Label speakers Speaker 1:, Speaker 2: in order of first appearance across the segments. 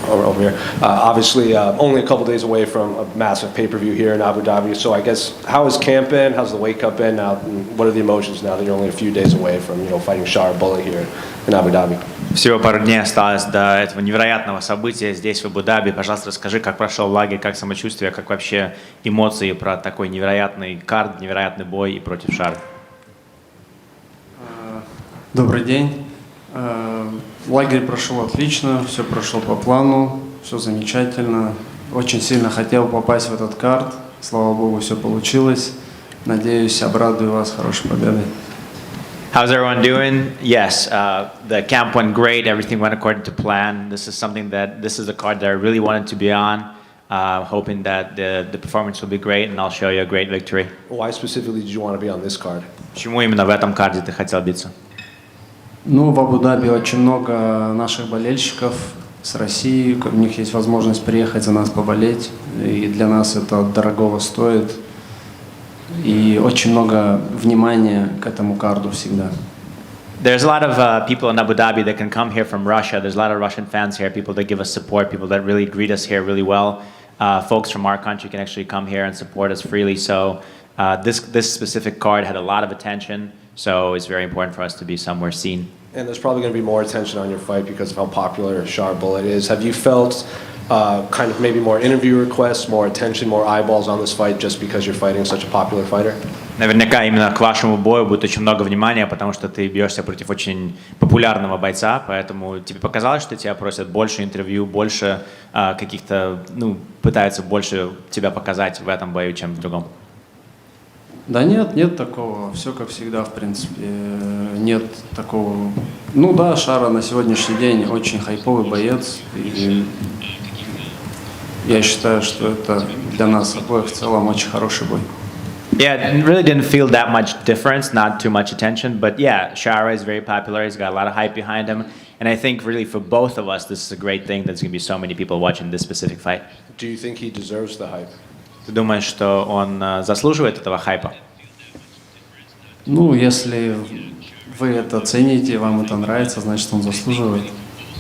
Speaker 1: Over here. Obviously, only a couple days away from a massive pay-per-view here in Abu Dhabi. So I guess, how has camp been? How's the weight cut been? Now, what are the emotions now that you're only a few days away from, fighting Shara Bullet here in Abu Dhabi?
Speaker 2: Всего пару дней осталось до этого невероятного события здесь, в Абу-Даби. Пожалуйста, расскажи, как прошел лагерь, как самочувствие, как вообще эмоции про такой невероятный карт, невероятный бой и против Шары.
Speaker 3: Добрый день. Лагерь прошел отлично, все прошло по плану, все замечательно. Очень сильно хотел попасть в этот карт. Слава богу, все получилось. Надеюсь, обрадую вас хорошей победой.
Speaker 2: How's everyone doing? Yes, the camp went great. Everything went according to plan. This is a card that I really wanted to be on. Hoping that the performance will be great, and I'll show you a great victory.
Speaker 1: Why specifically did you want to be on this card?
Speaker 2: Почему именно в этом карде ты хотел биться?
Speaker 3: Ну, в Абу-Даби очень много наших болельщиков с России. У них есть возможность приехать за нас поболеть. И для нас это дорогого стоит. И очень много внимания к этому карду всегда.
Speaker 2: There's a lot of people in Abu Dhabi that can come here from Russia. There's a lot of Russian fans here, people that give us support, people that really greet us here really well. Folks from our country can actually come here and support us freely. So this specific card had a lot of attention. So it's very important for us to be somewhere seen.
Speaker 1: And there's probably going to be more attention on your fight because of how popular Shara Bullet is. Have you felt kind of maybe more interview requests, more attention, more eyeballs on this fight just because you're fighting such a popular fighter?
Speaker 2: Наверняка именно к вашему бою будет очень много внимания, потому что ты бьешься против очень популярного бойца, поэтому тебе показалось, что тебя просят больше интервью, больше каких-то, пытаются больше тебя показать в этом бою, чем в другом.
Speaker 3: Да нет такого. Все как всегда, в принципе. Нет такого. Ну да, Шара на сегодняшний день очень хайповый боец. И я считаю, что это для нас обоих в целом очень хороший бой.
Speaker 2: Yeah, it really didn't feel that much difference, not too much attention. But yeah, Shara is very popular. He's got a lot of hype behind him. And I think really for both of us, this is a great thing. There's going to be so many people watching this specific fight.
Speaker 1: Do you think he deserves the hype?
Speaker 2: Ты думаешь, что он заслуживает этого хайпа?
Speaker 3: Ну, если вы это цените, вам это нравится, значит, он заслуживает.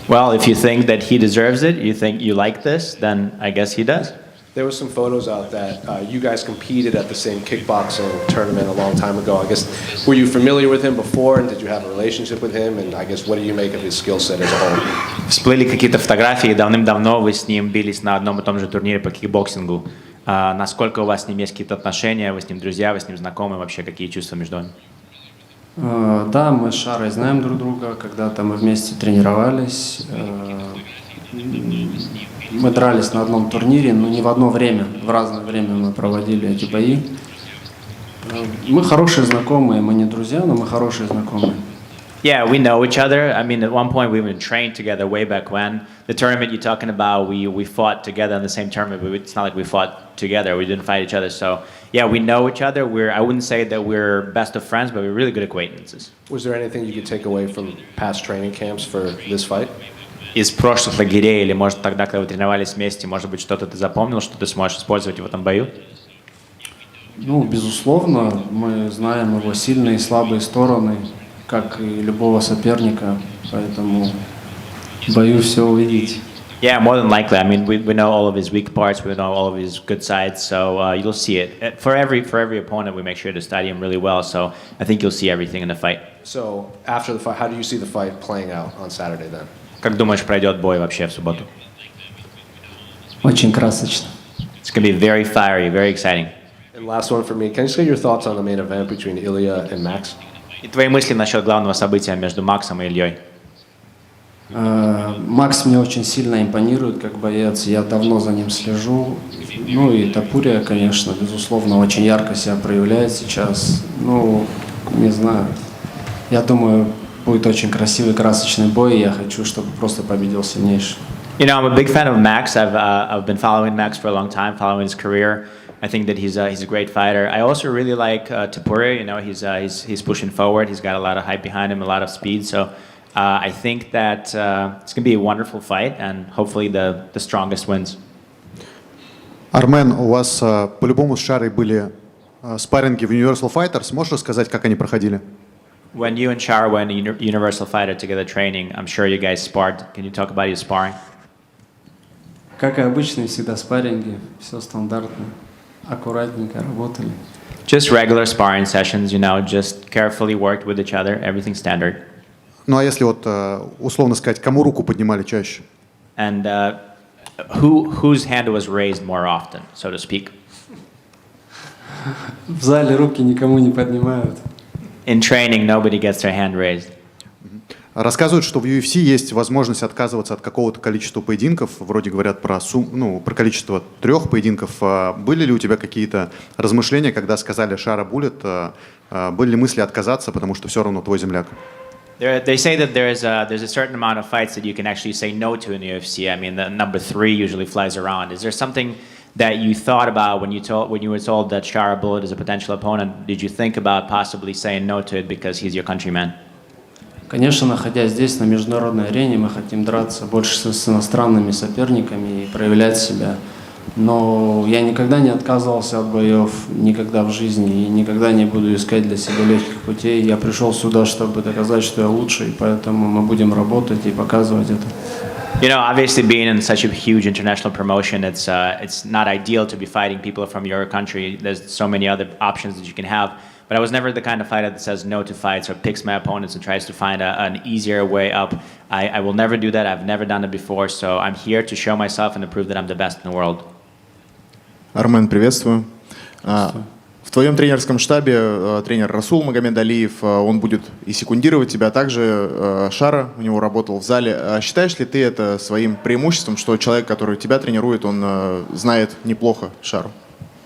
Speaker 2: Well, if you think that he deserves it, you think you like this, then I guess he does.
Speaker 1: There were some photos out that you guys competed at the same kickboxing tournament a long time ago. I guess, were you familiar with him before, and did you have a relationship with him? And I guess, what do you make of his skill set as a whole?
Speaker 2: Всплыли какие-то фотографии, давным-давно вы с ним бились на одном и том же турнире по кикбоксингу. Насколько у вас с ним есть какие-то отношения, вы с ним друзья, вы с ним знакомы, вообще какие чувства между вами?
Speaker 3: Да, мы с Шарой знаем друг друга, когда-то мы вместе тренировались. Мы дрались на одном турнире, но не в одно время, в разное время мы проводили эти бои. Мы хорошие знакомые, мы не друзья, но мы хорошие знакомые.
Speaker 2: Yeah, we know each other. I mean, at one point we even trained together way back when. The tournament you're talking about, we fought together in the same tournament, but it's not like we fought together. We didn't fight each other. So, yeah, we know each other. I wouldn't say that we're best of friends, but we're really good acquaintances.
Speaker 1: Was there anything you could take away from past training camps for this fight?
Speaker 2: Из прошлых лагерей, или, может, тогда, когда вы тренировались вместе, может быть, что-то ты запомнил, что ты сможешь использовать в этом бою?
Speaker 3: Ну, безусловно, мы знаем его сильные и слабые стороны, как и любого соперника, поэтому боюсь все увидеть.
Speaker 2: Yeah, more than likely. I mean, we know all of his weak parts, we know all of his good sides, so you'll see it. For every opponent, we make sure to study him really well, so I think you'll see everything in the fight.
Speaker 1: So, after the fight, how do you see the fight playing out on Saturday then?
Speaker 2: Как думаешь, пройдет бой вообще в субботу?
Speaker 3: Очень красочно.
Speaker 2: It's going to be very fiery, very exciting.
Speaker 1: And last one for me, can you say your thoughts on the main event between Ilia and Max?
Speaker 2: И твои мысли насчет главного события между Максом и Ильей?
Speaker 3: Макс мне очень сильно импонирует как боец, я давно за ним слежу. Ну и Топурия, конечно, безусловно, очень ярко себя проявляет сейчас. Ну, не знаю, я думаю, будет очень красивый, красочный бой, и я хочу, чтобы просто победил сильнейший.
Speaker 2: You know, I'm a big fan of Max. I've been following Max for a long time, following his career. I think that he's a great fighter. I also really like Topuria. You know, he's pushing forward. He's got a lot of hype behind him, a lot of speed. So I think that it's going to be a wonderful fight, and hopefully the strongest wins.
Speaker 4: Армен, у вас по-любому с Шарой были спарринги в Universal Fighters. Можешь рассказать, как они проходили?
Speaker 2: When you and Shara were in a Universal Fighter together training, I'm sure you guys sparred. Can you talk about your sparring?
Speaker 3: Как и обычно, всегда спарринги, все стандартно, аккуратненько работали.
Speaker 2: Just regular sparring sessions, you know, just carefully worked with each other, everything standard.
Speaker 4: Ну а если вот условно сказать, кому руку поднимали чаще?
Speaker 2: And whose hand was raised more often, so to speak?
Speaker 3: В зале руки никому не поднимают.
Speaker 2: In training, nobody gets their hand raised.
Speaker 4: Рассказывают, что в UFC есть возможность отказываться от какого-то количества поединков. Вроде говорят про количество 3 поединков. Были ли у тебя какие-то размышления, когда сказали «Шара буллет», были ли мысли отказаться, потому что все равно твой земляк?
Speaker 2: They say that there's a certain amount of fights that you can actually say no to in the UFC. I mean, the number 3 usually flies around. Is there something that you thought about when you were told that Shara Bullet is a potential opponent? Did you think about possibly saying no to it because he's your countryman?
Speaker 3: Конечно, находясь здесь, на международной арене, мы хотим драться больше с иностранными соперниками и проявлять себя. Но я никогда не отказывался от боев, никогда в жизни, и никогда не буду искать для себя легких путей. Я пришел сюда, чтобы доказать, что я лучший, поэтому мы будем работать и показывать это.
Speaker 2: You know, obviously being in such a huge international promotion, it's not ideal to be fighting people from your country. There's so many other options that you can have. But I was never the kind of fighter that says no to fights or picks my opponents and tries to find an easier way up. I will never do that. I've never done it before. So I'm here to show myself and to prove that I'm the best in the world.
Speaker 5: Армен, приветствую. В твоем тренерском штабе тренер Расул Магомед Алиев, он будет и секундировать тебя, а также Шара у него работал в зале. Считаешь ли ты это своим преимуществом, что человек, который тебя тренирует, он знает неплохо Шару?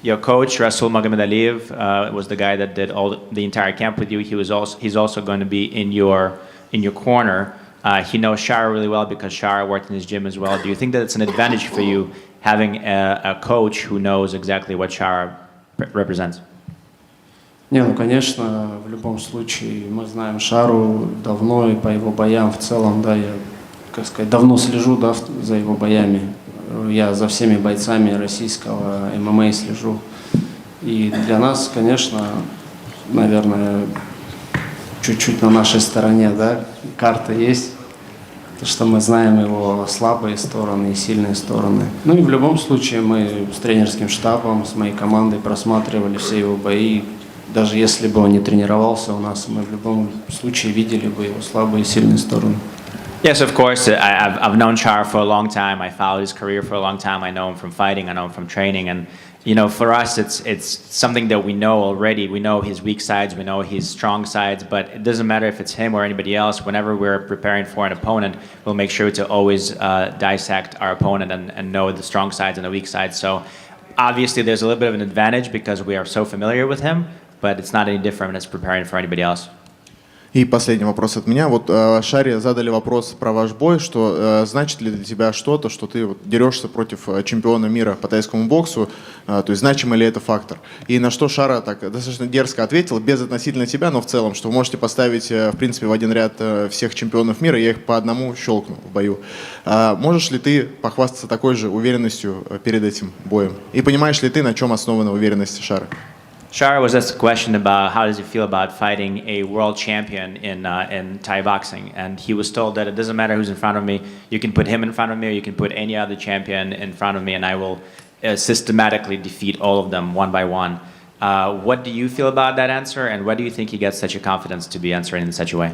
Speaker 2: Your coach, Rasul Magomed Ankalaev, was the guy that did the entire camp with you. He's also going to be in your corner. He knows Shara really well because Shara worked in his gym as well. Do you think that it's an advantage for you having a coach who knows exactly what Shara represents?
Speaker 3: Не, ну конечно, в любом случае мы знаем Шару давно и по его боям в целом, да, я, как сказать, давно слежу, да, за его боями. Я за всеми бойцами российского ММА слежу. И для нас, конечно, наверное, чуть-чуть на нашей стороне, да, карта есть. То, что мы знаем его слабые стороны и сильные стороны. Ну и в любом случае мы с тренерским штабом, с моей командой просматривали все его бои. Даже если бы он не тренировался у нас, мы в любом случае видели бы его слабые и сильные стороны.
Speaker 2: Yes, of course. I've known Shara for a long time. I followed his career for a long time. I know him from fighting. I know him from training. And, you know, for us, it's something that we know already. We know his weak sides. We know his strong sides. But it doesn't matter if it's him or anybody else. Whenever we're preparing for an opponent, we'll make sure to always dissect our opponent and know the strong sides and the weak sides. So obviously there's a little bit of an advantage because we are so familiar with him. But it's not any different as preparing for anybody else.
Speaker 5: И последний вопрос от меня. Вот Шаре задали вопрос про ваш бой, что значит ли для тебя что-то, что ты вот дерешься против чемпиона мира по тайскому боксу, то есть значимый ли это фактор? И на что Шара так достаточно дерзко ответил, без относительно тебя, но в целом, что вы можете поставить, в принципе, в один ряд всех чемпионов мира, я их по одному щелкну в бою. Можешь ли ты похвастаться такой же уверенностью перед этим боем? И понимаешь ли ты, на чем основана уверенность Шары?
Speaker 2: Shara was asked a question about how does he feel about fighting a world champion in Thai boxing, and he was told that it doesn't matter who's in front of me. You can put him in front of me, or you can put any other champion in front of me, and I will systematically defeat all of them one by one. What do you feel about that answer, and why do you think he gets such a confidence to be answering in such a way?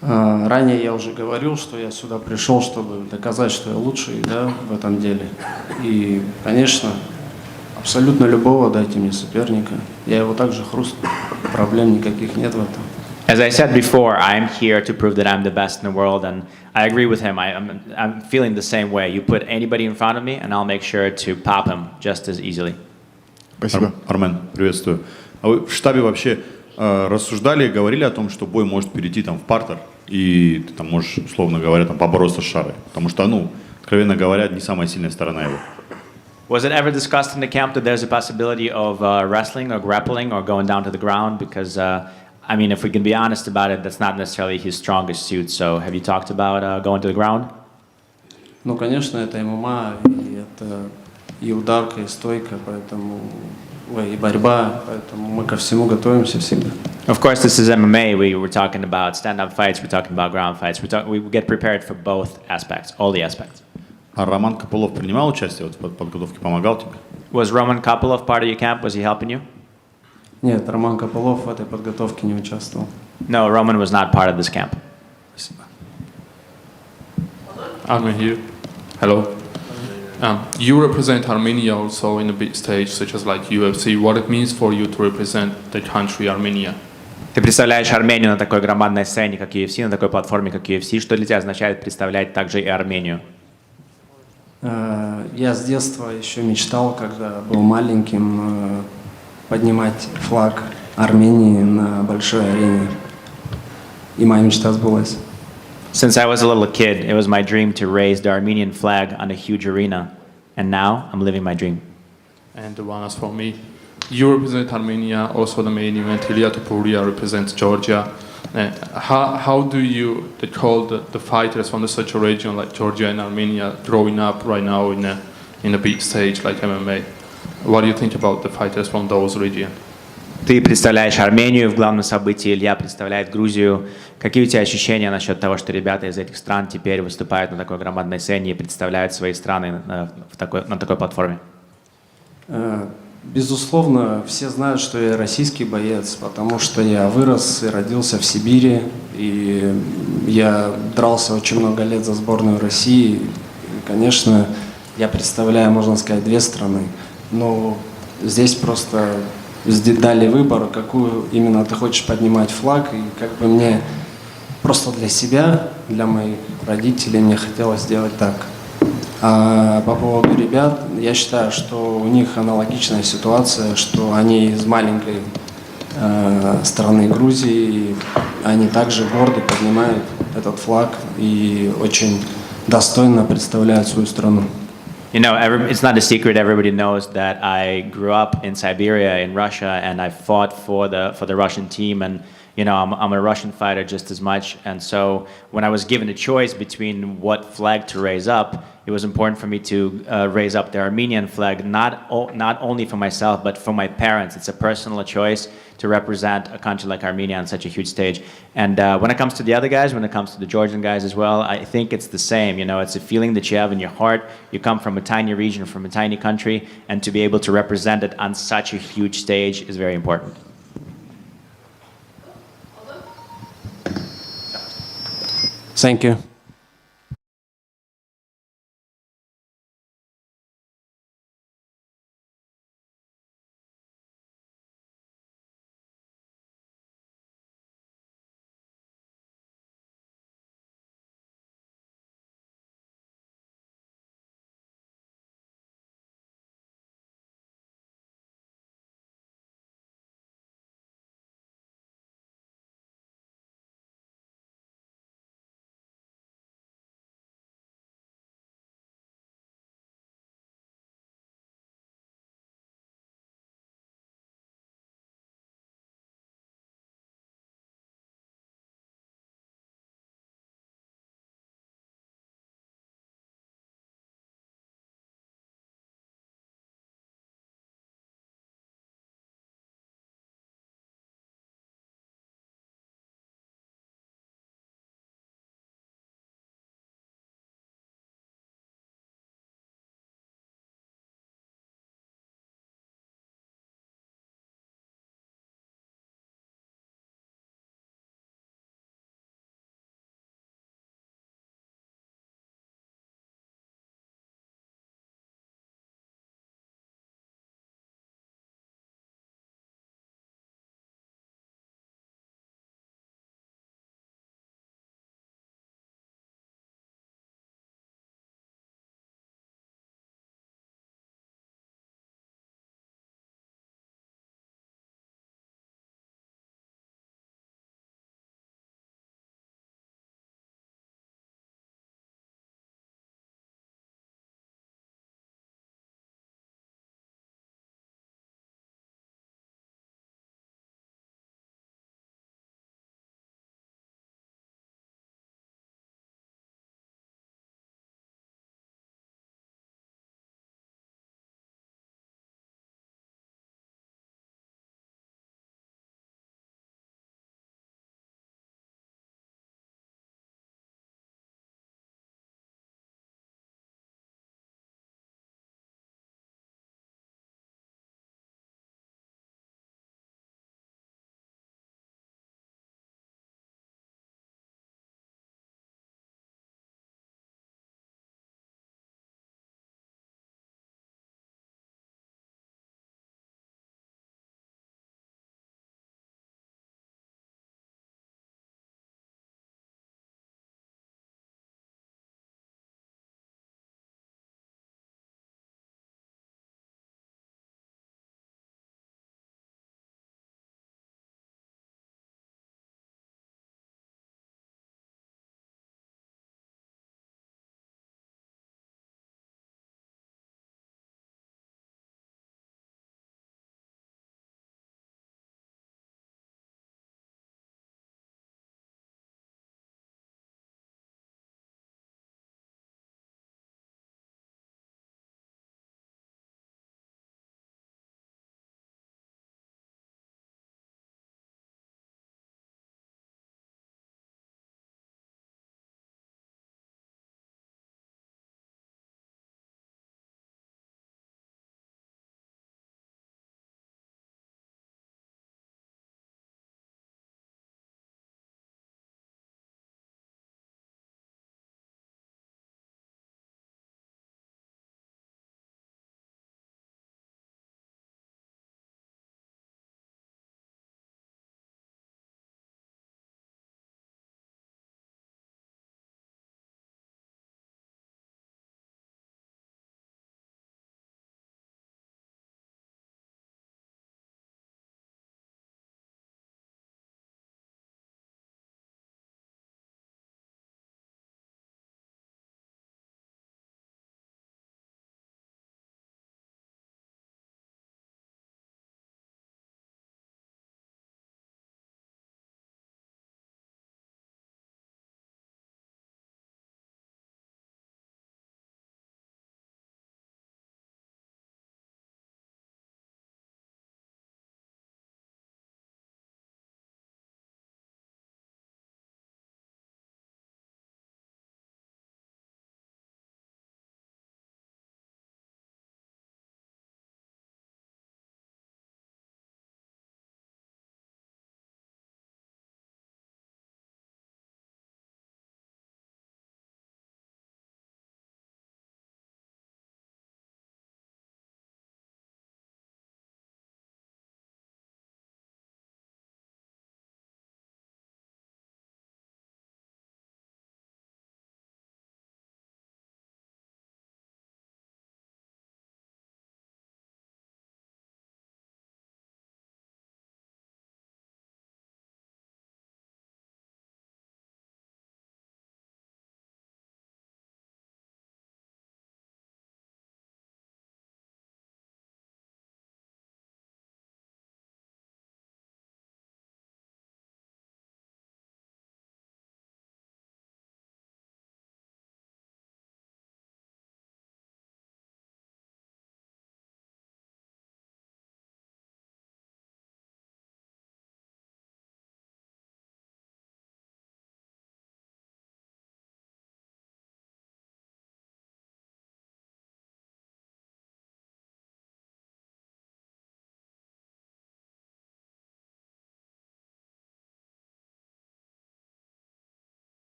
Speaker 3: Ранее я уже говорил, что я сюда пришел, чтобы доказать, что я лучший, да, в этом деле. И, конечно, абсолютно любого дайте мне соперника. Я его также хрустну. Проблем никаких нет в этом.
Speaker 2: As I said before, I'm here to prove that I'm the best in the world, and I agree with him. I'm feeling the same way. You put anybody in front of me, and I'll make sure to pop him just as easily.
Speaker 5: Спасибо.
Speaker 6: Армен, приветствую. А вы в штабе вообще рассуждали, говорили о том, что бой может перейти там в партер, и ты там можешь, условно говоря, там побороться с Шарой? Потому что, ну, откровенно говоря, не самая сильная сторона его.
Speaker 2: Was it ever discussed in the camp that there's a possibility of wrestling or grappling or going down to the ground? Because, I mean, if we can be honest about it, that's not necessarily his strongest suit. So have you talked about going to the ground?
Speaker 3: Ну, конечно, это ММА, и это и ударка, и стойка, поэтому и борьба, поэтому мы ко всему готовимся всегда.
Speaker 2: Of course, this is MMA. We were talking about stand-up fights. We're talking about ground fights. We get prepared for both aspects, all the aspects.
Speaker 6: А Роман Копылов принимал участие вот в подготовке, помогал тебе?
Speaker 2: Was Roman Kopylov part of your camp? Was he helping you?
Speaker 3: Нет, Роман Копылов в этой подготовке не участвовал.
Speaker 2: No, Roman was not part of this camp.
Speaker 6: Спасибо.
Speaker 7: Armen here. Hello. You represent Armenia also in a big stage, such as like UFC. What it means for you to represent the country Armenia?
Speaker 2: Ты представляешь Армению на такой громадной сцене, как UFC, на такой платформе, как UFC. Что для тебя означает представлять также и Армению?
Speaker 3: Я с детства еще мечтал, когда был маленьким, поднимать флаг Армении на большой арене. И моя мечта сбылась.
Speaker 2: Since I was a little kid, it was my dream to raise the Armenian flag on a huge arena. And now I'm living my dream.
Speaker 7: And the one as for me. You represent Armenia, also the main event. Ilia Topuria represents Georgia. How do you call the fighters from such a region like Georgia and Armenia growing up right now in a big stage like MMA? What do you think about the fighters from those regions?
Speaker 2: Ты представляешь Армению в главном событии, Илья представляет Грузию. Какие у тебя ощущения насчет того, что ребята из этих стран теперь выступают на такой громадной сцене и представляют свои страны на такой платформе?
Speaker 3: Безусловно, все знают, что я российский боец, потому что я вырос и родился в Сибири, и я дрался очень много лет за сборную России. И, конечно, я представляю, можно сказать, две страны, но здесь просто дали выбор, какую именно ты хочешь поднимать флаг, и как бы мне просто для себя, для моих родителей мне хотелось сделать так. А по поводу ребят, я считаю, что у них аналогичная ситуация, что они из маленькой страны Грузии, и они также гордо поднимают этот флаг и очень достойно представляют свою страну.
Speaker 2: You know, it's not a secret. Everybody knows that I grew up in Siberia, in Russia, and I fought for the Russian team. And you know, I'm a Russian fighter just as much. And so, when I was given a choice between what flag to raise up, it was important for me to raise up the Armenian flag, not only for myself, but for my parents. It's a personal choice to represent a country like Armenia on such a huge stage. And when it comes to the other guys, when it comes to the Georgian guys as well, I think it's the same. You know, it's a feeling that you have in your heart. You come from a tiny region, from a tiny country, and to be able to represent it on such a huge stage is very important.
Speaker 3: Thank you.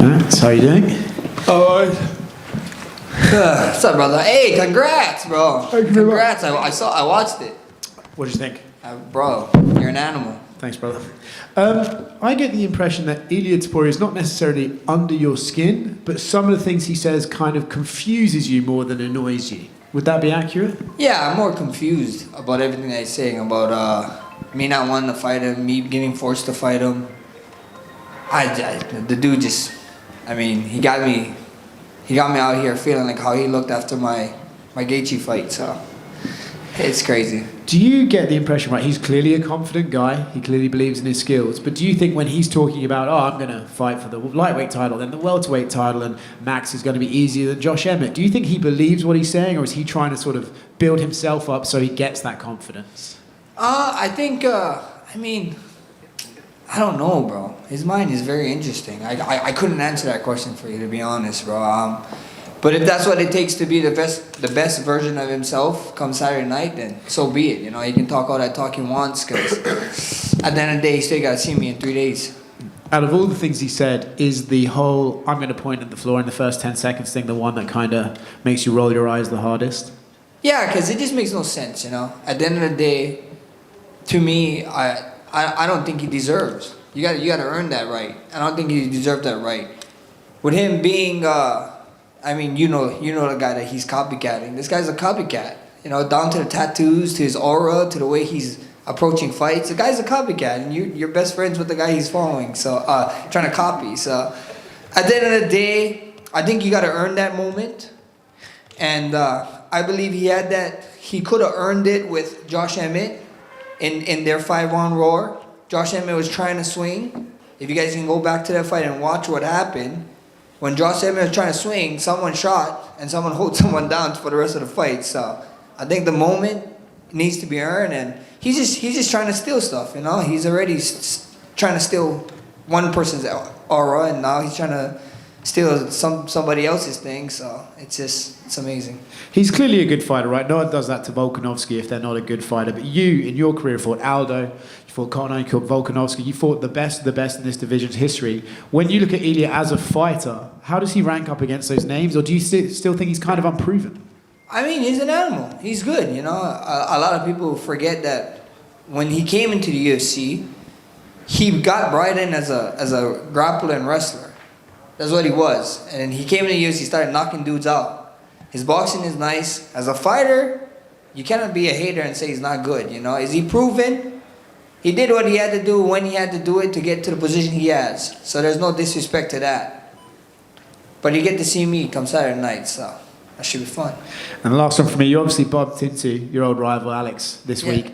Speaker 8: Max, how you doing?
Speaker 9: What's up, brother? Hey, congrats, bro.
Speaker 8: Thank you very much.
Speaker 9: Congrats. I watched it.
Speaker 8: What do you think?
Speaker 9: Bro, you're an animal.
Speaker 8: Thanks, brother. I get the impression that Ilia Topuria is not necessarily under your skin, but some of the things he says kind of confuses you more than annoys you. Would that be accurate?
Speaker 9: Yeah, I'm more confused about everything that he's saying about me not wanting to fight him, me getting forced to fight him. The dude just, he got me out here feeling like how he looked after my Gaethje fight. So it's crazy.
Speaker 8: Do you get the impression, right, he's clearly a confident guy, he clearly believes in his skills, but do you think when he's talking about, I'm going to fight for the lightweight title, then the welterweight title, and Max is going to be easier than Josh Emmett, do you think he believes what he's saying, or is he trying to sort of build himself up so he gets that confidence?
Speaker 9: I think, I don't know, bro. His mind is very interesting. I couldn't answer that question for you, to be honest, bro. But if that's what it takes to be the best version of himself come Saturday night, then so be it. You know, he can talk all that talk he wants, because at the end of the day, he still got to see me in 3 days.
Speaker 8: Out of all the things he said, is the whole I'm going to point at the floor in the first 10 seconds thing the one that kind of makes you roll your eyes the hardest?
Speaker 9: Yeah, because it just makes no sense, you know. At the end of the day, to me, I don't think he deserves. You got to earn that right. I don't think he deserved that right. With him being, you know the guy that he's copycatting. This guy's a copycat. You know, down to the tattoos, to his aura, to the way he's approaching fights. The guy's a copycat, and you're best friends with the guy he's following. So trying to copy. So at the end of the day, I think you got to earn that moment. And I believe he had that. He could have earned it with Josh Emmett in their 5-round roar. Josh Emmett was trying to swing. If you guys can go back to that fight and watch what happened, when Josh Emmett was trying to swing, someone shot and someone hold someone down for the rest of the fight. So I think the moment needs to be earned, and he's just trying to steal stuff. You know, he's already trying to steal one person's aura, and now he's trying to steal somebody else's thing. So it's amazing.
Speaker 8: He's clearly a good fighter, right? No one does that to Volkanovski if they're not a good fighter. But you, in your career, fought Aldo, you fought Conor, you fought Volkanovski, you fought the best of the best in this division's history. When you look at Ilia as a fighter, how does he rank up against those names? Or do you still think he's kind of unproven?
Speaker 9: He's an animal. He's good, you know. A lot of people forget that when he came into the UFC, he got brought in as a grappler and wrestler. That's what he was. And he came in the UFC, started knocking dudes out. His boxing is nice. As a fighter, you cannot be a hater and say he's not good, you know. Is he proven? He did what he had to do when he had to do it to get to the position he has. So there's no disrespect to that. But you get to see me come Saturday night, so that should be fun.
Speaker 8: And the last one for me, you obviously bumped into your old rival Alex this week.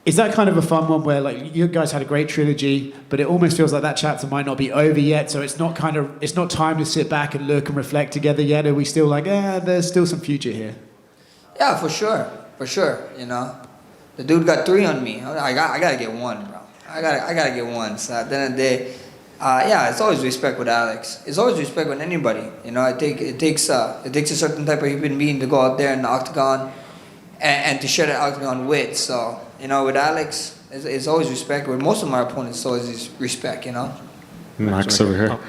Speaker 8: Is that kind of a fun one where, like, you guys had a great trilogy, but it almost feels like that chapter might not be over yet, so it's not time to sit back and look and reflect together yet? Are we still like, there's still some future here?
Speaker 9: Yeah, for sure, you know. The dude got 3 on me. I gotta get 1, bro. I gotta get 1. So at the end of the day, it's always respect with Alex. It's always respect with anybody. You know, it takes a certain type of human being to go out there in the octagon and to share that octagon with. So, you know, with Alex, it's always respect. With most of my opponents, it's always respect, you know.
Speaker 1: Max over here.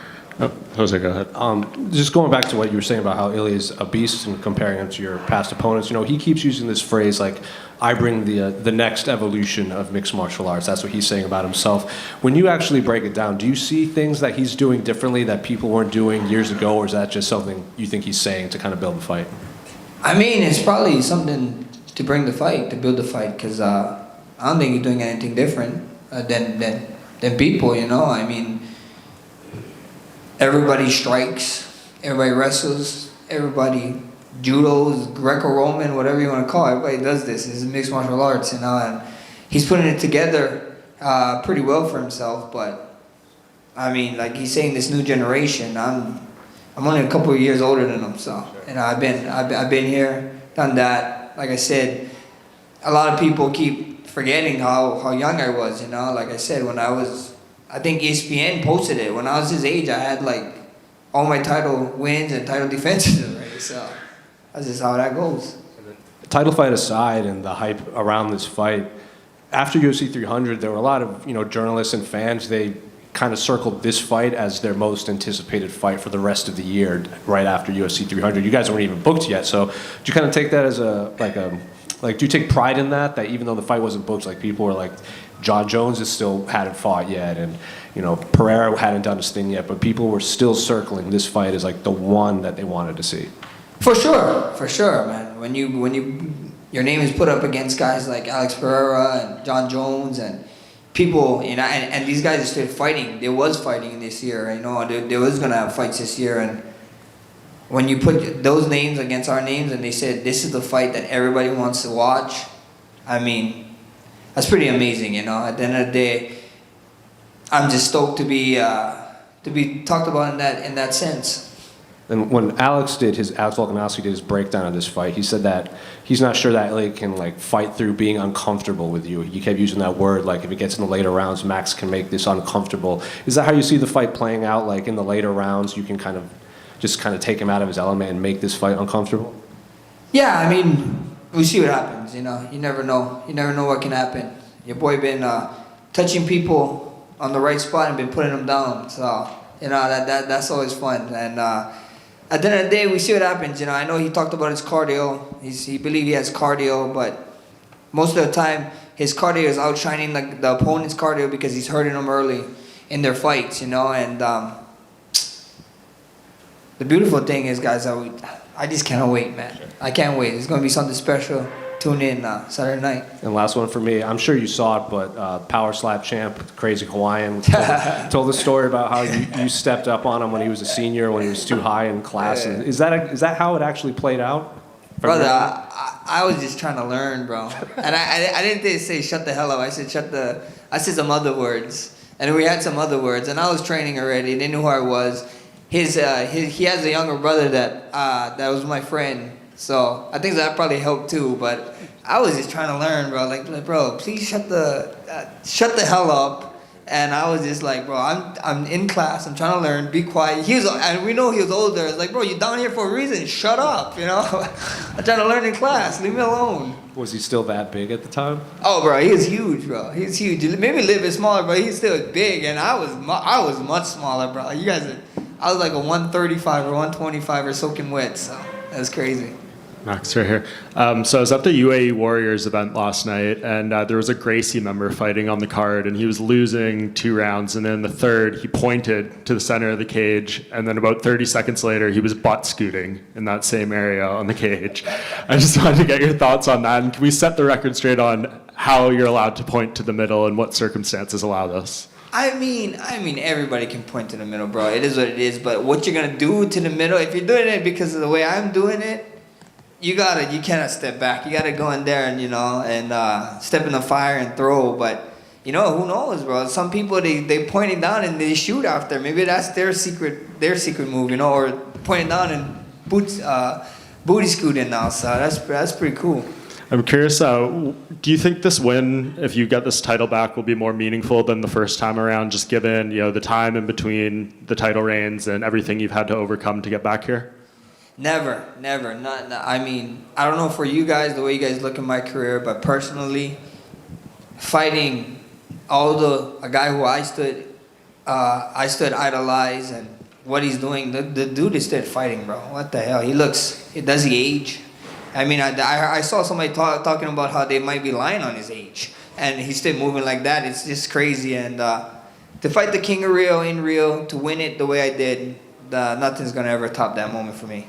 Speaker 1: Jose, go ahead. Just going back to what you were saying about how Ilia's a beast and comparing him to your past opponents, you know, he keeps using this phrase like, I bring the next evolution of mixed martial arts. That's what he's saying about himself. When you actually break it down, do you see things that he's doing differently that people weren't doing years ago, or is that just something you think he's saying to kind of build the fight?
Speaker 9: It's probably something to bring the fight, to build the fight, because I don't think he's doing anything different than people, you know. Everybody strikes, everybody wrestles, everybody judos, Greco-Roman, whatever you want to call it. Everybody does this. This is mixed martial arts, you know, and he's putting it together pretty well for himself. But like he's saying, this new generation. I'm only a couple of years older than him, so you know, I've been here, done that. Like I said, a lot of people keep forgetting how young I was. You know, like I said, when I think ESPN posted it. When I was his age, I had like all my title wins and title defenses already. So that's just how that goes.
Speaker 1: Title fight aside, and the hype around this fight, after UFC 300, there were a lot of journalists and fans. They kind of circled this fight as their most anticipated fight for the rest of the year, right after UFC 300. You guys weren't even booked yet, so do you kind of take that as do you take pride in that even though the fight wasn't booked, like people were like, John Jones still hadn't fought yet, and Pereira hadn't done his thing yet, but people were still circling this fight as like the one that they wanted to see?
Speaker 9: For sure, man. When your name is put up against guys like Alex Pereira and John Jones and people, and these guys are still fighting. There was fighting this year, there was gonna have fights this year, and when you put those names against our names and they said this is the fight that everybody wants to watch, I mean, that's pretty amazing, At the end of the day, I'm just stoked to be talked about in that sense.
Speaker 1: And when Alex Volkanovski did his breakdown of this fight, he said that he's not sure that he can fight through being uncomfortable with you. He kept using that word, if it gets in the later rounds, Max can make this uncomfortable. Is that how you see the fight playing out? In the later rounds, you can kind of take him out of his element and make this fight uncomfortable?
Speaker 9: Yeah, I mean, we see what happens. You never know. You never know what can happen. Your boy been touching people on the right spot and been putting them down. So that's always fun. And at the end of the day, we see what happens. I know he talked about his cardio. He believes he has cardio, but most of the time, his cardio is outshining the opponent's cardio because he's hurting them early in their fights, And the beautiful thing is, guys, I just cannot wait, man. I can't wait. It's going to be something special. Tune in Saturday night.
Speaker 1: And last one for me. I'm sure you saw it, but Power Slap champ, Crazy Hawaiian, told the story about how you stepped up on him when he was a senior, when he was too high in class.
Speaker 9: Yeah.
Speaker 1: Is that how it actually played out?
Speaker 9: Brother, I was just trying to learn, bro. And I didn't say shut the hell up. I said I said some other words. And we had some other words. And I was training already. They knew who I was. He has a younger brother that was my friend. So I think that probably helped too. But I was just trying to learn, bro. Bro, please shut the hell up. And I was just like, bro, I'm in class. I'm trying to learn. Be quiet. And we know he was older. It's like, bro, you're down here for a reason. Shut up, I'm trying to learn in class. Leave me alone.
Speaker 1: Was he still that big at the time?
Speaker 9: Oh, bro, he was huge, bro. He's huge. Maybe a little bit smaller, but he's still big. And I was much smaller, bro. I was like a 135 or 125 or soaking wet. So that's crazy.
Speaker 10: Max, right here. So I was at the UAE Warriors event last night, and there was a Gracie member fighting on the card, and he was losing 2 rounds, and then the third, he pointed to the center of the cage, and then about 30 seconds later, he was butt scooting in that same area on the cage. I just wanted to get your thoughts on that, and can we set the record straight on how you're allowed to point to the middle and what circumstances allow this?
Speaker 9: I mean, everybody can point to the middle, bro. It is what it is, but what you're gonna do to the middle, if you're doing it because of the way I'm doing it, you cannot step back. You gotta go in there and step in the fire and throw. But who knows, bro? Some people they point it down and they shoot after. Maybe that's their secret move, or point it down and booty scooting now. So that's pretty cool.
Speaker 10: I'm curious, do you think this win, if you get this title back, will be more meaningful than the first time around, just given the time in between the title reigns and everything you've had to overcome to get back here?
Speaker 9: Never. I mean, I don't know for you guys, the way you guys look at my career, but personally, fighting a guy who I stood idolize and what he's doing, the dude is still fighting, bro. What the hell? Does he age? I mean, I saw somebody talking about how they might be lying on his age, and he's still moving like that. It's just crazy. And to fight the King of Rio in Rio, to win it the way I did, nothing's gonna ever top that moment for me.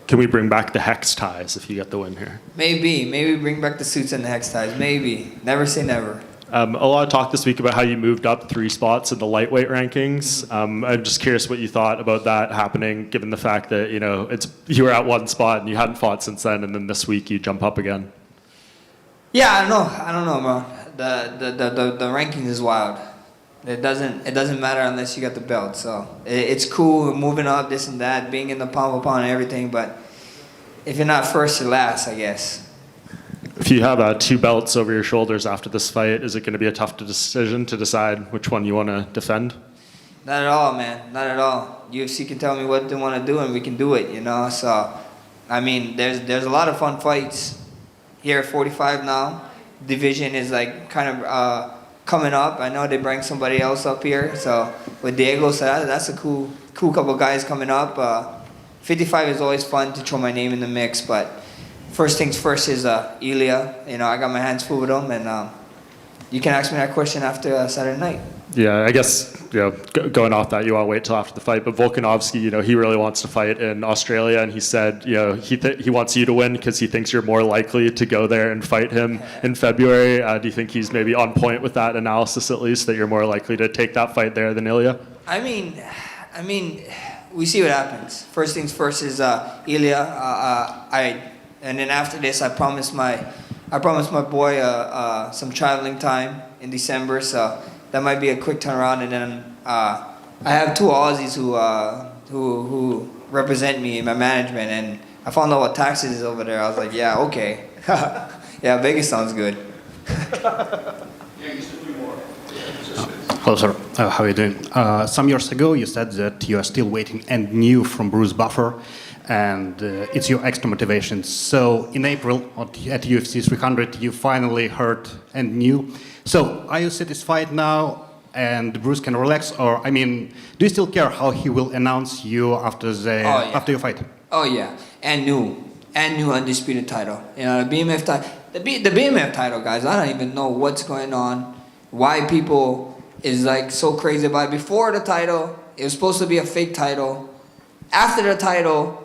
Speaker 10: Can we bring back the hex ties if you get the win here?
Speaker 9: Maybe bring back the suits and the hex ties. Maybe. Never say never.
Speaker 10: A lot of talk this week about how you moved up 3 spots in the lightweight rankings. I'm just curious what you thought about that happening, given the fact that you were at 1 spot and you hadn't fought since then, and then this week you jump up again.
Speaker 9: Yeah, I don't know, bro. The ranking is wild. It doesn't matter unless you got the belt. So it's cool moving up, this and that, being in the pound for pound and everything. But if you're not first, you're last, I guess.
Speaker 10: If you have 2 belts over your shoulders after this fight, is it going to be a tough decision to decide which one you want to defend?
Speaker 9: Not at all, man. Not at all. UFC can tell me what they want to do, and we can do it. So, I mean, there's a lot of fun fights here at 45 now. Division is like kind of coming up. I know they bring somebody else up here, so with Diego, so that's a cool couple guys coming up. 55 is always fun to throw my name in the mix, but first things first is Ilia. You know, I got my hands full with him, and you can ask me that question after Saturday night.
Speaker 10: Yeah, I guess, going off that, you want to wait till after the fight. But Volkanovski, he really wants to fight in Australia, and he said, he wants you to win because he thinks you're more likely to go there and fight him in February. Do you think he's maybe on point with that analysis, at least, that you're more likely to take that fight there than Ilia?
Speaker 9: I mean, we see what happens. First things first is Ilia. And then after this, I promised my boy some traveling time in December, so that might be a quick turnaround. And then I have two Aussies who represent me in my management, and I found out what taxes is over there. I was like, yeah, okay. Yeah, Vegas sounds good.
Speaker 11: Hello, sir. How are you doing? Some years ago, you said that you are still waiting and new from Bruce Buffer, and it's your extra motivation. So in April at UFC 300, you finally heard and knew. So are you satisfied now and Bruce can relax? Or, do you still care how he will announce you after after your fight?
Speaker 9: Oh, yeah. And new undisputed title. You know, the BMF title. The BMF title, guys, I don't even know what's going on, why people is like so crazy about it. Before the title, it was supposed to be a fake title. After the title,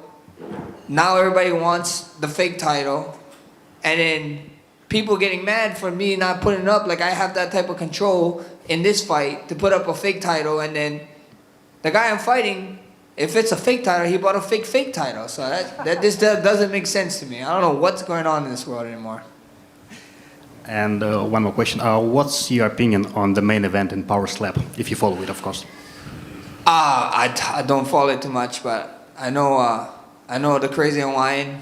Speaker 9: now everybody wants the fake title. And then people getting mad for me not putting it up. Like, I have that type of control in this fight to put up a fake title. And then the guy I'm fighting, if it's a fake title, he bought a fake title. So that doesn't make sense to me. I don't know what's going on in this world anymore.
Speaker 11: And one more question. What's your opinion on the main event in Power Slap, if you follow it, of course?
Speaker 9: I don't follow it too much, but I know the crazy Hawaiian.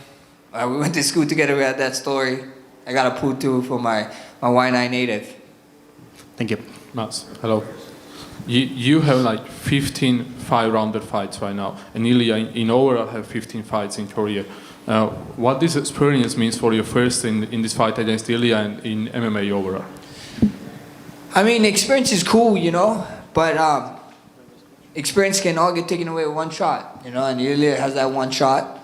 Speaker 9: We went to school together. We had that story. I got a poo too for my Waianae native.
Speaker 11: Thank you.
Speaker 7: Mats, hello. You have like 15 5-rounded fights right now, and Ilia in overall have 15 fights in Korea. What this experience means for you first in this fight against Ilia and in MMA overall?
Speaker 9: I mean, experience is cool, but experience can all get taken away with one shot, and Ilia has that one shot.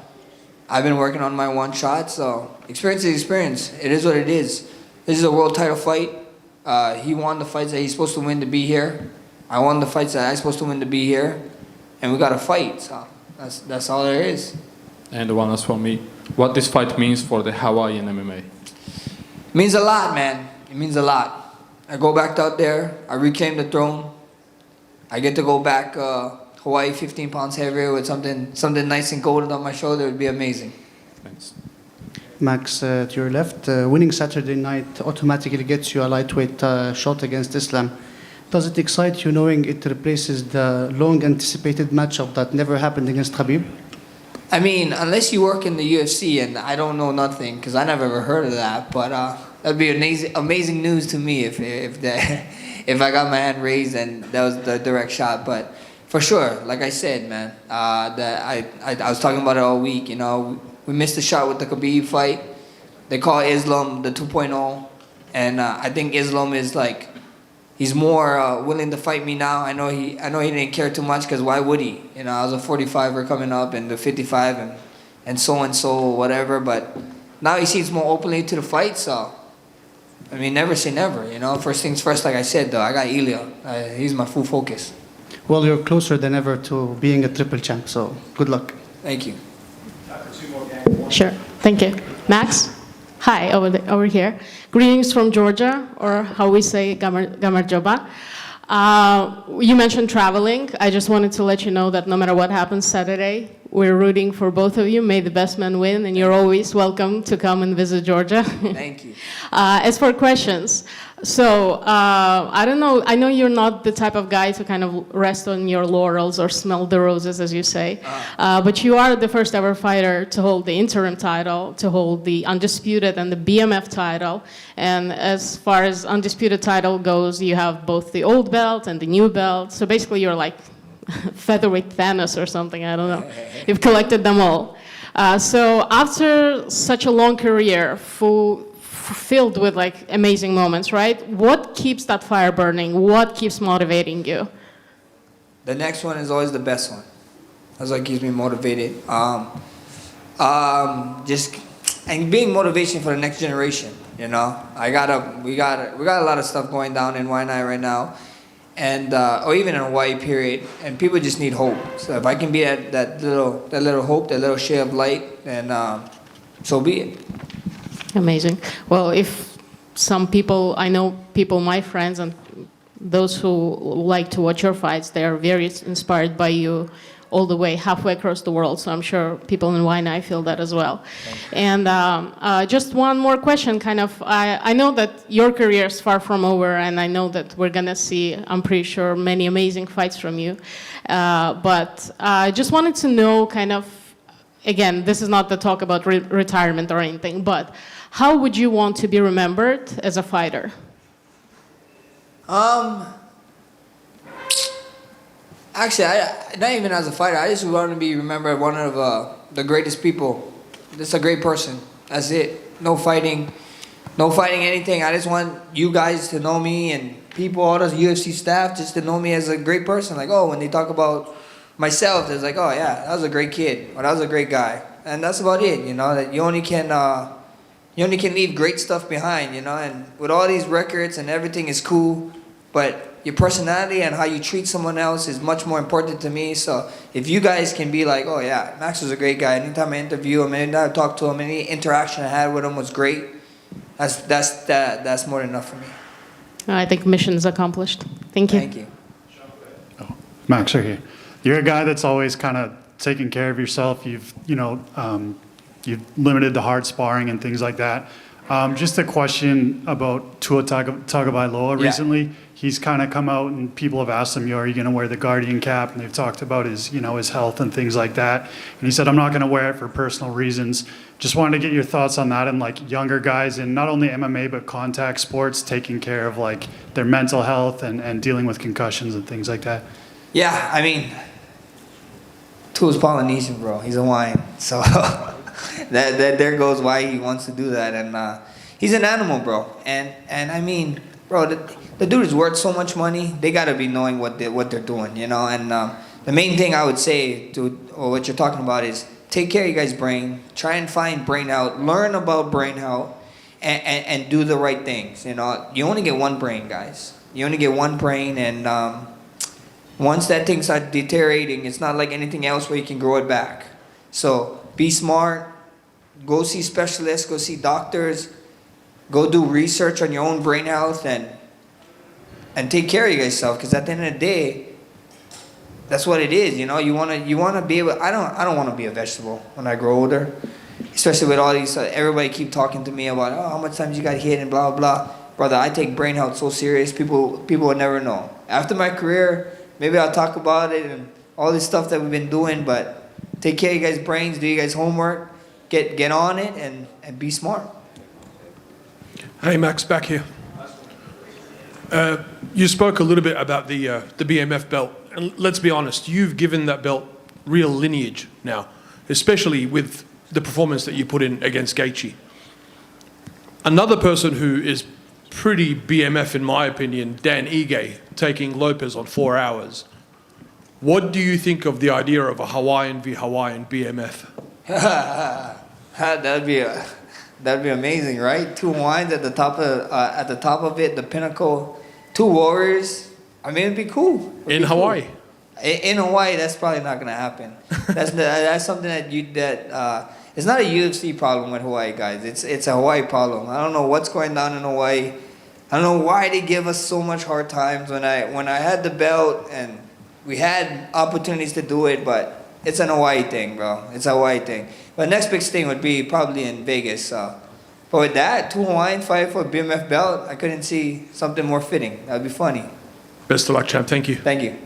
Speaker 9: I've been working on my one shot, so experience is experience. It is what it is. This is a world title fight. He won the fights that he's supposed to win to be here. I won the fights that I'm supposed to win to be here. And we got to fight, so that's all there is.
Speaker 7: And the one is for me. What this fight means for the Hawaiian MMA?
Speaker 9: It means a lot, man. It means a lot. I go back out there. I reclaim the throne. I get to go back Hawaii 15 pounds heavier with something nice and golden on my shoulder. It would be amazing.
Speaker 7: Thanks.
Speaker 12: Max, to your left, winning Saturday night automatically gets you a lightweight shot against Islam. Does it excite you knowing it replaces the long-anticipated matchup that never happened against Khabib?
Speaker 9: I mean, unless you work in the UFC, and I don't know nothing, because I never ever heard of that, but that'd be amazing news to me if I got my hand raised and that was the direct shot. But for sure, like I said, man, I was talking about it all week. We missed the shot with the Khabib fight. They call Islam the 2.0, and I think Islam is like, he's more willing to fight me now. I know he didn't care too much, because why would he? I was a 45er coming up and the 55 and so whatever. But now he seems more openly to the fight. So never say never. First things first. Like I said, though, I got Ilia. He's my full focus.
Speaker 12: Well, you're closer than ever to being a triple champ. So good luck.
Speaker 9: Thank you.
Speaker 13: Sure. Thank you. Max? Hi, over here. Greetings from Georgia, or how we say Gamarjoba. You mentioned traveling. I just wanted to let you know that no matter what happens Saturday, we're rooting for both of you. May the best man win, and you're always welcome to come and visit Georgia.
Speaker 9: Thank you.
Speaker 13: As for questions, so I don't know. I know you're not the type of guy to kind of rest on your laurels or smell the roses, as you say. But you are the first ever fighter to hold the interim title, to hold the undisputed and the BMF title. And as far as undisputed title goes, you have both the old belt and the new belt. So basically, you're like featherweight Thanos or something. I don't know. You've collected them all. So after such a long career, full filled with like amazing moments, right? What keeps that fire burning? What keeps motivating you?
Speaker 9: The next one is always the best one. That's what keeps me motivated. Just and being motivation for the next generation. You know, we got a lot of stuff going down in Waianae right now, and or even in Hawaii period, and people just need hope. So if I can be that little hope, that little share of light, then so be it.
Speaker 13: Amazing. Well, if some people, I know people, my friends, and those who like to watch your fights, they are very inspired by you all the way, halfway across the world. So I'm sure people in Waianae feel that as well. And just one more question, kind of. I know that your career is far from over, and I know that we're going to see, I'm pretty sure, many amazing fights from you. But I just wanted to know, kind of, again, this is not the talk about retirement or anything, but how would you want to be remembered as a fighter?
Speaker 9: Actually, not even as a fighter. I just want to be remembered one of the greatest people. Just a great person. That's it. No fighting anything. I just want you guys to know me and people, all the UFC staff, just to know me as a great person. Like, oh, when they talk about myself, it's like, oh yeah, that was a great kid, or that was a great guy, and that's about it. You know, that you only can leave great stuff behind. You know, and with all these records and everything is cool, but your personality and how you treat someone else is much more important to me. So if you guys can be like, oh yeah, Max was a great guy. Anytime I interview him, anytime I talk to him, any interaction I had with him was great. That's more than enough for me.
Speaker 13: I think mission is accomplished. Thank you.
Speaker 9: Thank you.
Speaker 14: Max, right here. You're a guy that's always kind of taken care of yourself. You've limited the hard sparring and things like that. Just a question about Tua Tagovailoa recently. He's kind of come out and people have asked him, are you going to wear the Guardian cap? And they've talked about his health and things like that. And he said, I'm not going to wear it for personal reasons. Just wanted to get your thoughts on that and like younger guys in not only MMA, but contact sports, taking care of like their mental health and dealing with concussions and things like that.
Speaker 9: Yeah, I mean, Tua's Polynesian, bro. He's Hawaiian. So that there goes why he wants to do that. And he's an animal, bro. And I mean, bro, the dude is worth so much money. They got to be knowing what they're doing, you know. And the main thing I would say to what you're talking about is take care of your guys' brain. Try and find brain health. Learn about brain health and do the right things, you know. You only get one brain, guys. You only get one brain, and once that thing starts deteriorating, it's not like anything else where you can grow it back. So be smart. Go see specialists. Go see doctors. Go do research on your own brain health and take care of yourself, because at the end of the day, that's what it is. You know, you wanna be able. I don't want to be a vegetable when I grow older, especially with all these. Everybody keep talking to me about how much times you got hit and blah blah. Brother, I take brain health so serious. People would never know. After my career, maybe I'll talk about it and all this stuff that we've been doing. But take care of you guys' brains. Do you guys' homework. Get on it and be smart.
Speaker 15: Hey Max, back here. You spoke a little bit about the BMF belt, and let's be honest, you've given that belt real lineage now, especially with the performance that you put in against Gaethje. Another person who is pretty BMF in my opinion, Dan Ige, taking Lopez on 4 hours. What do you think of the idea of a Hawaiian v Hawaiian BMF?
Speaker 9: That'd be amazing, right? Two Hawaiians at the top of it, the pinnacle. Two warriors. I mean, it'd be cool.
Speaker 15: In Hawaii.
Speaker 9: In Hawaii, that's probably not gonna happen. That's something that it's not a UFC problem with Hawaii, guys. It's a Hawaii problem. I don't know what's going on in Hawaii. I don't know why they give us so much hard times. When I had the belt and we had opportunities to do it, but it's an Hawaii thing, bro. It's a Hawaii thing. But next big thing would be probably in Vegas. But with that, two Hawaiian fight for a BMF belt, I couldn't see something more fitting. That'd be funny.
Speaker 15: Best of luck, champ. Thank you.
Speaker 9: Thank you.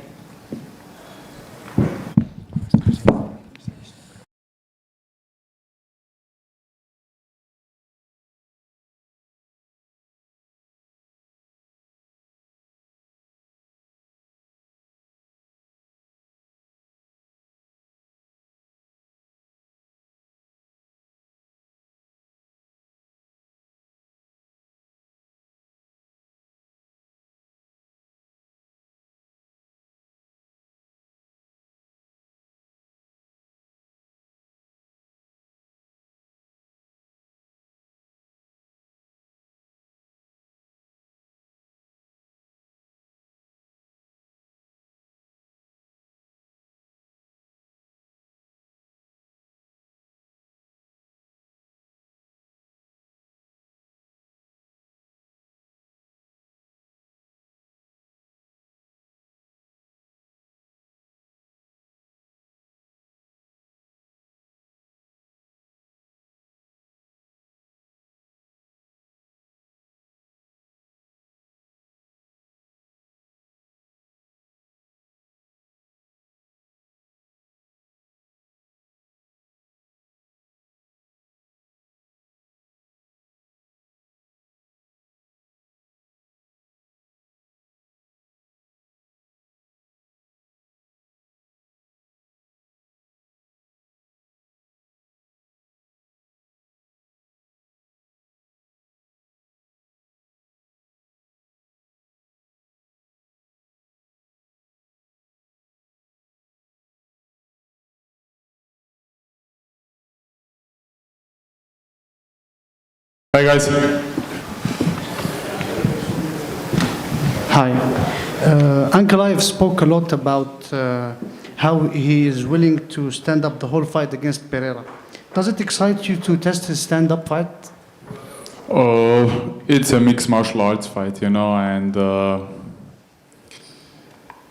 Speaker 16: Hi guys.
Speaker 12: Hi. Ankalaev spoke a lot about how he is willing to stand up the whole fight against Pereira. Does it excite you to test his stand-up fight?
Speaker 16: It's a mixed martial arts fight, and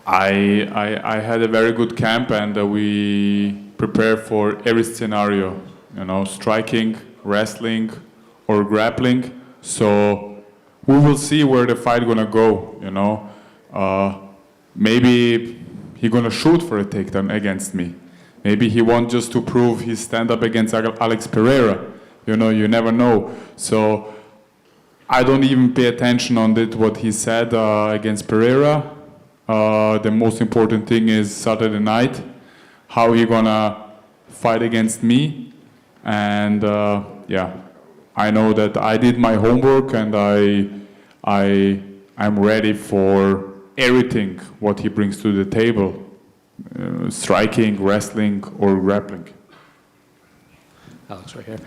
Speaker 16: I had a very good camp, and we prepared for every scenario, striking, wrestling, or grappling. So we will see where the fight gonna go. Maybe he gonna shoot for a takedown against me. Maybe he want just to prove his stand-up against Alex Pereira. You never know. So I don't even pay attention on what he said against Pereira. The most important thing is Saturday night, how he gonna fight against me. And I know that I did my homework, and I'm ready for everything what he brings to the table, striking, wrestling, or grappling.
Speaker 1: Alex, right here.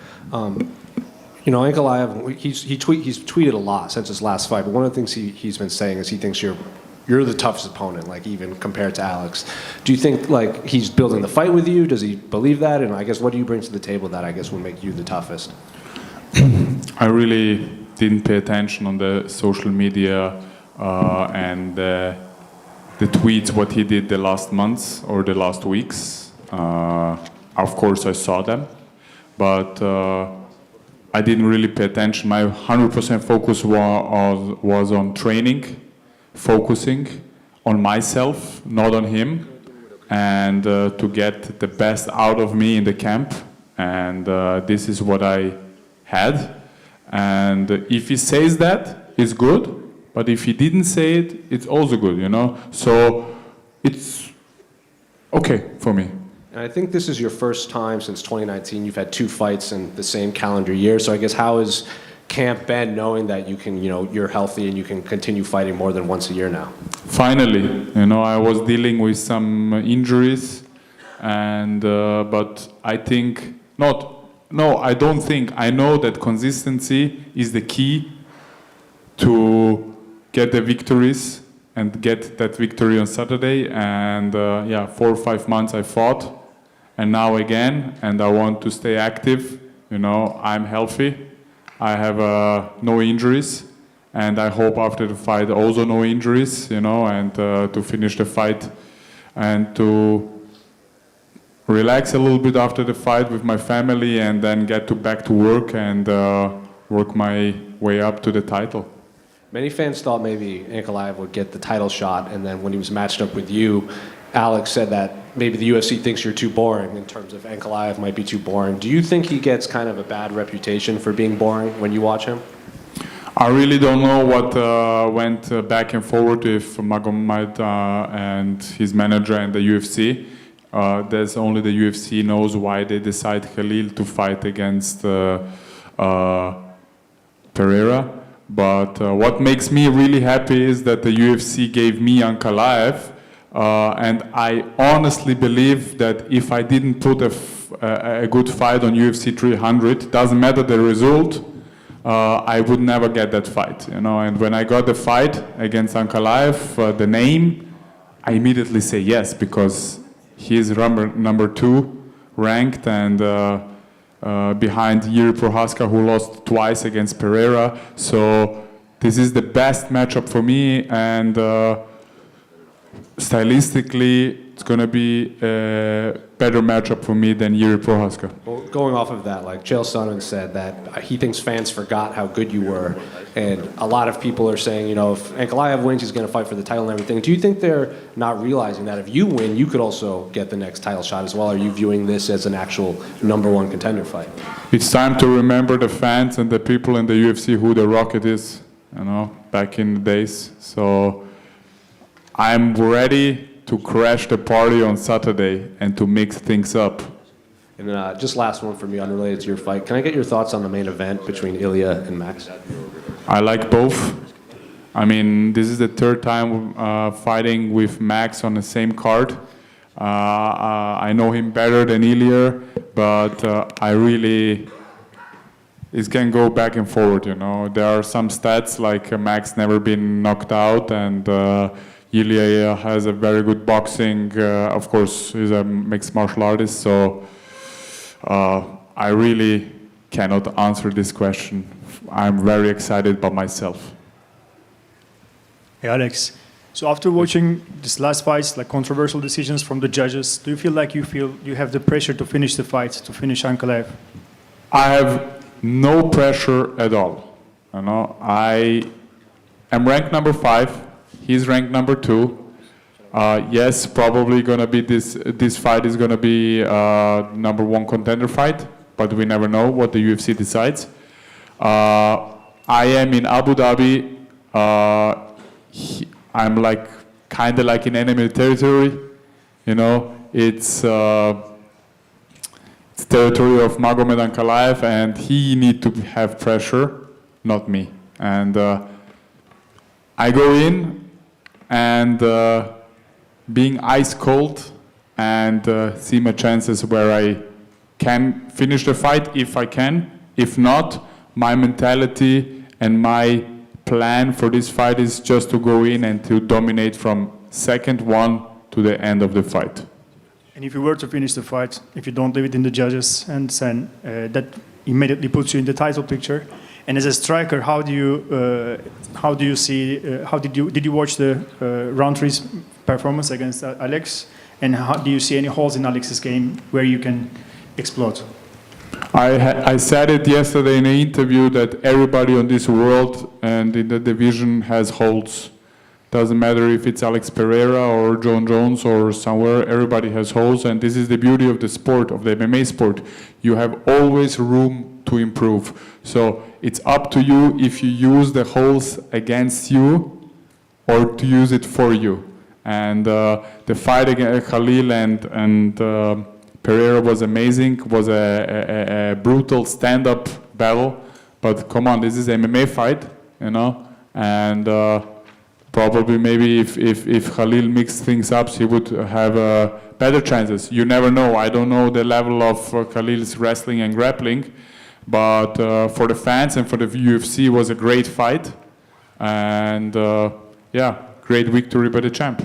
Speaker 1: Ankalaev, he's tweeted a lot since his last fight, but one of the things he's been saying is he thinks you're the toughest opponent, like even compared to Alex. Do you think like he's building the fight with you? Does he believe that? And I guess what do you bring to the table that I guess will make you the toughest?
Speaker 16: I really didn't pay attention on the social media and the tweets, what he did the last months or the last weeks. Of course, I saw them, but I didn't really pay attention. My 100% focus was on training, focusing on myself, not on him, and to get the best out of me in the camp. And this is what I had. And if he says that, it's good. But if he didn't say it, it's also good, So it's okay for me.
Speaker 1: And I think this is your first time since 2019. You've had 2 fights in the same calendar year. So I guess how has camp been knowing that you can, you're healthy and you can continue fighting more than once a year now?
Speaker 16: Finally, I was dealing with some injuries, and but I think not. No, I don't think. I know that consistency is the key to get the victories and get that victory on Saturday. And 4 or 5 months I fought, and now again, and I want to stay active. I'm healthy. I have no injuries, and I hope after the fight also no injuries, and to finish the fight and to relax a little bit after the fight with my family, and then get back to work and work my way up to the title.
Speaker 1: Many fans thought maybe Ankalaev would get the title shot, and then when he was matched up with you, Alex said that maybe the UFC thinks you're too boring in terms of Ankalaev might be too boring. Do you think he gets kind of a bad reputation for being boring when you watch him?
Speaker 16: I really don't know what went back and forward with Magomed and his manager and the UFC. There's only the UFC knows why they decide Khalil to fight against Pereira. But what makes me really happy is that the UFC gave me Ankalaev, and I honestly believe that if I didn't put a good fight on UFC 300, doesn't matter the result, I would never get that fight. And when I got the fight against Ankalaev, the name, I immediately say yes, because he is number 2 ranked, and behind Jiri Prochazka, who lost twice against Pereira. So this is the best matchup for me, and stylistically, it's going to be a better matchup for me than Jiri Prochazka.
Speaker 1: Well, going off of that, like Chael Sonnen said that he thinks fans forgot how good you were, and a lot of people are saying, if Ankalaev wins, he's going to fight for the title and everything. Do you think they're not realizing that if you win, you could also get the next title shot as well? Are you viewing this as an actual #1 contender fight?
Speaker 16: It's time to remember the fans and the people in the UFC who the Rocket is, back in the days. So I'm ready to crash the party on Saturday and to mix things up.
Speaker 1: And just last one for me, unrelated to your fight. Can I get your thoughts on the main event between Ilia and Max?
Speaker 16: I like both. I mean, this is the 3rd time fighting with Max on the same card. I know him better than Ilia, but I really it can go back and forward, you know. There are some stats like Max never been knocked out, and Ilia has a very good boxing. Of course, he's a mixed martial artist, so I really cannot answer this question. I'm very excited by myself.
Speaker 17: Hey Alex, so after watching these last fights, like controversial decisions from the judges, do you feel like you have the pressure to finish the fight, to finish Ankalaev?
Speaker 16: I have no pressure at all. You know, I am ranked number 5. He's ranked number 2. Yes, probably gonna be this fight is gonna be number 1 contender fight, but we never know what the UFC decides. I am in Abu Dhabi. I'm like kind of like in enemy territory, you know. It's territory of Magomed Ankalaev, and he need to have pressure, not me. And I go in and being ice cold and see my chances where I can finish the fight if I can. If not, my mentality and my plan for this fight is just to go in and to dominate from second one to the end of the fight.
Speaker 17: And if you were to finish the fight, if you don't leave it in the judges' hands, and that immediately puts you in the title picture. And as a striker, how do you see? Did you watch the round 3's performance against Alex? And how do you see any holes in Alex's game where you can explode?
Speaker 16: I said it yesterday in an interview that everybody on this world and in the division has holes. Doesn't matter if it's Alex Pereira or John Jones or somewhere, everybody has holes, and this is the beauty of the sport, of the MMA sport. You have always room to improve. So it's up to you if you use the holes against you or to use it for you. And the fight against Khalil and Pereira was amazing, was a brutal stand-up battle, but come on, this is an MMA fight, you know, and probably maybe if Khalil mixed things up, he would have better chances. You never know. I don't know the level of Khalil's wrestling and grappling, but for the fans and for the UFC, it was a great fight, and yeah, great victory by the champ.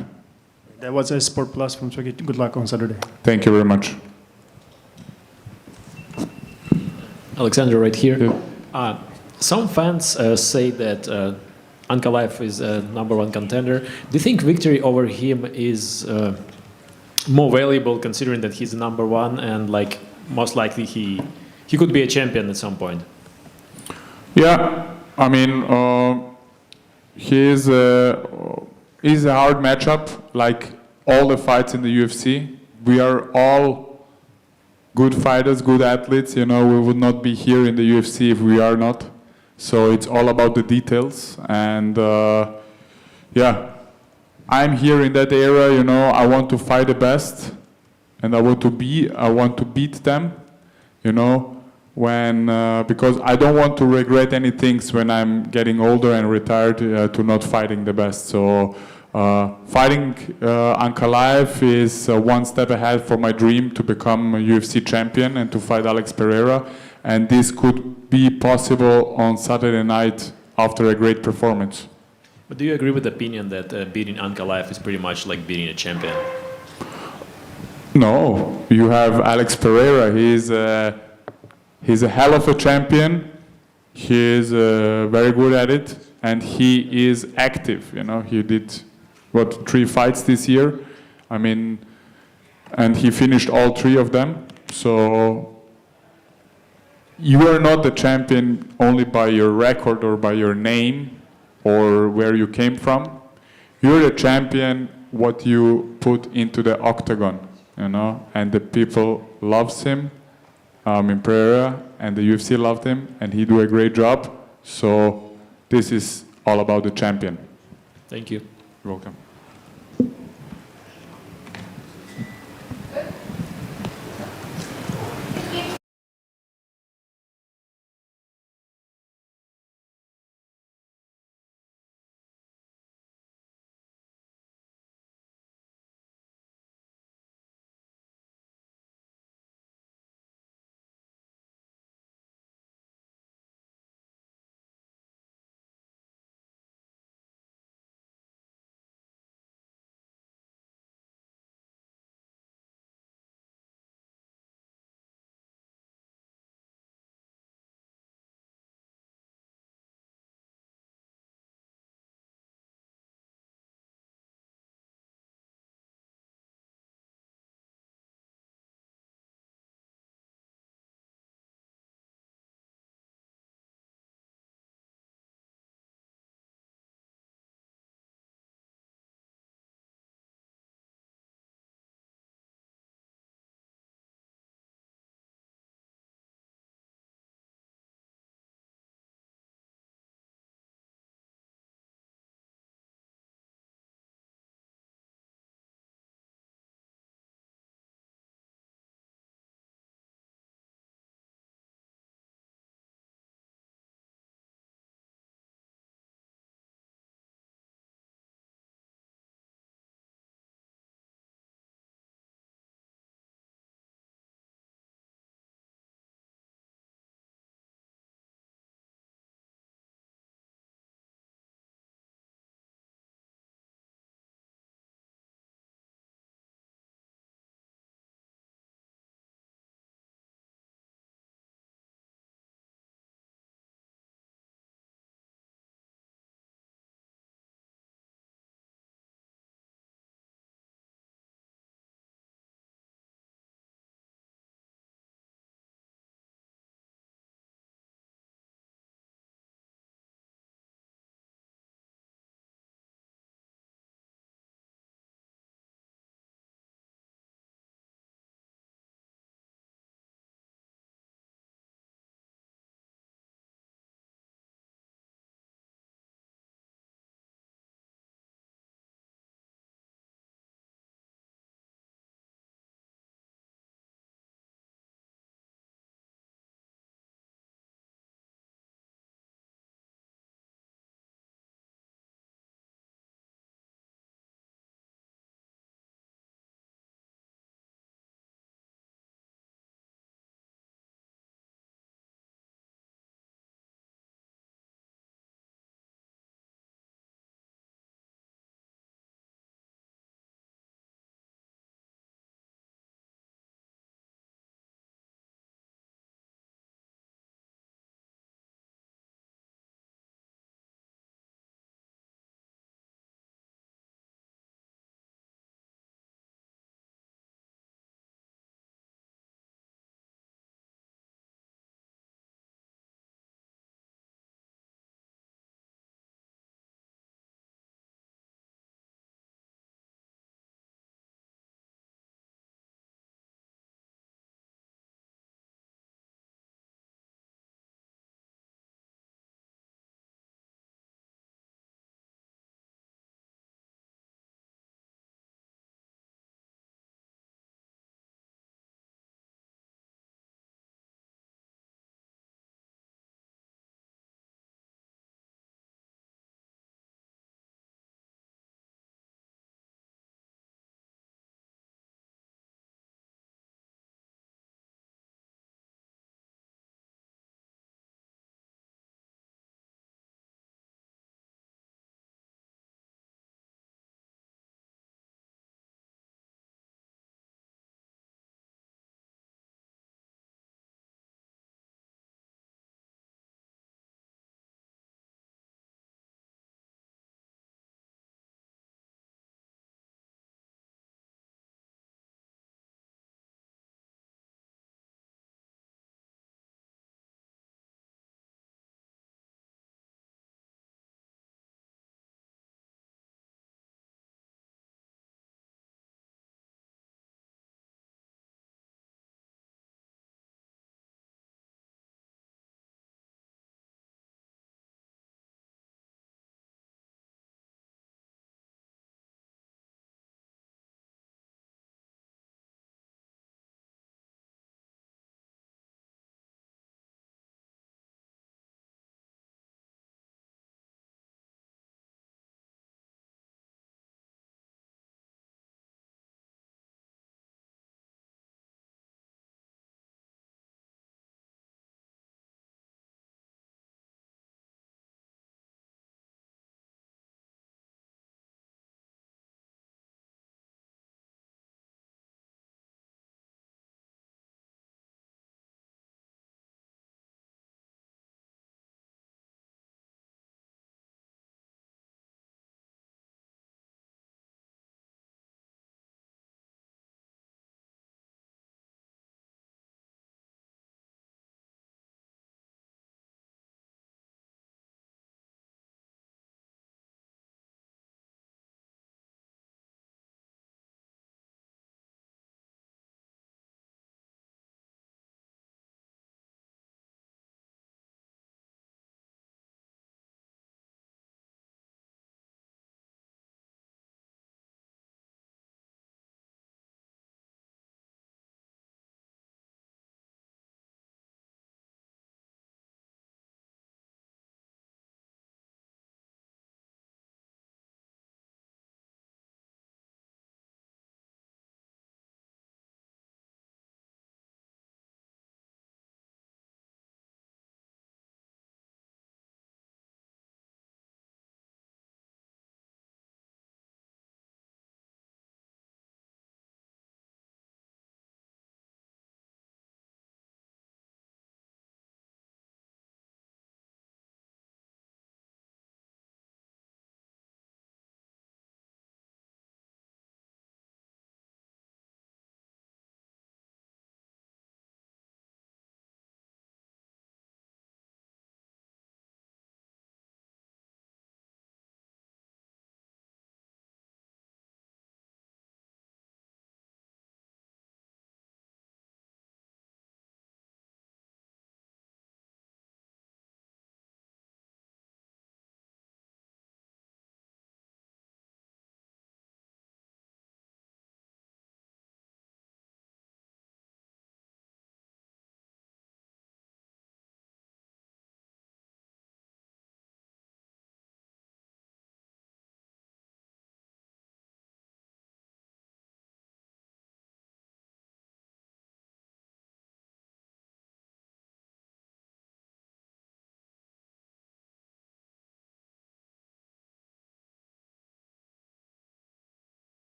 Speaker 17: That was a Sport Plus from Turkey. Good luck on Saturday.
Speaker 16: Thank you very much.
Speaker 18: Alexander, right here. Some fans say that Ankalaev is a #1 contender. Do you think victory over him is more valuable, considering that he's #1 and like most likely he could be a champion at some point?
Speaker 16: Yeah, I mean, he's a hard matchup, like all the fights in the UFC. We are all good fighters, good athletes, you know, we would not be here in the UFC if we are not. So it's all about the details, and yeah, I'm here in that era, you know, I want to fight the best, and I want to beat them, you know, when, because I don't want to regret any things when I'm getting older and retired to not fighting the best. So fighting Ankalaev is one step ahead for my dream to become a UFC champion and to fight Alex Pereira. And this could be possible on Saturday night after a great performance.
Speaker 18: But do you agree with the opinion that beating Ankalaev is pretty much like beating a champion?
Speaker 16: No, you have Alex Pereira. He's a hell of a champion. He is very good at it, and he is active. You know, he did 3 fights this year. I mean, and he finished all 3 of them. So you are not the champion only by your record or by your name or where you came from. You're the champion what you put into the octagon, you know, and the people loves him in Pereira, and the UFC loved him, and he do a great job. So this is all about the champion.
Speaker 18: Thank you.
Speaker 16: You're welcome.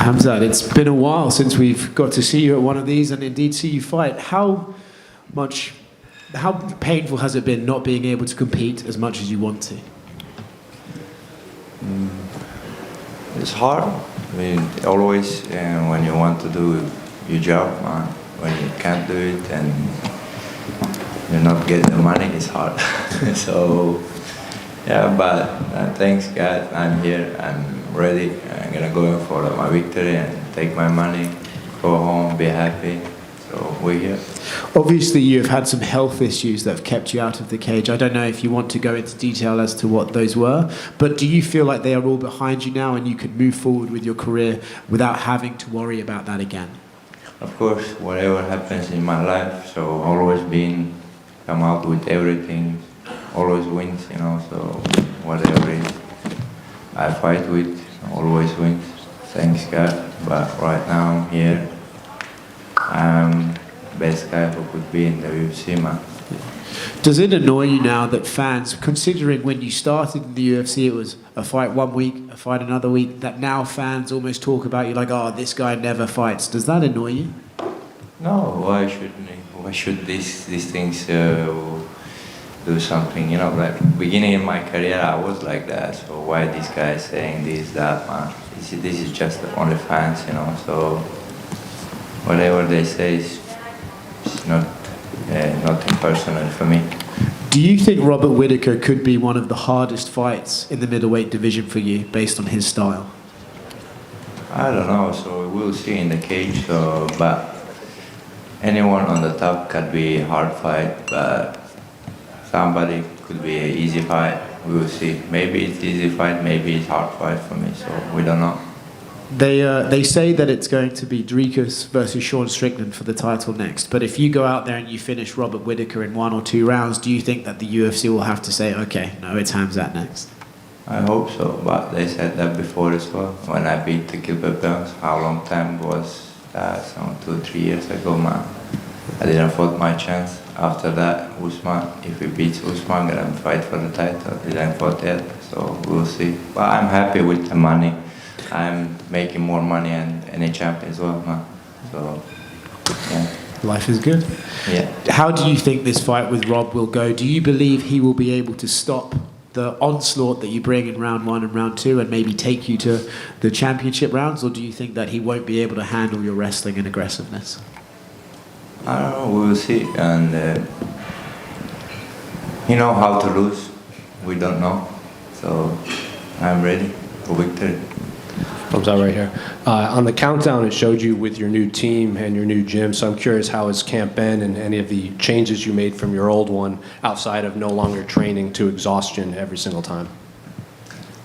Speaker 8: Khamzat, it's been a while since we've got to see you at one of these and indeed see you fight. How painful has it been not being able to compete as much as you want to?
Speaker 19: It's hard. I mean, always when you want to do your job, when you can't do it and you're not getting the money, it's hard. So, yeah, but thanks God, I'm here, I'm ready. I'm gonna go in for my victory and take my money, go home, be happy. So we're here.
Speaker 8: Obviously, you've had some health issues that have kept you out of the cage. I don't know if you want to go into detail as to what those were, but do you feel like they are all behind you now and you can move forward with your career without having to worry about that again?
Speaker 19: Of course, whatever happens in my life, so always come out with everything, always wins, you know, so whatever it is I fight with, always wins, thanks God. But right now I'm here, I'm best guy who could be in the UFC, man.
Speaker 8: Does it annoy you now that fans, considering when you started in the UFC it was a fight one week, a fight another week, that now fans almost talk about you like, oh, this guy never fights? Does that annoy you?
Speaker 19: No, why shouldn't it? Why should these things do something? You know, like beginning in my career, I was like that. So why this guy this, that, man? This is just only fans, you know. So whatever they say is not nothing personal for me.
Speaker 8: Do you think Robert Whittaker could be one of the hardest fights in the middleweight division for you, based on his style?
Speaker 19: I don't know. So we'll see in the cage. So, but anyone on the top could be a hard fight, but somebody could be an easy fight. We will see. Maybe it's easy fight, maybe it's hard fight for me. So we don't know.
Speaker 8: They say that it's going to be Dricus versus Sean Strickland for the title next. But if you go out there and you finish Robert Whittaker in 1 or 2 rounds, do you think that the UFC will have to say, okay, no, it's Khamzat next?
Speaker 19: I hope so, but they said that before as well. When I beat the Gilbert Burns, how long time was that? Some 2-3 years ago, man. I didn't fought my chance. After that, Usman, if he beats Usman, I'm gonna fight for the title. Didn't fought yet, so we'll see. But I'm happy with the money. I'm making more money than any champ as well, man. So, yeah.
Speaker 8: Life is good.
Speaker 19: Yeah.
Speaker 8: How do you think this fight with Rob will go? Do you believe he will be able to stop the onslaught that you bring in round 1 and round 2 and maybe take you to the championship rounds? Or do you think that he won't be able to handle your wrestling and aggressiveness?
Speaker 19: I don't know, we'll see. And you know how to lose. We don't know. So I'm ready for victory.
Speaker 1: Comes out right here. On the countdown, it showed you with your new team and your new gym. So I'm curious, how has camp been and any of the changes you made from your old one outside of no longer training to exhaustion every single time?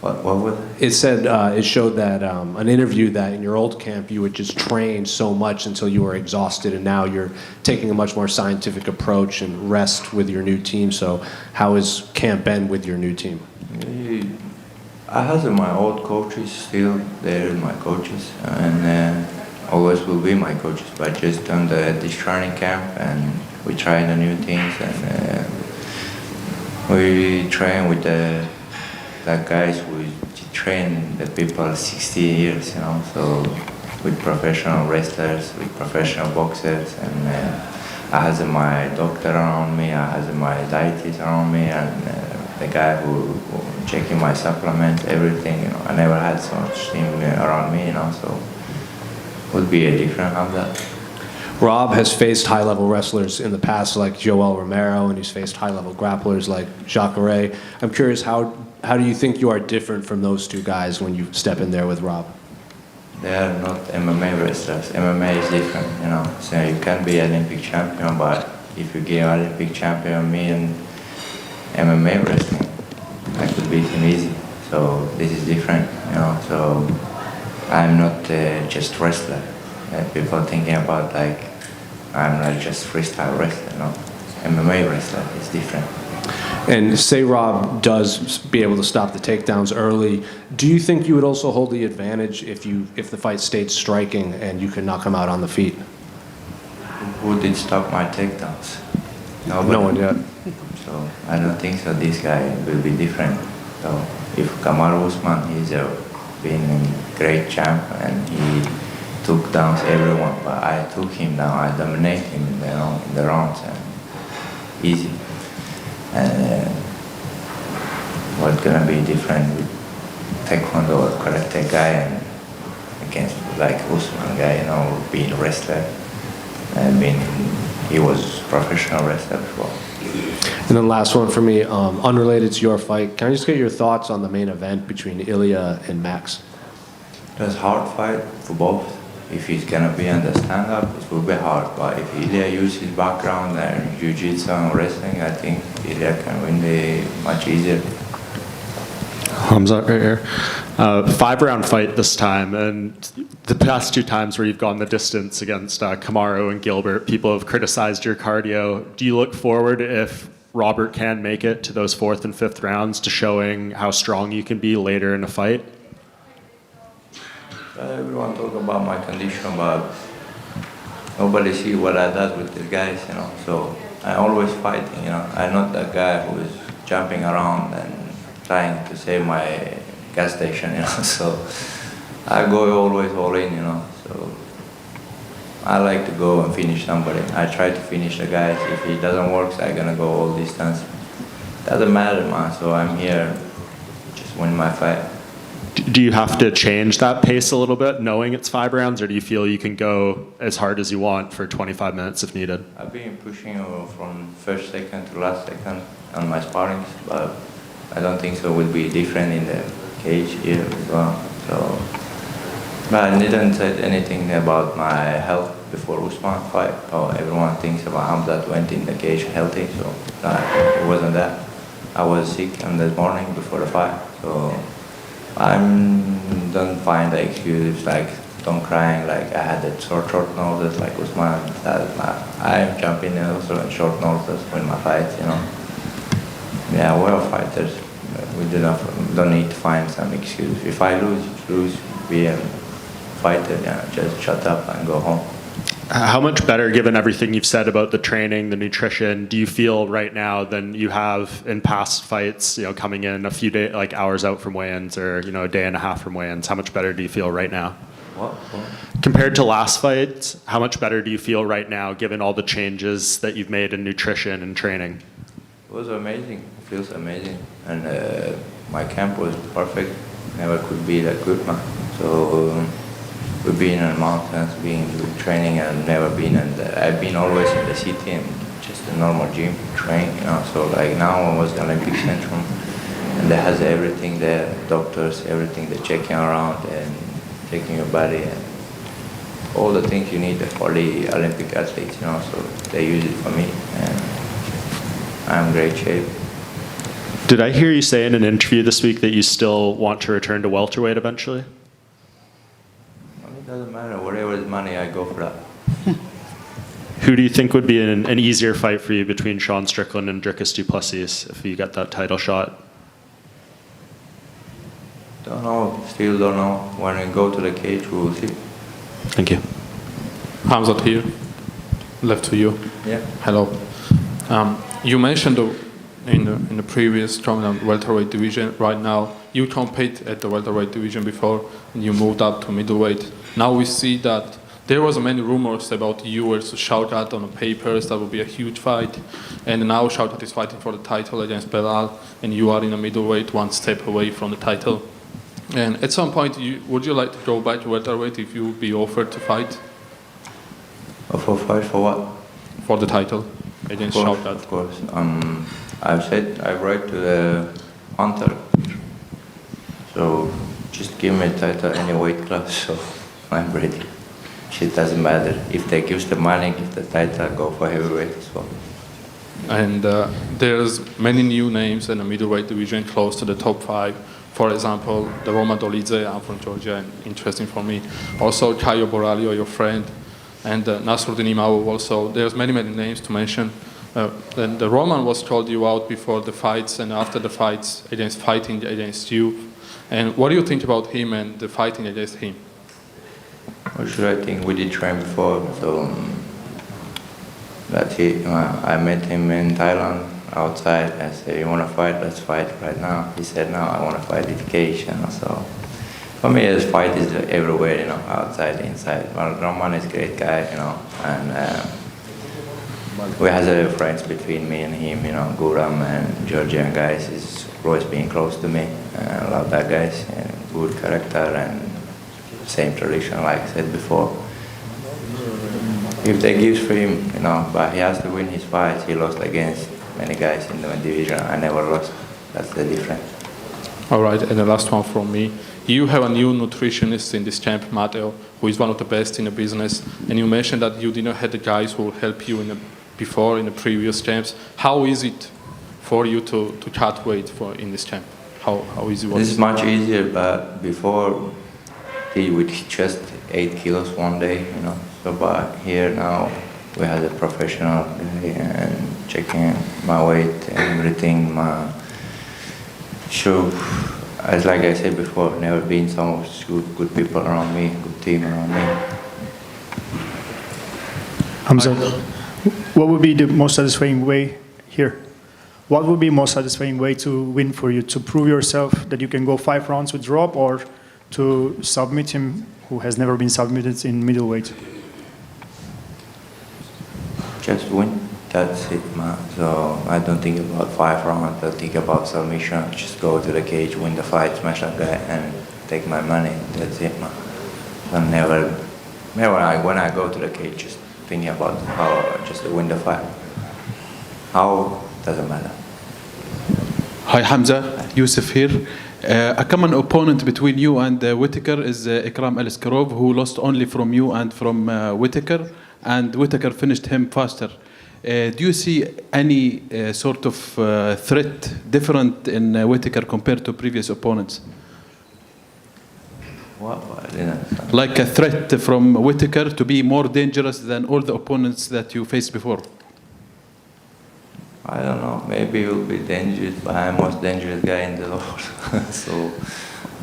Speaker 19: What was it?
Speaker 1: It said, it showed that an interview that in your old camp you would just train so much until you were exhausted, and now you're taking a much more scientific approach and rest with your new team. So how has camp been with your new team?
Speaker 19: I have my old coaches still there, my coaches, and always will be my coaches. But just done this training camp, and we try the new things, and we train with the guys who train the people 60 years, you know. So with professional wrestlers, with professional boxers, and I have my doctor around me, I have my dietitian around me, and the guy who checking my supplements, everything, you know. I never had so much team around me, you know, so would be a different Khamzat.
Speaker 1: Rob has faced high-level wrestlers in the past like Joel Romero, and he's faced high-level grapplers like Jacare. I'm curious, how do you think you are different from those two guys when you step in there with Rob?
Speaker 19: They are not MMA wrestlers. MMA is different, you know. So you can be Olympic champion, but if you get Olympic champion, me and MMA wrestling, I could beat him easy. So this is different, you know. So I'm not just wrestler. People thinking about like I'm not just freestyle wrestler, you know. MMA wrestler is different.
Speaker 1: And say Rob does be able to stop the takedowns early, do you think you would also hold the advantage if the fight stayed striking and you could knock him out on the feet?
Speaker 19: Who did stop my takedowns? Nobody.
Speaker 1: No one yet.
Speaker 19: So I don't think so. This guy will be different. So if Kamaru Usman, he's a been a great champ, and he took down everyone. But I took him down. I dominate him, in the rounds, and easy. And what's gonna be different with Taekwondo or Karate guy and against like Usman guy, being a wrestler. He was professional wrestler before.
Speaker 1: And then last one for me, unrelated to your fight. Can I just get your thoughts on the main event between Ilia and Max?
Speaker 19: It was a hard fight for both. If he's gonna be on the stand-up, it will be hard. But if Ilia uses his background and jiu-jitsu and wrestling, I think Ilia can win much easier.
Speaker 10: Khamzat right here. 5-round fight this time, and the past 2 times where you've gone the distance against Kamaru and Gilbert, people have criticized your cardio. Do you look forward, if Robert can make it to those 4th and 5th rounds, to showing how strong you can be later in a fight?
Speaker 19: Everyone talk about my condition, but nobody see what I do with these guys, So I always fighting, I'm not that guy who is jumping around and trying to save my gas station, So I go always all in, So I like to go and finish somebody. I try to finish the guys. If it doesn't work, I'm gonna go all distance. Doesn't matter, man. So I'm here, just win my fight.
Speaker 10: Do you have to change that pace a little bit, knowing it's 5 rounds, or do you feel you can go as hard as you want for 25 minutes if needed?
Speaker 19: I've been pushing from first second to last second on my sparrings, but I don't think so. It will be different in the cage here as well. So, but I didn't say anything about my health before Usman fight. Everyone thinks about Khamzat went in the cage healthy, so it wasn't that. I was sick on the morning before the fight, so I don't find the excuses like don't crying like I had that short notice like Usman. I'm jumping also in short notice when my fights, Yeah, we're fighters. We don't need to find some excuse. If I lose, be a fighter. Just shut up and go home.
Speaker 10: How much better, given everything you've said about the training, the nutrition, do you feel right now than you have in past fights? Coming in a few days, like hours out from weigh-ins, or a day and a half from weigh-ins. How much better do you feel right now?
Speaker 19: What?
Speaker 10: Compared to last fights, how much better do you feel right now, given all the changes that you've made in nutrition and training?
Speaker 19: It was amazing. It feels amazing, and my camp was perfect. Never could be that good, man. So we've been in the mountains, been doing training, and never been I've been always in the city and just a normal gym train, So like now I was the Olympic Centrum, and they has everything there, doctors, everything. They're checking around and checking your body and all the things you need for the Olympic athletes, So they use it for me, and I'm in great shape.
Speaker 10: Did I hear you say in an interview this week that you still want to return to welterweight eventually?
Speaker 19: It doesn't matter. Whatever is money, I go for that.
Speaker 10: Who do you think would be an easier fight for you between Sean Strickland and Dricus du Plessis if you got that title shot?
Speaker 19: Don't know. Still don't know. When we go to the cage, we will see.
Speaker 10: Thank you.
Speaker 7: Khamzat here. Left to you.
Speaker 19: Yeah.
Speaker 7: Hello. You mentioned in the previous strongman welterweight division. Right now, you compete at the welterweight division before, and you moved up to middleweight. Now we see that there was many rumors about you versus Shaukat on the papers. That would be a huge fight, and now Shaukat is fighting for the title against Belal, and you are in a middleweight, one step away from the title. And at some point, would you like to go back to welterweight if you would be offered to fight?
Speaker 19: For fight for what?
Speaker 7: For the title against Shaukat.
Speaker 19: Of course. I've write to the Hunter. So just give me a title any weight class, so I'm ready. It doesn't matter. If they give the money, give the title, go for heavyweight as well.
Speaker 7: And there's many new names in the middleweight division close to the top 5. For example, the Roma Dolidze, I'm from Georgia, and interesting for me. Also, Caio Borralho, your friend, and Nasruddin Imavov also. There's many names to mention. Then the Roman was called you out before the fights and after the fights fighting against you. And what do you think about him and the fighting against him?
Speaker 19: What should I think? We did train before, so that's it. I met him in Thailand outside. I said, "You want to fight? Let's fight right now." He said, "No, I want to fight with Cage." So For me, this fight is everywhere, you know, outside, inside. Well, Roman is a great guy, you know, and we have friends between me and him, you know, Guram and Georgian guys. He's always been close to me. I love that guys, and good character and same tradition, like I said before. If they give for him, you know, but he has to win his fights. He lost against many guys in the division. I never lost. That's the difference.
Speaker 7: All right, and the last one from me. You have a new nutritionist in this camp, Matteo, who is one of the best in the business. And you mentioned that you didn't have the guys who will help you before in the previous camps. How is it for you to cut weight in this camp? How easy was it?
Speaker 19: This is much easier, but before he would just 8 kilos one day, you know. So, but here now we have a professional guy and checking my weight and everything. So, as like I said before, never been so much good people around me, good team around me.
Speaker 17: Khamzat, what would be the most satisfying way here? What would be most satisfying way to win for you? To prove yourself that you can go 5 rounds with Rob, or to submit him, who has never been submitted in middleweight?
Speaker 19: Just win. That's it, man. So I don't think about 5 rounds. I think about submission. Just go to the cage, win the fight, smash that guy, and take my money. That's it, man. I never when I go to the cage, just thinking about how just to win the fight. How doesn't matter.
Speaker 20: Hi Hamza, Yusuf here. A common opponent between you and Whittaker is Aleksandar Rakic, who lost only from you and from Whittaker, and Whittaker finished him faster. Do you see any sort of threat different in Whittaker compared to previous opponents?
Speaker 19: What? I didn't understand.
Speaker 20: Like a threat from Whittaker to be more dangerous than all the opponents that you faced before?
Speaker 19: I don't know. Maybe he will be dangerous, but I'm the most dangerous guy in the world. So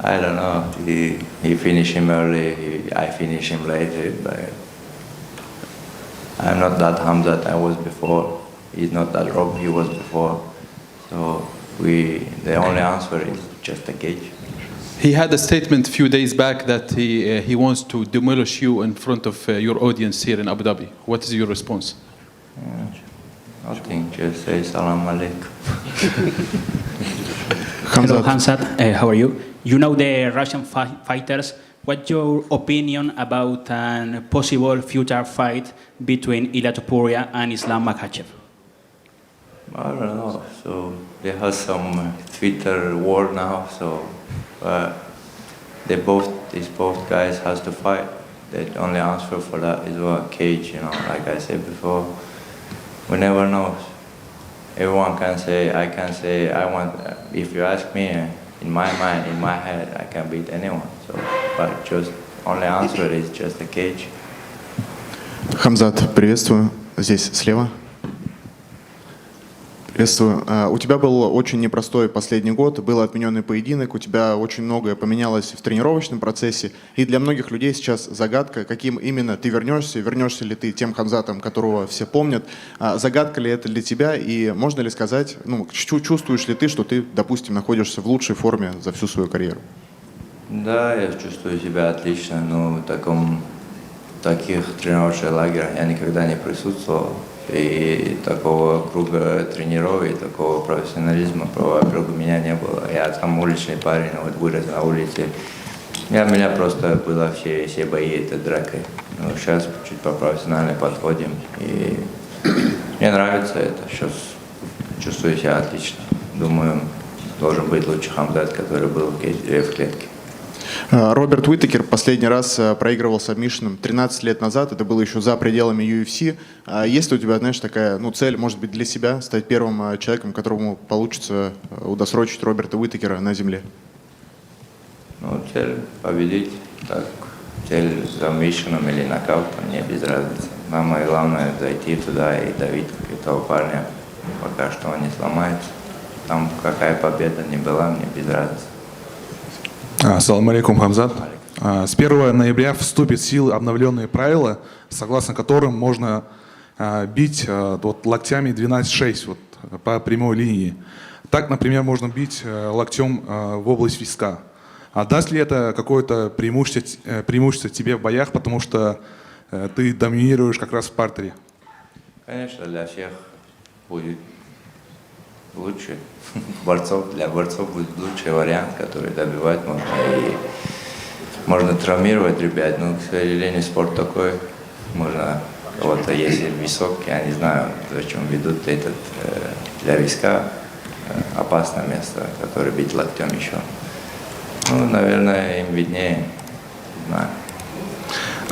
Speaker 19: I don't know. He finished him early. I finished him later, but I'm not that Khamzat I was before. He's not that Rob he was before. So the only answer is just a cage.
Speaker 20: He had a statement a few days back that he wants to demolish you in front of your audience here in Abu Dhabi. What is your response?
Speaker 19: Nothing, just say salam alaikum.
Speaker 21: Hello, Khamzat. How are you? You know the Russian fighters. What's your opinion about a possible future fight between Ilia Topuria and Islam Makhachev?
Speaker 19: I don't know. So they have some Twitter war now. So these both guys has to fight. The only answer for that is a cage. You know, like I said before. We never know. Everyone can say, I can say, I want. If you ask me, in my mind, in my head, I can beat anyone. So, but just only answer is just a cage.
Speaker 5: Khamzat, приветствую. Здесь слева. Приветствую. У тебя был очень непростой последний год, был отмененный поединок, у тебя очень многое поменялось в тренировочном процессе, и для многих людей сейчас загадка, каким именно ты вернешься ли ты тем Кhamzatом, которого все помнят, загадка ли это для тебя, и можно ли сказать, чувствуешь ли ты, что ты, допустим, находишься в лучшей форме за всю свою карьеру?
Speaker 19: Да, я чувствую себя отлично, но таких тренировочных лагерях я никогда не присутствовал. И такого круга тренировок, и такого профессионализма вокруг меня не было. Я там уличный парень, вот вырос на улице. У меня просто было все бои, это драка. Но сейчас чуть по-профессионально подходим. И мне нравится это. Сейчас чувствую себя отлично. Думаю, должен быть лучший Khamzat, который был в клетке.
Speaker 5: Роберт Whittaker последний раз проигрывал сабмишеном 13 лет назад, это было еще за пределами UFC. Есть ли у тебя, знаешь, такая цель, может быть, для себя, стать первым человеком, которому получится удосрочить Роберта Whittaker на земле?
Speaker 19: Цель победить, так, цель сабмишеном или нокаутом, мне без разницы. Самое главное зайти туда и давить этого парня, пока что он не сломается. Там какая победа не была, мне без разницы.
Speaker 22: Ассаламу алейкум, Khamzat. С 1 ноября вступят в силу обновленные правила, согласно которым можно бить локтями 12-6 по прямой линии. Так, например, можно бить локтем в область виска. А даст ли это какое-то преимущество тебе в боях, потому что ты доминируешь как раз в партере?
Speaker 19: Конечно, для всех будет лучше. Борцов, для борцов будет лучший вариант, который добивать можно. И можно травмировать ребят, но, к сожалению, спорт такой. Можно кого-то, если висок, я не знаю, зачем ведут этот для виска опасное место, которое бить локтем еще. Ну, наверное, им виднее. Не знаю.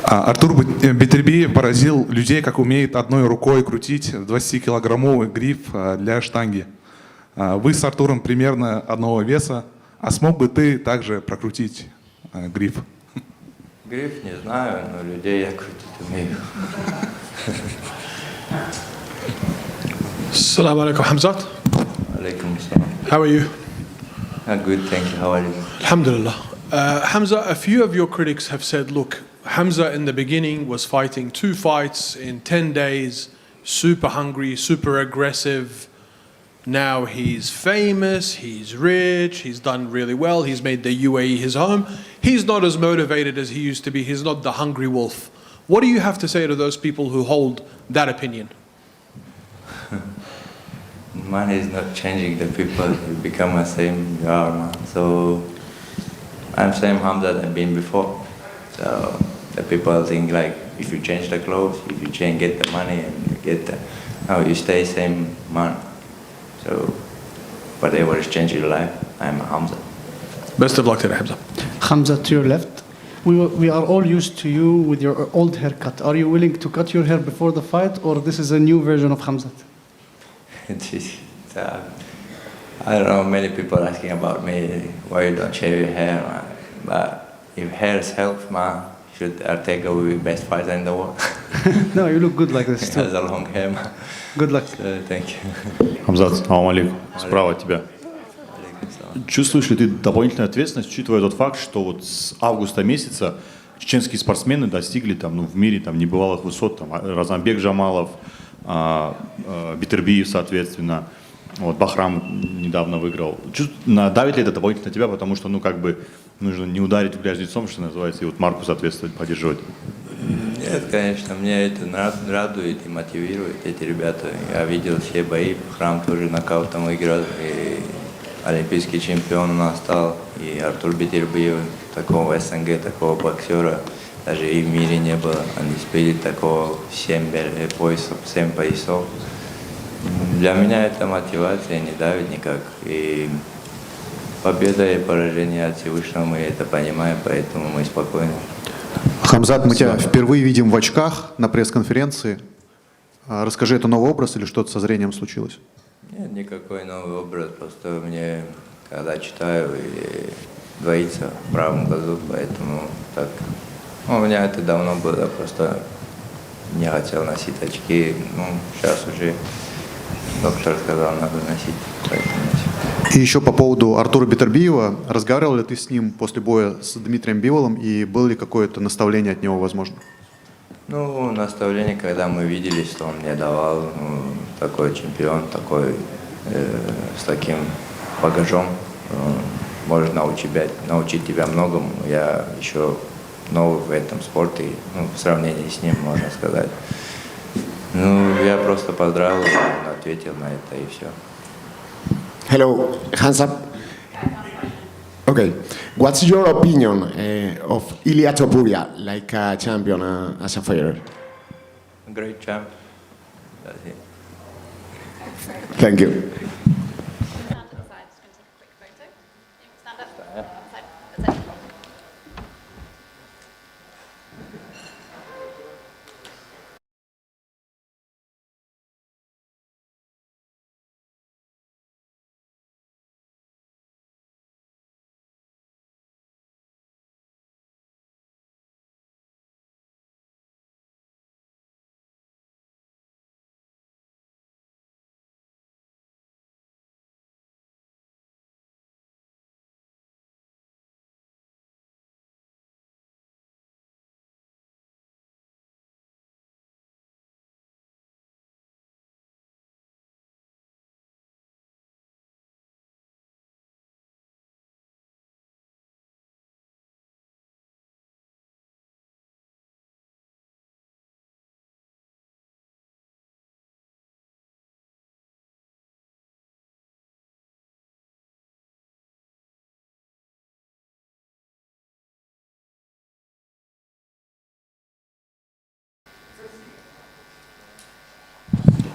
Speaker 22: Артур Бетербиев поразил людей, как умеет одной рукой крутить 20-килограммовый гриф для штанги. Вы с Артуром примерно одного веса, а смог бы ты также прокрутить гриф?
Speaker 19: Гриф не знаю, но людей я крутить умею.
Speaker 15: Assalamu alaikum, Khamzat.
Speaker 19: Alaikum salam.
Speaker 15: How are you?
Speaker 19: Good, thank you. How are you?
Speaker 15: Alhamdulillah. Hamza, a few of your critics have said, look, Hamza in the beginning was fighting 2 fights in 10 days, super hungry, super aggressive. Now he's famous, he's rich, he's done really well, he's made the UAE his home. He's not as motivated as he used to be, he's not the hungry wolf. What do you have to say to those people who hold that opinion?
Speaker 19: Money is not changing the people, you become the same you are, man. So I'm same Hamza than been before. So the people think like if you change the clothes, if you change, get the money and you get the, no, you stay same man. So whatever is changing your life, I'm Hamza.
Speaker 15: Best of luck today, Hamza.
Speaker 12: Hamza, to your left. We are all used to you with your old haircut. Are you willing to cut your hair before the fight, or this is a new version of Khamzat?
Speaker 19: I don't know, many people asking about me, why you don't shave your hair, man. But if hair helps, man, should Ortega be best fighter in the world?
Speaker 12: No, you look good like this
Speaker 19: He
Speaker 12: too.
Speaker 19: has a long hair, man.
Speaker 12: Good luck.
Speaker 19: Thank you.
Speaker 4: Хамзат, салам алейкум. Справа от тебя. Чувствуешь ли ты дополнительную ответственность, учитывая тот факт, что вот с августа месяца чеченские спортсмены достигли там, ну, в мире там, небывалых высот, там, Разамбек Джамалов, Бетербиев, соответственно, вот, Бахрам недавно выиграл. Давит ли это дополнительно на тебя, потому что, ну, как бы, нужно не ударить в грязь лицом, что называется, и вот марку, соответственно, поддерживать?
Speaker 19: Нет, конечно, мне это радует и мотивирует эти ребята. Я видел все бои, Бахрам тоже нокаутом выиграл, и олимпийский чемпион у нас стал, и Артур Бетербиев, такого СНГ, такого боксера, даже и в мире не было. Они спели такого 7 поясов, 7 поясов. Для меня это мотивация, не давит никак. И победа и поражение от Всевышнего, мы это понимаем, поэтому мы спокойны.
Speaker 6: Хамзат, мы тебя впервые видим в очках на пресс-конференции. Расскажи, это новый образ или что-то со зрением случилось?
Speaker 19: Нет, никакой новый образ, просто мне, когда читаю, и двоится в правом глазу, поэтому так. Ну, у меня это давно было, просто не хотел носить очки. Ну, сейчас уже доктор сказал, надо носить, поэтому носить.
Speaker 6: И еще по поводу Артура Бетербиева. Разговаривал ли ты с ним после боя с Дмитрием Биволом, и было ли какое-то наставление от него возможно?
Speaker 19: Ну, наставление, когда мы виделись, что он мне давал, ну, такой чемпион, такой, с таким багажом, может научить тебя многому. Я еще новый в этом спорте, ну, в сравнении с ним, можно сказать. Ну, я просто поздравил, он ответил на это и все.
Speaker 23: Hello, hands up. Okay, what's your opinion of Ilia Topuria, like a champion as a fighter?
Speaker 19: Great champ. That's it.
Speaker 23: Thank you.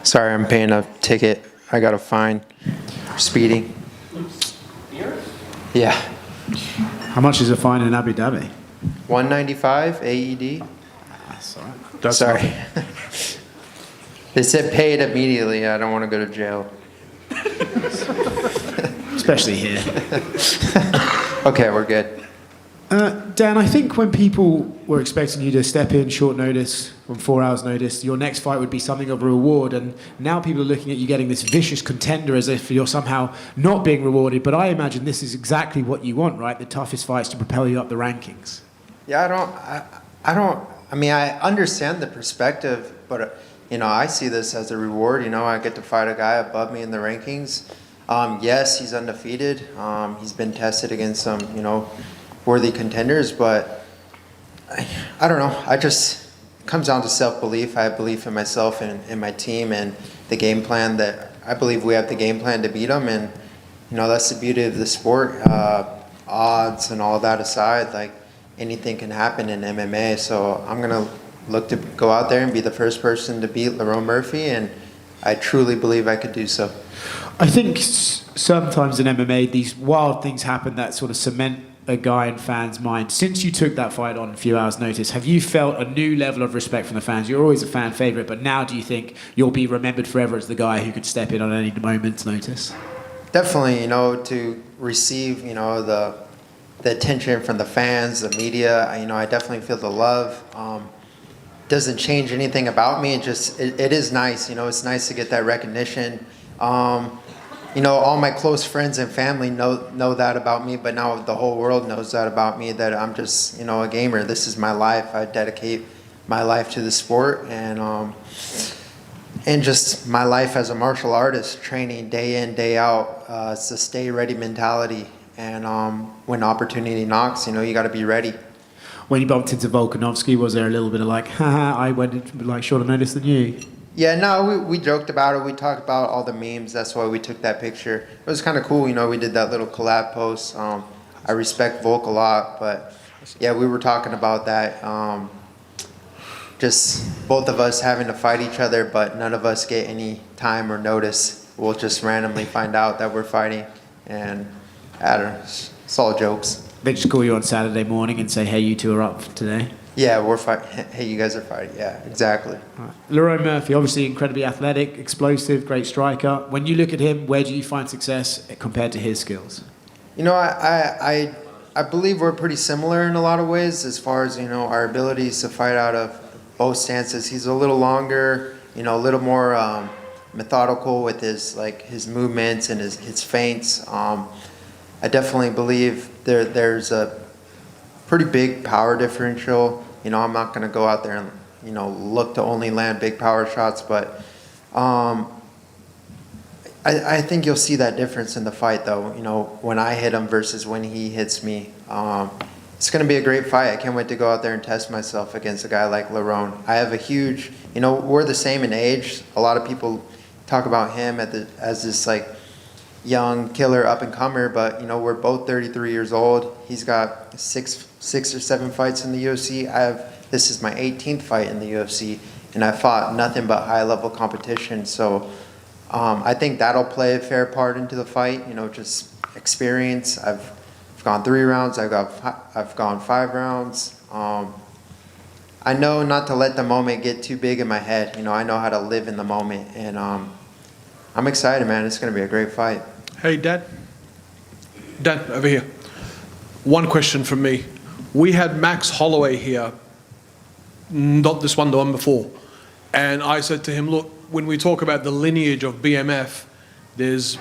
Speaker 2: Sorry, I'm paying a ticket. I got a fine for speeding. Yeah.
Speaker 8: How much is a fine in Abu Dhabi?
Speaker 2: 195 AED.
Speaker 8: That's
Speaker 2: Sorry. They said pay it immediately. I don't want to go to jail.
Speaker 8: Especially here.
Speaker 2: Okay, we're good.
Speaker 8: Dan, I think when people were expecting you to step in short notice, on 4 hours notice, your next fight would be something of a reward, and now people are looking at you getting this vicious contender as if you're somehow not being rewarded, but I imagine this is exactly what you want, right? The toughest fights to propel you up the rankings.
Speaker 2: Yeah, I mean, I understand the perspective, but, I see this as a reward. I get to fight a guy above me in the rankings. Yes, he's undefeated. He's been tested against some, worthy contenders, but I don't know. It comes down to self-belief. I have belief in myself and in my team and the game plan that I believe we have the game plan to beat them. And, that's the beauty of the sport. Odds and all that aside, like anything can happen in MMA. So I'm going to look to go out there and be the first person to beat Lerone Murphy. And I truly believe I could do so.
Speaker 8: I think sometimes in MMA, these wild things happen that sort of cement a guy in fans' mind. Since you took that fight on a few hours' notice, have you felt a new level of respect from the fans? You're always a fan favourite, but now do you think you'll be remembered forever as the guy who could step in on any moment's notice?
Speaker 2: Definitely, to receive, the attention from the fans, the media, I definitely feel the love. Doesn't change anything about me. It is nice, it's nice to get that recognition. All my close friends and family know that about me, but now the whole world knows that about me, that I'm just, a gamer. This is my life. I dedicate my life to the sport and just my life as a martial artist, training day in, day out. It's a stay ready mentality. And when opportunity knocks, you got to be ready.
Speaker 8: When you bumped into Volkanovski, was there a little bit of like, haha, I went into like shorter notice than you?
Speaker 2: Yeah, no, we joked about it. We talked about all the memes. That's why we took that picture. It was kind of cool, we did that little collab post. I respect Volk a lot, but yeah, we were talking about that. Just both of us having to fight each other, but none of us get any time or notice. We'll just randomly find out that we're fighting, and I don't know, it's all jokes.
Speaker 8: They just call you on Saturday morning and say, hey, you two are up today?
Speaker 2: Yeah, we're fighting. Hey, you guys are fighting. Yeah, exactly.
Speaker 8: Right. Lerone Murphy, obviously incredibly athletic, explosive, great striker. When you look at him, where do you find success compared to his skills?
Speaker 2: I believe we're pretty similar in a lot of ways as far as, our abilities to fight out of both stances. He's a little longer, a little more methodical with his movements and his feints. I definitely believe there's a pretty big power differential. I'm not going to go out there and, look to only land big power shots, but I think you'll see that difference in the fight, though, when I hit him versus when he hits me. It's going to be a great fight. I can't wait to go out there and test myself against a guy like Lerone. I have a huge, we're the same in age. A lot of people talk about him as this, young killer up-and-comer, but, we're both 33 years old. He's got six or seven fights in the UFC. This is my 18th fight in the UFC, and I fought nothing but high-level competition. So I think that'll play a fair part into the fight, just experience. I've gone 3 rounds. I've gone 5 rounds. I know not to let the moment get too big in my head. I know how to live in the moment, and I'm excited, man. It's going to be a great fight.
Speaker 15: Hey, Dan, over here. One question from me. We had Max Holloway here, not this one, the one before. And I said to him, look, when we talk about the lineage of BMF, there's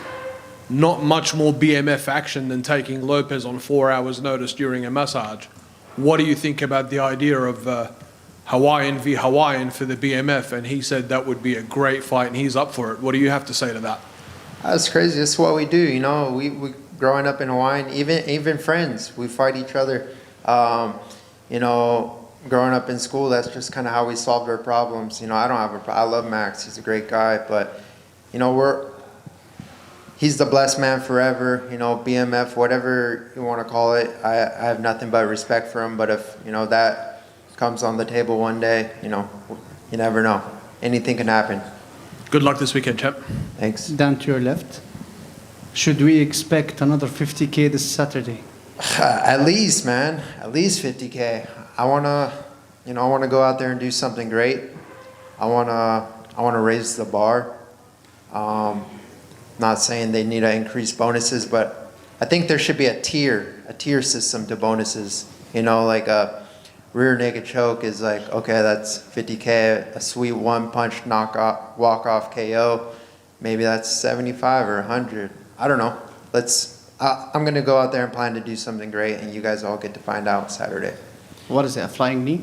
Speaker 15: not much more BMF action than taking Lopez on 4 hours' notice during a massage. What do you think about the idea of Hawaiian v. Hawaiian for the BMF? And he said that would be a great fight, and he's up for it. What do you have to say to that?
Speaker 2: That's crazy. That's what we do. We growing up in Hawaiian, even friends, we fight each other. Growing up in school, that's just kind of how we solved our problems. I love Max. He's a great guy, but he's the blessed man forever. BMF, whatever you want to call it. I have nothing but respect for him. But if that comes on the table one day, you never know. Anything can happen.
Speaker 15: Good luck this weekend, champ.
Speaker 2: Thanks.
Speaker 12: Down to your left. Should we expect another 50K this Saturday?
Speaker 2: At least, man. At least 50K. I wanna go out there and do something great. I wanna raise the bar. Not saying they need to increase bonuses, but I think there should be a tier system to bonuses. You know, like a rear naked choke is like, okay, that's 50K. A sweet one punch knockout, walk off KO, maybe that's 75 or 100. I don't know. I'm gonna go out there and plan to do something great, and you guys all get to find out Saturday.
Speaker 12: What is it, a flying knee?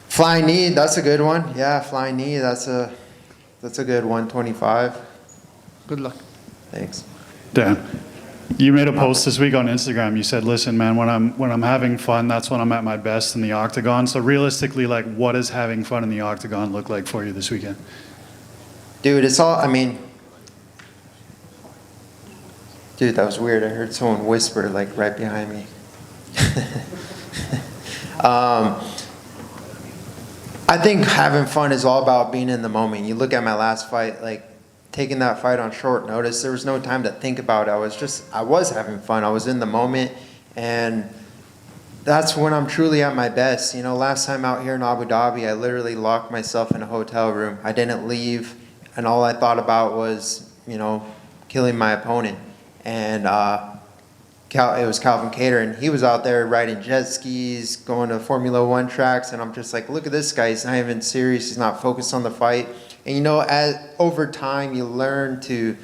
Speaker 2: Flying knee, that's a good one. Yeah, flying knee, that's a good 125.
Speaker 12: Good luck.
Speaker 2: Thanks.
Speaker 14: Dan, you made a post this week on Instagram. You said, "Listen, man, when I'm having fun, that's when I'm at my best in the octagon." So realistically, like, what does having fun in the octagon look like for you this weekend?
Speaker 2: Dude, dude, that was weird. I heard someone whisper like right behind me. I think having fun is all about being in the moment. You look at my last fight, like taking that fight on short notice, there was no time to think about it. I was having fun. I was in the moment, and that's when I'm truly at my best. You know, last time out here in Abu Dhabi, I literally locked myself in a hotel room. I didn't leave, and all I thought about was, you know, killing my opponent. And it was Calvin Cater, and he was out there riding jet skis, going to Formula One tracks, and I'm just like, look at this guy. He's not even serious. He's not focused on the fight. And you know, over time, you learn to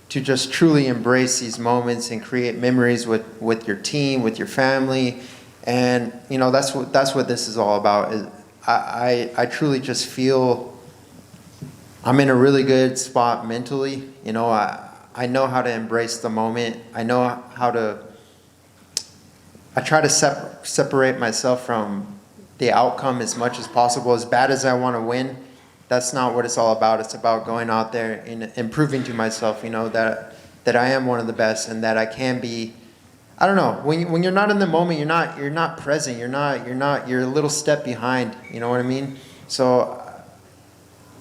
Speaker 2: just truly embrace these moments and create memories with your team, with your family, and you know, that's what this is all about. I truly just feel I'm in a really good spot mentally. You know, I know how to embrace the moment. I know how to. I try to separate myself from the outcome as much as possible. As bad as I want to win, that's not what it's all about. It's about going out there and proving to myself, you know, that I am one of the best and that I can be. I don't know. When you're not in the moment, you're not present. You're a little step behind. You know what I mean? So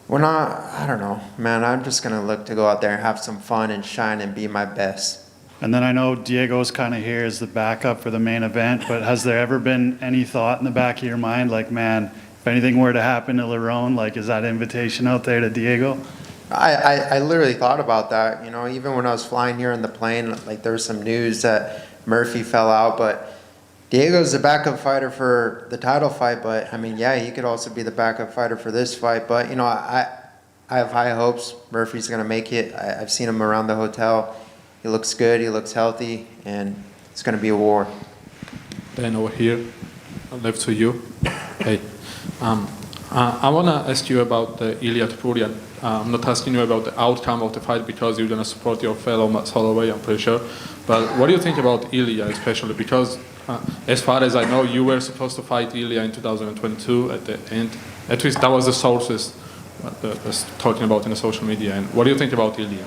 Speaker 2: I don't know, man. I'm just gonna look to go out there and have some fun and shine and be my best.
Speaker 14: And then I know Diego's kind of here as the backup for the main event, but has there ever been any thought in the back of your mind, like, man, if anything were to happen to Lerone, like, is that invitation out there to Diego?
Speaker 2: I literally thought about that. You know, even when I was flying here on the plane, like there was some news that Murphy fell out, but Diego's the backup fighter for the title fight. But I mean, yeah, he could also be the backup fighter for this fight. But you know, I have high hopes. Murphy's gonna make it. I've seen him around the hotel. He looks good, he looks healthy, and it's going to be a war.
Speaker 7: Then over here, left to you. Hey, I want to ask you about the Ilia Topuria. I'm not asking you about the outcome of the fight because you're going to support your fellow Max Holloway, I'm pretty sure. But what do you think about Ilia especially? Because as far as I know, you were supposed to fight Ilia in 2022 at the end. At least that was the sources was talking about in the social media. And what do you think about Ilia?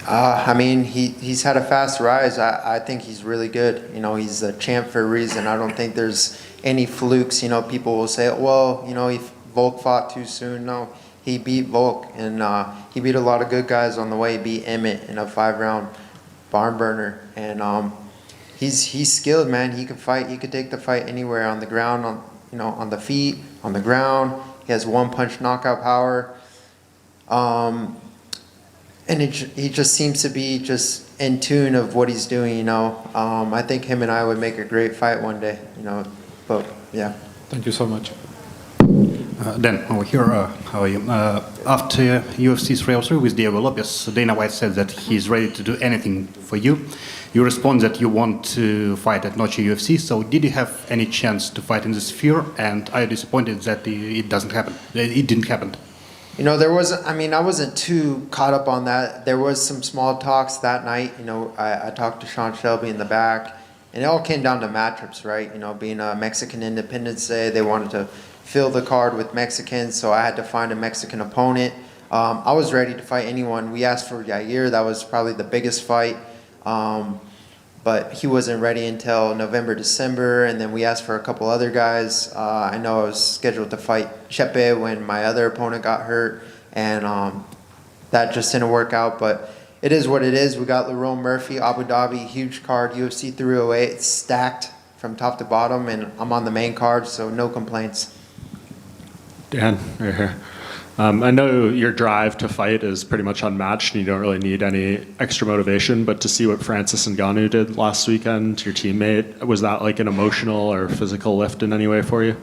Speaker 2: I mean, he's had a fast rise. I think he's really good. You know, he's a champ for a reason. I don't think there's any flukes. You know, people will say, well, you know, Volk fought too soon. No, he beat Volk, and he beat a lot of good guys on the way. He beat Emmett in a 5-round barn burner. And he's skilled, man. He can fight. He could take the fight anywhere, on the ground, on the feet, on the ground. He has one-punch knockout power. And he just seems to be just in tune of what he's doing, you know. I think him and I would make a great fight one day, you know. But, yeah.
Speaker 7: Thank you so much.
Speaker 3: Dan, over here, how are you? After UFC 303 with Diego Lopez, Dana White said that he's ready to do anything for you. You respond that you want to fight at No.2 UFC, so did you have any chance to fight in the Sphere, and are you disappointed that it didn't happen?
Speaker 2: You know, I wasn't too caught up on that. There was some small talks that night. You know, I talked to Sean Shelby in the back, and it all came down to matchups, right? You know, being a Mexican Independence Day, they wanted to fill the card with Mexicans, so I had to find a Mexican opponent. I was ready to fight anyone. We asked for Yair. That was probably the biggest fight. But he wasn't ready until November, December, and then we asked for a couple other guys. I know I was scheduled to fight Chepe when my other opponent got hurt, and that just didn't work out, but it is what it is. We got Lerone Murphy, Abu Dhabi, huge card, UFC 308. It's stacked from top to bottom, and I'm on the main card, so no complaints.
Speaker 10: Dan, right here. I know your drive to fight is pretty much unmatched, and you don't really need any extra motivation, but to see what Francis Ngannou did last weekend, your teammate, was that like an emotional or physical lift in any way for you?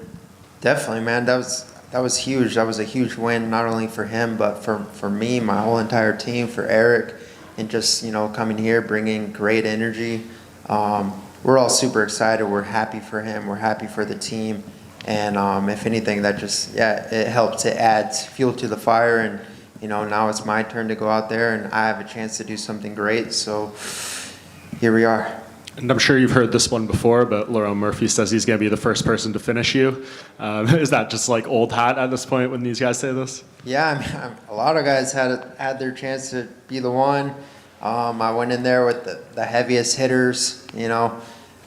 Speaker 2: Definitely, man. That was huge. That was a huge win, not only for him, but for me, my whole entire team, for Eric, and just, you know, coming here, bringing great energy. We're all super excited. We're happy for him. We're happy for the team. And if anything, that just, it helped to add fuel to the fire. And, you know, now it's my turn to go out there and I have a chance to do something great. So here we are.
Speaker 10: And I'm sure you've heard this one before, but Lerone Murphy says he's going to be the first person to finish you. Is that just like old hat at this point when these guys say this?
Speaker 2: Yeah, I mean, a lot of guys had their chance to be the one. I went in there with the heaviest hitters. You know,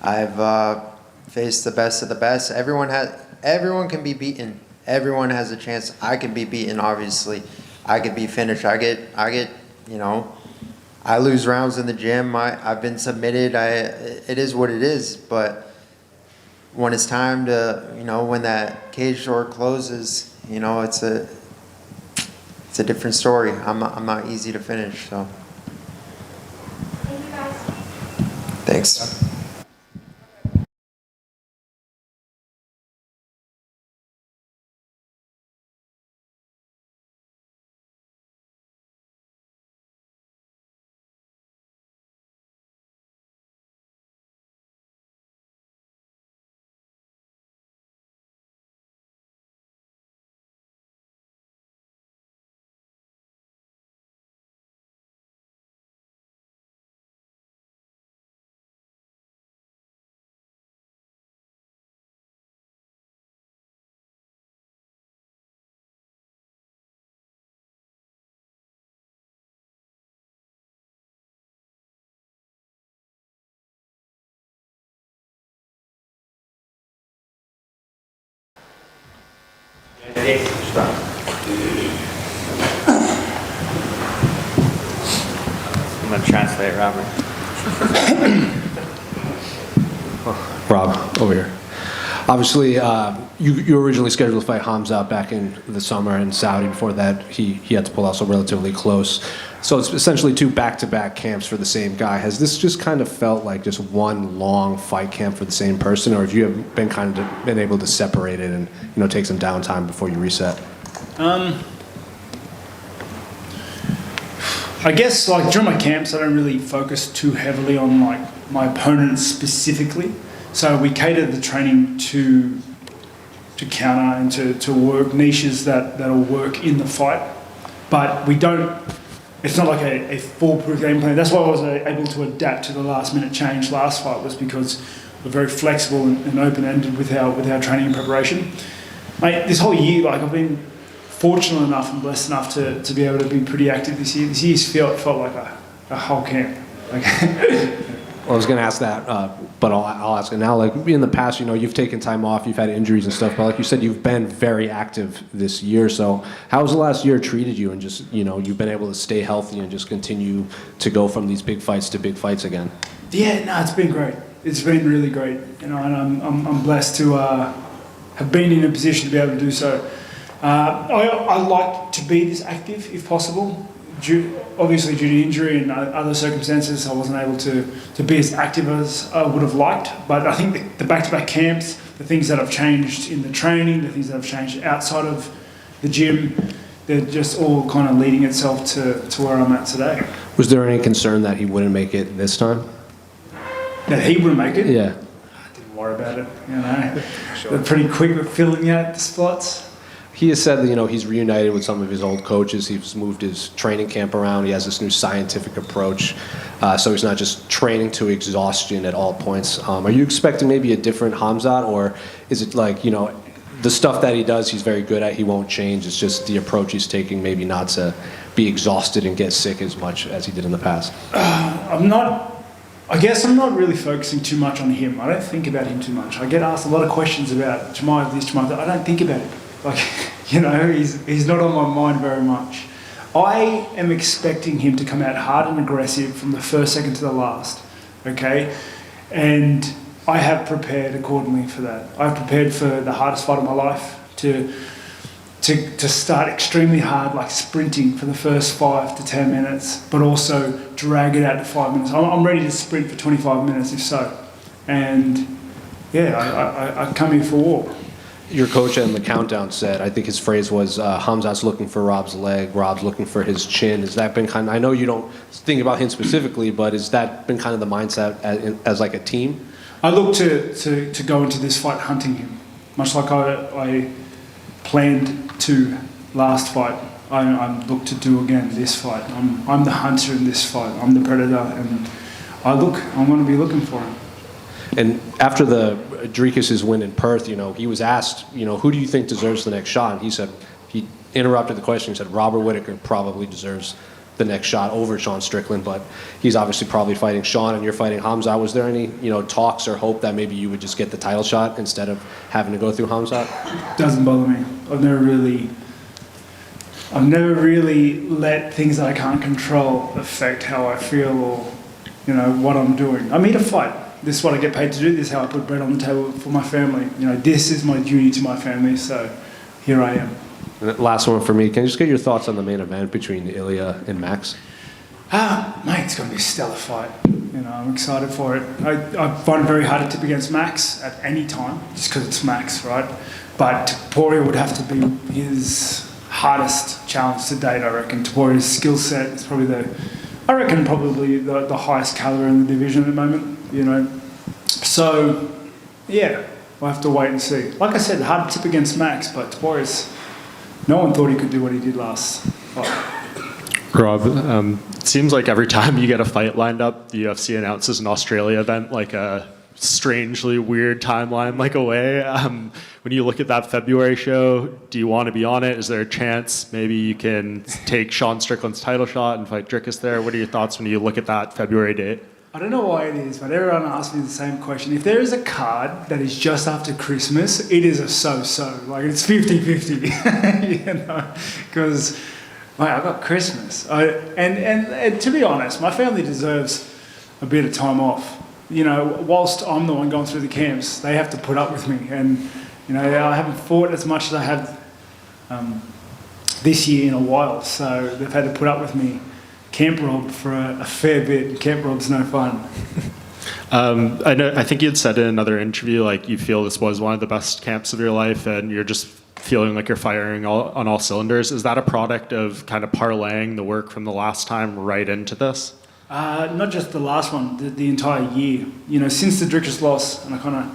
Speaker 2: I've faced the best of the best. Everyone can be beaten. Everyone has a chance. I can be beaten, obviously. I could be finished. I get, you know, I lose rounds in the gym. I've been submitted. It is what it is. But when it's time to, you know, when that cage door closes, you know, it's a different story. I'm not easy to finish. So, thanks.
Speaker 9: I'm going to translate, Robert.
Speaker 1: Rob, over here. Obviously, you were originally scheduled to fight Khamzat back in the summer in Saudi. Before that, he had to pull out, so relatively close. So it's essentially two back-to-back camps for the same guy. Has this just kind of felt like just one long fight camp for the same person, or have you been able to separate it and, you know, take some downtime before you reset?
Speaker 17: I guess like during my camps, I don't really focus too heavily on like my opponents specifically. So we cater the training to counter and to work niches that'll work in the fight. But we don't, it's not like a foolproof game plan. That's why I was able to adapt to the last minute change last fight, was because we're very flexible and open-ended with our training and preparation. Mate, this whole year, like I've been fortunate enough and blessed enough to be able to be pretty active this year. This year's felt like a whole camp.
Speaker 1: Well, I was going to ask that, but I'll ask it now. Like in the past, you know, you've taken time off, you've had injuries and stuff, but like you said, you've been very active this year. So how has the last year treated you, and just, you know, you've been able to stay healthy and just continue to go from these big fights to big fights again?
Speaker 17: Yeah, no, it's been great. It's been really great, you know, and I'm blessed to have been in a position to be able to do so. I like to be this active if possible. Obviously, due to injury and other circumstances, I wasn't able to be as active as I would have liked. But I think the back-to-back camps, the things that have changed in the training, the things that have changed outside of the gym, they're just all kind of leading itself to where I'm at today.
Speaker 1: Was there any concern that he wouldn't make it this time?
Speaker 17: That he wouldn't make it?
Speaker 1: Yeah.
Speaker 17: I didn't worry about it, you know. They're pretty quick with filling out the spots.
Speaker 1: He has said that, you know, he's reunited with some of his old coaches. He's moved his training camp around. He has this new scientific approach. So he's not just training to exhaustion at all points. Are you expecting maybe a different Khamzat, or is it like, you know, the stuff that he does, he's very good at, he won't change. It's just the approach he's taking, maybe not to be exhausted and get sick as much as he did in the past?
Speaker 17: I guess I'm not really focusing too much on him. I don't think about him too much. I get asked a lot of questions about Chimaev this, Chimaev that. I don't think about it. Like, you know, he's not on my mind very much.
Speaker 11: I am expecting him to come out hard and aggressive from the first second to the last, okay? And I have prepared accordingly for that. I've prepared for the hardest fight of my life, to start extremely hard, like sprinting for the first 5 to 10 minutes, but also drag it out to 5 minutes. I'm ready to sprint for 25 minutes if so. And yeah, I come here for war.
Speaker 1: Your coach in the countdown said, I think his phrase was, Khamzat's looking for Rob's leg, Rob's looking for his chin. Has that been kind of, I know you don't think about him specifically, but has that been kind of the mindset as like a team?
Speaker 11: I look to go into this fight hunting him, much like I planned to last fight. I look to do again this fight. I'm the hunter in this fight. I'm the predator, and I'm going to be looking for him.
Speaker 1: And after the Dricus' win in Perth, he was asked, who do you think deserves the next shot? And he said, he interrupted the question. He said, Robert Whittaker probably deserves the next shot over Sean Strickland, but he's obviously probably fighting Sean and you're fighting Khamzat. Was there any, talks or hope that maybe you would just get the title shot instead of having to go through Khamzat?
Speaker 11: Doesn't bother me. I've never really let things that I can't control affect how I feel or, what I'm doing. I'm here to fight. This is what I get paid to do. This is how I put bread on the table for my family. This is my duty to my family, so here I am.
Speaker 1: And last one for me. Can you just get your thoughts on the main event between Ilia and Max?
Speaker 11: Mate, it's going to be a stellar fight. I'm excited for it. I find it very hard to tip against Max at any time, just because it's Max, right? But Topuria would have to be his hardest challenge to date, I reckon. Topuria's skill set is probably probably the highest caliber in the division at the moment, So, yeah, we'll have to wait and see. Like I said, hard to tip against Max, but Topuria's, no one thought he could do what he did last fight.
Speaker 10: Rob, it seems like every time you get a fight lined up, the UFC announces an Australia event, like a strangely weird timeline like away. When you look at that February show, do you want to be on it? Is there a chance maybe you can take Sean Strickland's title shot and fight Dricus there? What are your thoughts when you look at that February date?
Speaker 11: I don't know why it is, but everyone asks me the same question. If there is a card that is just after Christmas, it is a so-so. Like, it's 50-50, because I've got Christmas. And to be honest, my family deserves a bit of time off. Whilst I'm the one going through the camps, they have to put up with me. And, I haven't fought as much as I have this year in a while, so they've had to put up with me. Camp Rob for a fair bit. Camp Rob's no fun.
Speaker 10: I think you had said in another interview, like, you feel this was one of the best camps of your life and you're just feeling like you're firing on all cylinders. Is that a product of kind of parlaying the work from the last time right into this?
Speaker 11: Not just the last one, the entire year. Since the Dricus loss, and I kind of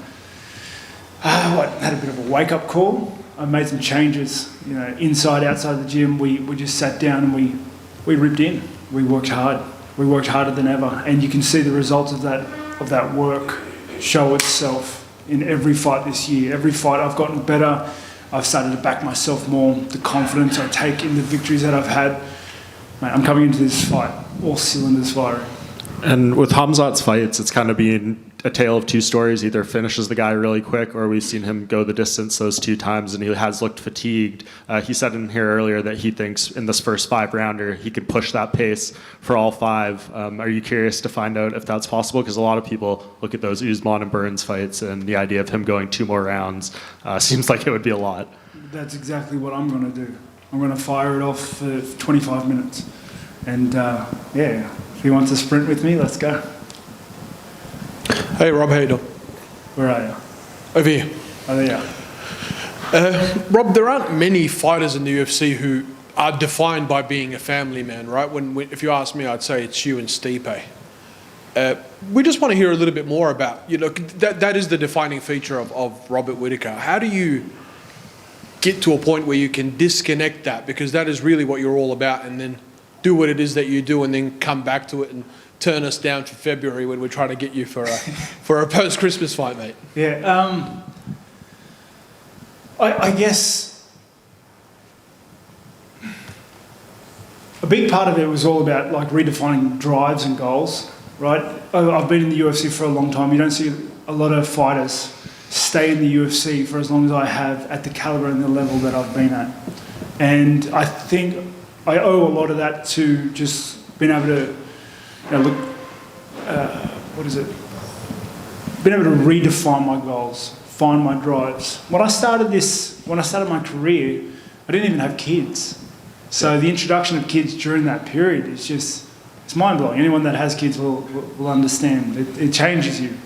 Speaker 11: had a bit of a wake-up call. I made some changes, inside, outside the gym. We just sat down and we ripped in. We worked hard. We worked harder than ever, and you can see the results of that work show itself in every fight this year. Every fight I've gotten better. I've started to back myself more. The confidence I take in the victories that I've had. Mate, I'm coming into this fight all cylinders firing.
Speaker 10: And with Khamzat's fights, it's kind of been a tale of two stories. Either finishes the guy really quick, or we've seen him go the distance those two times, and he has looked fatigued. He said in here earlier that he thinks in this first 5-rounder he could push that pace for all 5. Are you curious to find out if that's possible? Because a lot of people look at those Usman and Burns fights, and the idea of him going 2 more rounds seems like it would be a lot.
Speaker 11: That's exactly what I'm going to do. I'm going to fire it off for 25 minutes. And if he wants to sprint with me, let's go.
Speaker 15: Hey Rob, how you doing?
Speaker 11: Where are you?
Speaker 15: Over here.
Speaker 11: Oh, there you are.
Speaker 15: Rob, there aren't many fighters in the UFC who are defined by being a family man, right? If you ask me, I'd say it's you and Stipe. We just want to hear a little bit more about, that is the defining feature of Robert Whittaker. How do you get to a point where you can disconnect that? Because that is really what you're all about, and then do what it is that you do and then come back to it and turn us down for February when we're trying to get you for a post-Christmas fight, mate.
Speaker 11: Yeah, I guess a big part of it was all about like redefining drives and goals, right? I've been in the UFC for a long time. You don't see a lot of fighters stay in the UFC for as long as I have at the caliber and the level that I've been at. And I think I owe a lot of that to just being able to, being able to redefine my goals, find my drives. When I started my career, I didn't even have kids. So the introduction of kids during that period is it's mind-blowing. Anyone that has kids will understand. It changes you.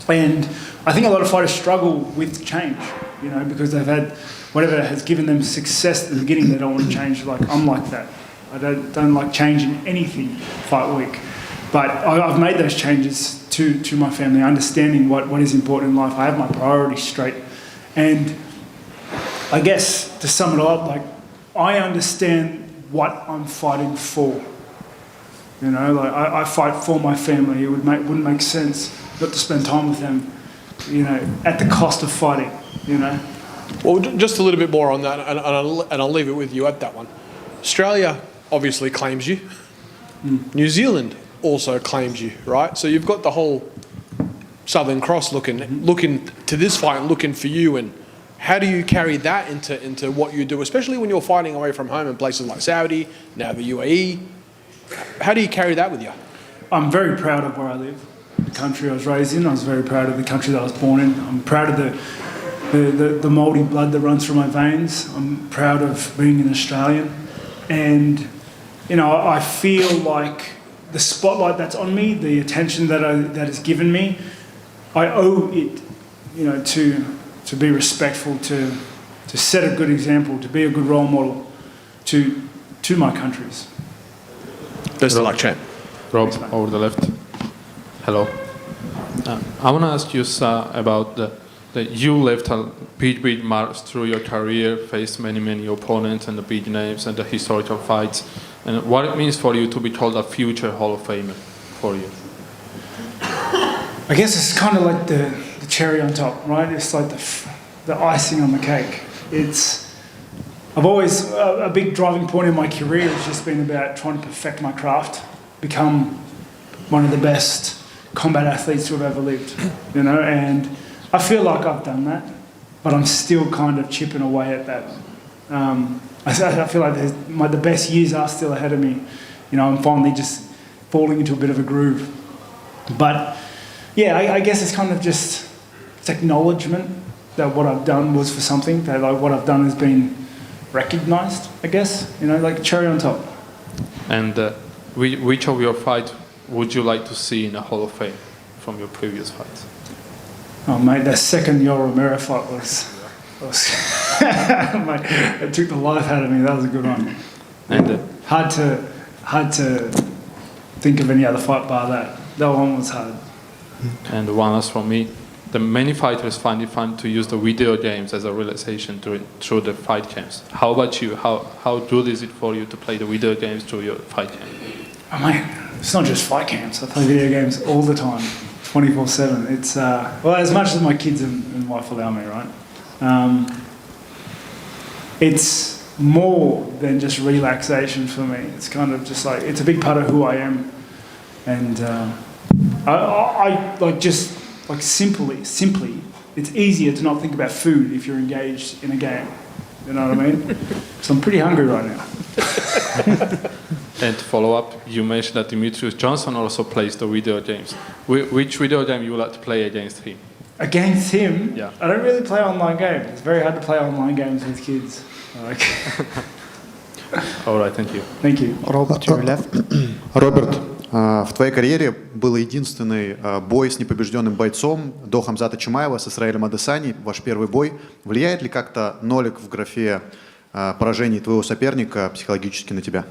Speaker 11: And I think a lot of fighters struggle with change, because they've had whatever has given them success at the beginning. They don't want to change. Like, I'm like that. I don't like changing anything fight week. But I've made those changes to my family, understanding what is important in life. I have my priorities straight. And I guess to sum it up, like, I understand what I'm fighting for. I fight for my family. It wouldn't make sense not to spend time with them, at the cost of fighting,
Speaker 15: Well, just a little bit more on that, and I'll leave it with you at that one. Australia obviously claims you. New Zealand also claims you, right? So you've got the whole Southern Cross looking to this fight and looking for you. And how do you carry that into what you do, especially when you're fighting away from home in places like Saudi, now the UAE? How do you carry that with you?
Speaker 11: I'm very proud of where I live, the country I was raised in. I was very proud of the country that I was born in. I'm proud of the Māori blood that runs through my veins. I'm proud of being an Australian. And, I feel like the spotlight that's on me, the attention that is given me, I owe it, to be respectful, to set a good example, to be a good role model to my countries.
Speaker 15: Best of luck, champ.
Speaker 7: Rob, over the left. Hello. I want to ask you, sir, about that you left a big marks through your career, faced many opponents and the big names and the historical fights, and what it means for you to be called a future Hall of Famer for you.
Speaker 11: I guess it's kind of like the cherry on top, right? It's like the icing on the cake. I've always, a big driving point in my career has just been about trying to perfect my craft, become one of the best combat athletes who have ever lived, and I feel like I've done that, but I'm still kind of chipping away at that. I feel like the best years are still ahead of me. I'm finally just falling into a bit of a groove. But yeah, I guess it's kind of just acknowledgement that what I've done was for something, that what I've done has been recognised, I guess, like cherry on top.
Speaker 7: And which of your fights would you like to see in a Hall of Fame from your previous fights?
Speaker 11: Oh mate, that second Lerone Murphy fight was mate, it took the life out of me. That was a good one. And hard to think of any other fight bar that. That one was hard.
Speaker 7: And one last from me. The many fighters find it fun to use the video games as a relaxation through the fight camps. How about you? How good is it for you to play the video games through your fight camp?
Speaker 11: Oh mate, it's not just fight camps. I play video games all the time, 24/7. It's as much as my kids and wife allow me, right? It's more than just relaxation for me. It's kind of just like, it's a big part of who I am. And I like just like simply, it's easier to not think about food if you're engaged in a game. You know what I mean? So I'm pretty hungry right now.
Speaker 7: And to follow up, you mentioned that Demetrius Johnson also plays the video games. Which video game you would like to play against him?
Speaker 11: Against him?
Speaker 7: Yeah.
Speaker 11: I don't really play online games. It's very hard to play online games with kids.
Speaker 7: All right, thank you.
Speaker 11: Thank you.
Speaker 12: Robert, to your left.
Speaker 6: Роберт, в твоей карьере был единственный бой с непобежденным бойцом до Хамзата Чимаева с Исраилем Адесани, ваш первый бой. Влияет ли как-то нолик в графе поражений твоего соперника психологически на тебя?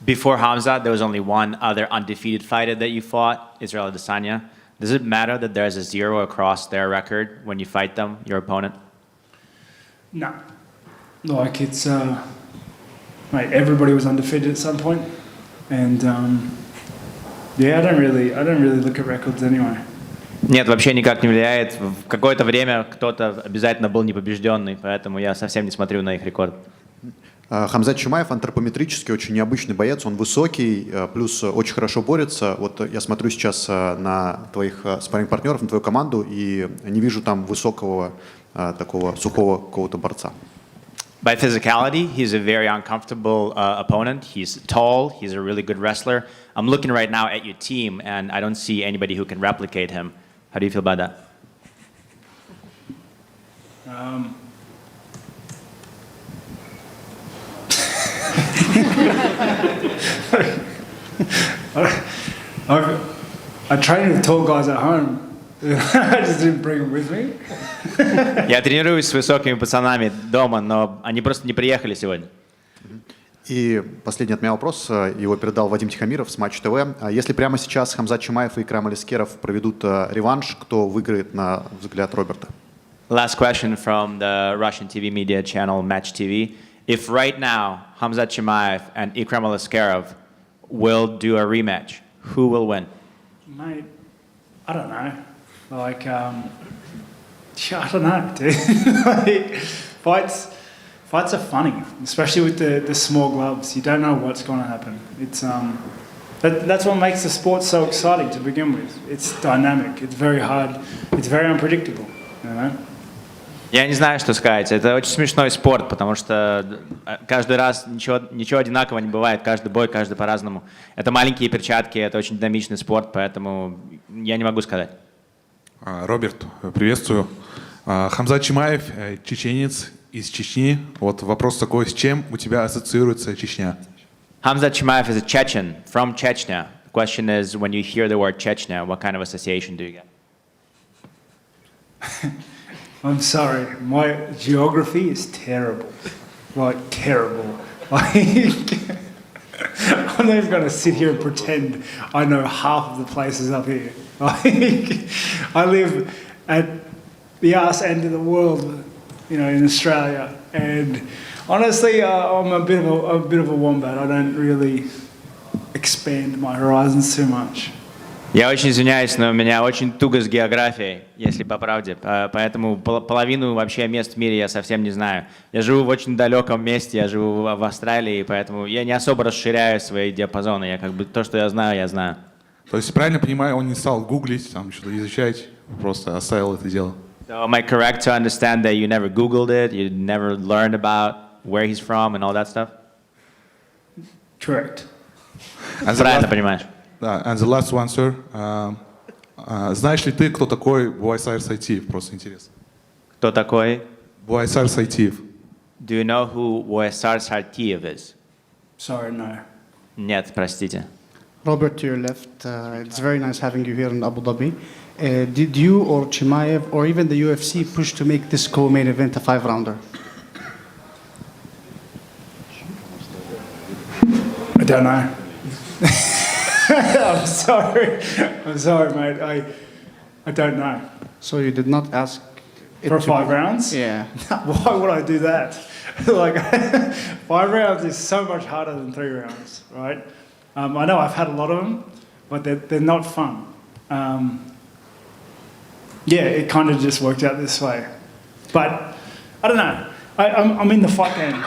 Speaker 9: Before Khamzat, there was only one other undefeated fighter that you fought, Israel Adesanya. Does it matter that there's a 0 across their record when you fight them, your opponent?
Speaker 11: No. Like it's, mate, everybody was undefeated at some point. And yeah, I don't really look at records anyway.
Speaker 9: Нет, вообще никак не влияет. В какое-то время кто-то обязательно был непобежденный, поэтому я совсем не смотрю на их рекорд.
Speaker 6: Хамзат Чимаев антропометрически очень необычный боец, он высокий, плюс очень хорошо борется. Вот я смотрю сейчас на твоих спарринг-партнеров, на твою команду, и не вижу там высокого, такого сухого какого-то борца.
Speaker 9: By physicality, he's a very uncomfortable opponent. He's tall. He's a really good wrestler. I'm looking right now at your team, and I don't see anybody who can replicate him. How do you feel about that?
Speaker 11: I train with tall guys at home. I just didn't bring them with me.
Speaker 9: Я тренируюсь с высокими пацанами дома, но они просто не приехали сегодня.
Speaker 6: И последний от меня вопрос, его передал Вадим Тихомиров с Матч ТВ. Если прямо сейчас Хамзат Чимаев и Икрам Алискеров проведут реванш, кто выиграет на взгляд Роберта?
Speaker 9: Last question from the Russian TV media channel Match TV. If right now Khamzat Chimaev and Ikram Aliskerov will do a rematch, who will win?
Speaker 11: Mate, I don't know. Like, I don't know, dude. Like, fights are funny, especially with the small gloves. You don't know what's going to happen. It's that's what makes the sport so exciting to begin with. It's dynamic. It's very hard. It's very unpredictable. You know.
Speaker 9: Я не знаю, что сказать. Это очень смешной спорт, потому что каждый раз ничего одинакового не бывает. Каждый бой, каждый по-разному. Это маленькие перчатки, это очень динамичный спорт, поэтому я не могу сказать.
Speaker 22: Роберт, приветствую. Кhamzat Chimaev, чеченец из Чечни. Вот вопрос такой, с чем у тебя ассоциируется Чечня?
Speaker 9: Khamzat Chimaev is a Chechen from Chechnya. The question is, when you hear the word Chechnya, what kind of association do you get?
Speaker 11: I'm sorry, my geography is terrible. Like, terrible. Like, I'm not even going to sit here and pretend I know half of the places up here. Like, I live at the arse end of the world, you know, in Australia. And honestly, I'm a bit of a wombat. I don't really expand my horizons too much.
Speaker 9: Я очень извиняюсь, но у меня очень туго с географией, если по правде. Поэтому половину вообще мест в мире я совсем не знаю. Я живу в очень далеком месте, я живу в Австралии, поэтому я не особо расширяю свои диапазоны. Я как бы то, что я знаю, я знаю.
Speaker 22: То есть, правильно понимаю, он не стал гуглить, там что-то изучать, просто оставил это дело.
Speaker 9: So am I correct to understand that you never Googled it, you never learned about where he's from and all that stuff?
Speaker 11: Correct.
Speaker 9: Правильно понимаешь.
Speaker 22: Да, and the last one, sir. Знаешь ли ты, кто такой Буайсар Сайтиев? Просто интересно.
Speaker 9: Кто такой?
Speaker 22: Буайсар Сайтиев.
Speaker 9: Do you know who Whittaker is?
Speaker 11: Sorry, no.
Speaker 9: Нет, простите.
Speaker 12: Robert, to your left, it's very nice having you here in Abu Dhabi. Did you or Chimaev or even the UFC push to make this co-main event a 5-rounder?
Speaker 11: I don't know. I'm sorry, mate. I don't know.
Speaker 12: So you did not ask it
Speaker 11: For
Speaker 12: to
Speaker 11: 5
Speaker 12: be-
Speaker 11: rounds?
Speaker 12: Yeah.
Speaker 11: Why would I do that? Like, 5 rounds is so much harder than 3 rounds, right? I know I've had a lot of them, but they're not fun. Yeah, it kind of just worked out this way. But I don't know. I'm in the fight game.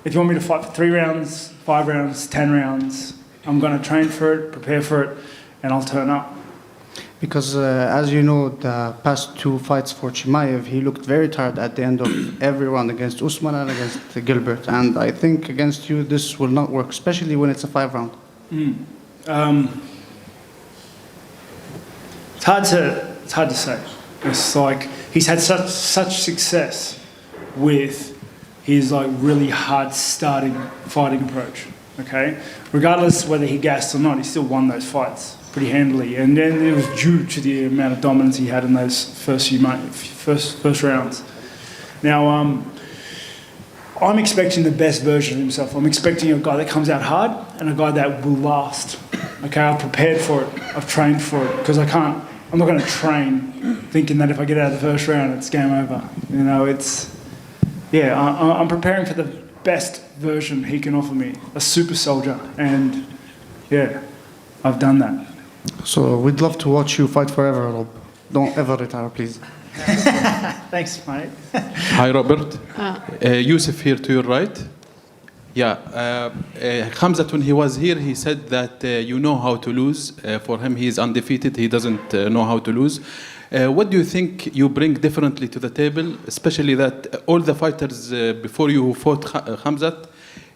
Speaker 11: If you want me to fight for 3 rounds, 5 rounds, 10 rounds, I'm going to train for it, prepare for it, and I'll turn up.
Speaker 12: Because as you know, the past 2 fights for Chimaev, he looked very tired at the end of every round against Usman and against Gilbert. And I think against you, this will not work, especially when it's a 5-round.
Speaker 11: It's hard to say. It's like he's had such success with his like really hard starting fighting approach. Okay, regardless whether he gassed or not, he still won those fights pretty handily, and then it was due to the amount of dominance he had in those first rounds. Now, I'm expecting the best version of himself. I'm expecting a guy that comes out hard and a guy that will last. Okay, I've prepared for it. I've trained for it because I'm not going to train thinking that if I get out of the first round, it's game over. You know, I'm preparing for the best version he can offer me, a super soldier, and yeah, I've done that.
Speaker 12: So we'd love to watch you fight forever, Rob. Don't ever retire, please.
Speaker 11: Thanks, mate.
Speaker 20: Hi, Robert. Yusuf here to your right. Yeah, Khamzat, when he was here, he said that you know how to lose. For him, he is undefeated. He doesn't know how to lose. What do you think you bring differently to the table, especially that all the fighters before you who fought Khamzat,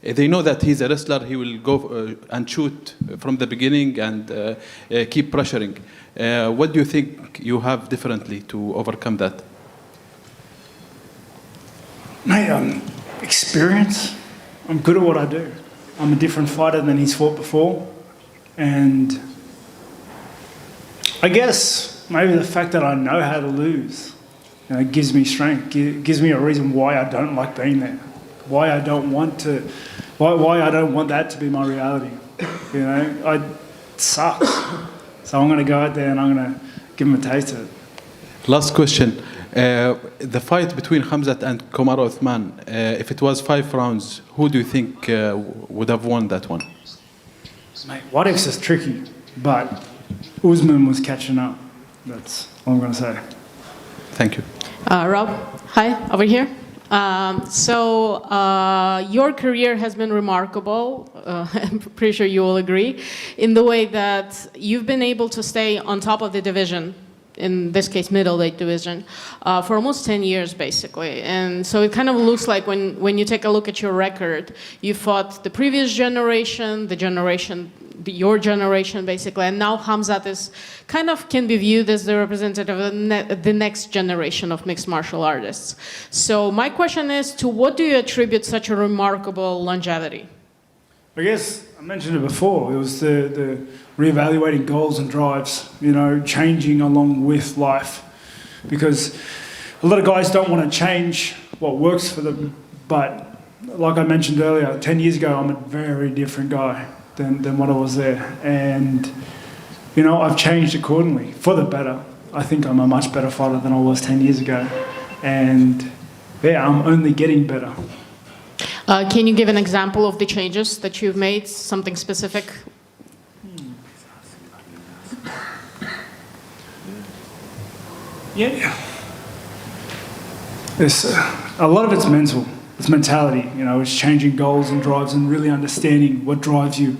Speaker 20: they know that he's a wrestler, he will go and shoot from the beginning and keep pressuring. What do you think you have differently to overcome that?
Speaker 11: Mate, experience. I'm good at what I do. I'm a different fighter than he's fought before. And I guess maybe the fact that I know how to lose, gives me strength, gives me a reason why I don't like being there, why I don't want that to be my reality. It sucks. So I'm going to go out there and I'm going to give him a taste of it.
Speaker 20: Last question. The fight between Khamzat and Kamaru Uthman, if it was 5 rounds, who do you think would have won that one?
Speaker 11: Mate, Whittaker's is tricky, but Usman was catching up. That's all I'm going to say.
Speaker 20: Thank you.
Speaker 13: Rob, hi, over here. Your career has been remarkable, I'm pretty sure you will agree, in the way that you've been able to stay on top of the division, in this case middleweight division, for almost 10 years basically. And so it kind of looks like when you take a look at your record, you fought the previous generation, your generation basically, and now Khamzat is kind of can be viewed as the representative of the next generation of mixed martial artists. So my question is, to what do you attribute such a remarkable longevity?
Speaker 11: I guess I mentioned it before, it was the reevaluating goals and drives, changing along with life. Because a lot of guys don't want to change what works for them, but like I mentioned earlier, 10 years ago I'm a very different guy than what I was there. And, I've changed accordingly, for the better. I think I'm a much better fighter than I was 10 years ago. And, yeah, I'm only getting better.
Speaker 13: Can you give an example of the changes that you've made, something specific?
Speaker 11: Yeah. A lot of it's mental. It's mentality. It's changing goals and drives and really understanding what drives you.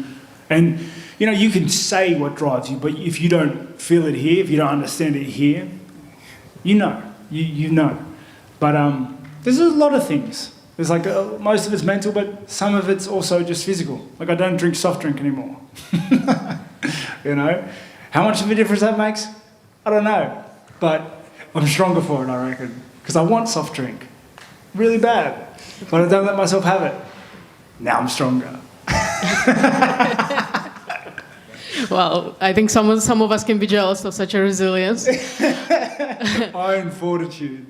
Speaker 11: And, you can say what drives you, but if you don't feel it here, if you don't understand it here, you know. But there's a lot of things. There's most of it's mental, but some of it's also just physical. Like I don't drink soft drink anymore. How much of a difference that makes? I don't know. But I'm stronger for it, I reckon. Because I want soft drink. Really bad. But I don't let myself have it. Now I'm stronger.
Speaker 13: Well, I think some of us can be jealous of such a resilience.
Speaker 11: Iron fortitude.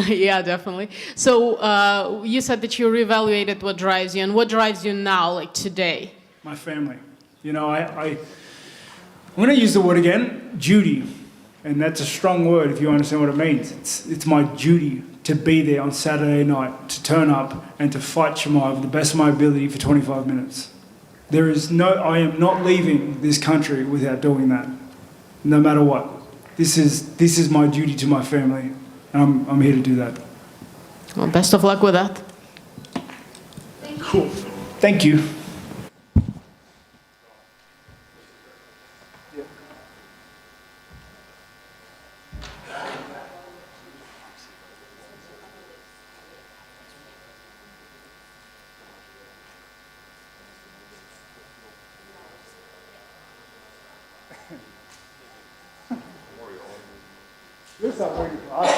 Speaker 13: Yeah, definitely. So you said that you reevaluated what drives you, and what drives you now, like today?
Speaker 11: My family. I'm going to use the word again, duty. And that's a strong word if you understand what it means. It's my duty to be there on Saturday night, to turn up and to fight Chimaev to the best of my ability for 25 minutes. I am not leaving this country without doing that, no matter what. This is my duty to my family, and I'm here to do that.
Speaker 13: Well, best of luck with that.
Speaker 11: Cool. Thank you. This I'm waiting for us.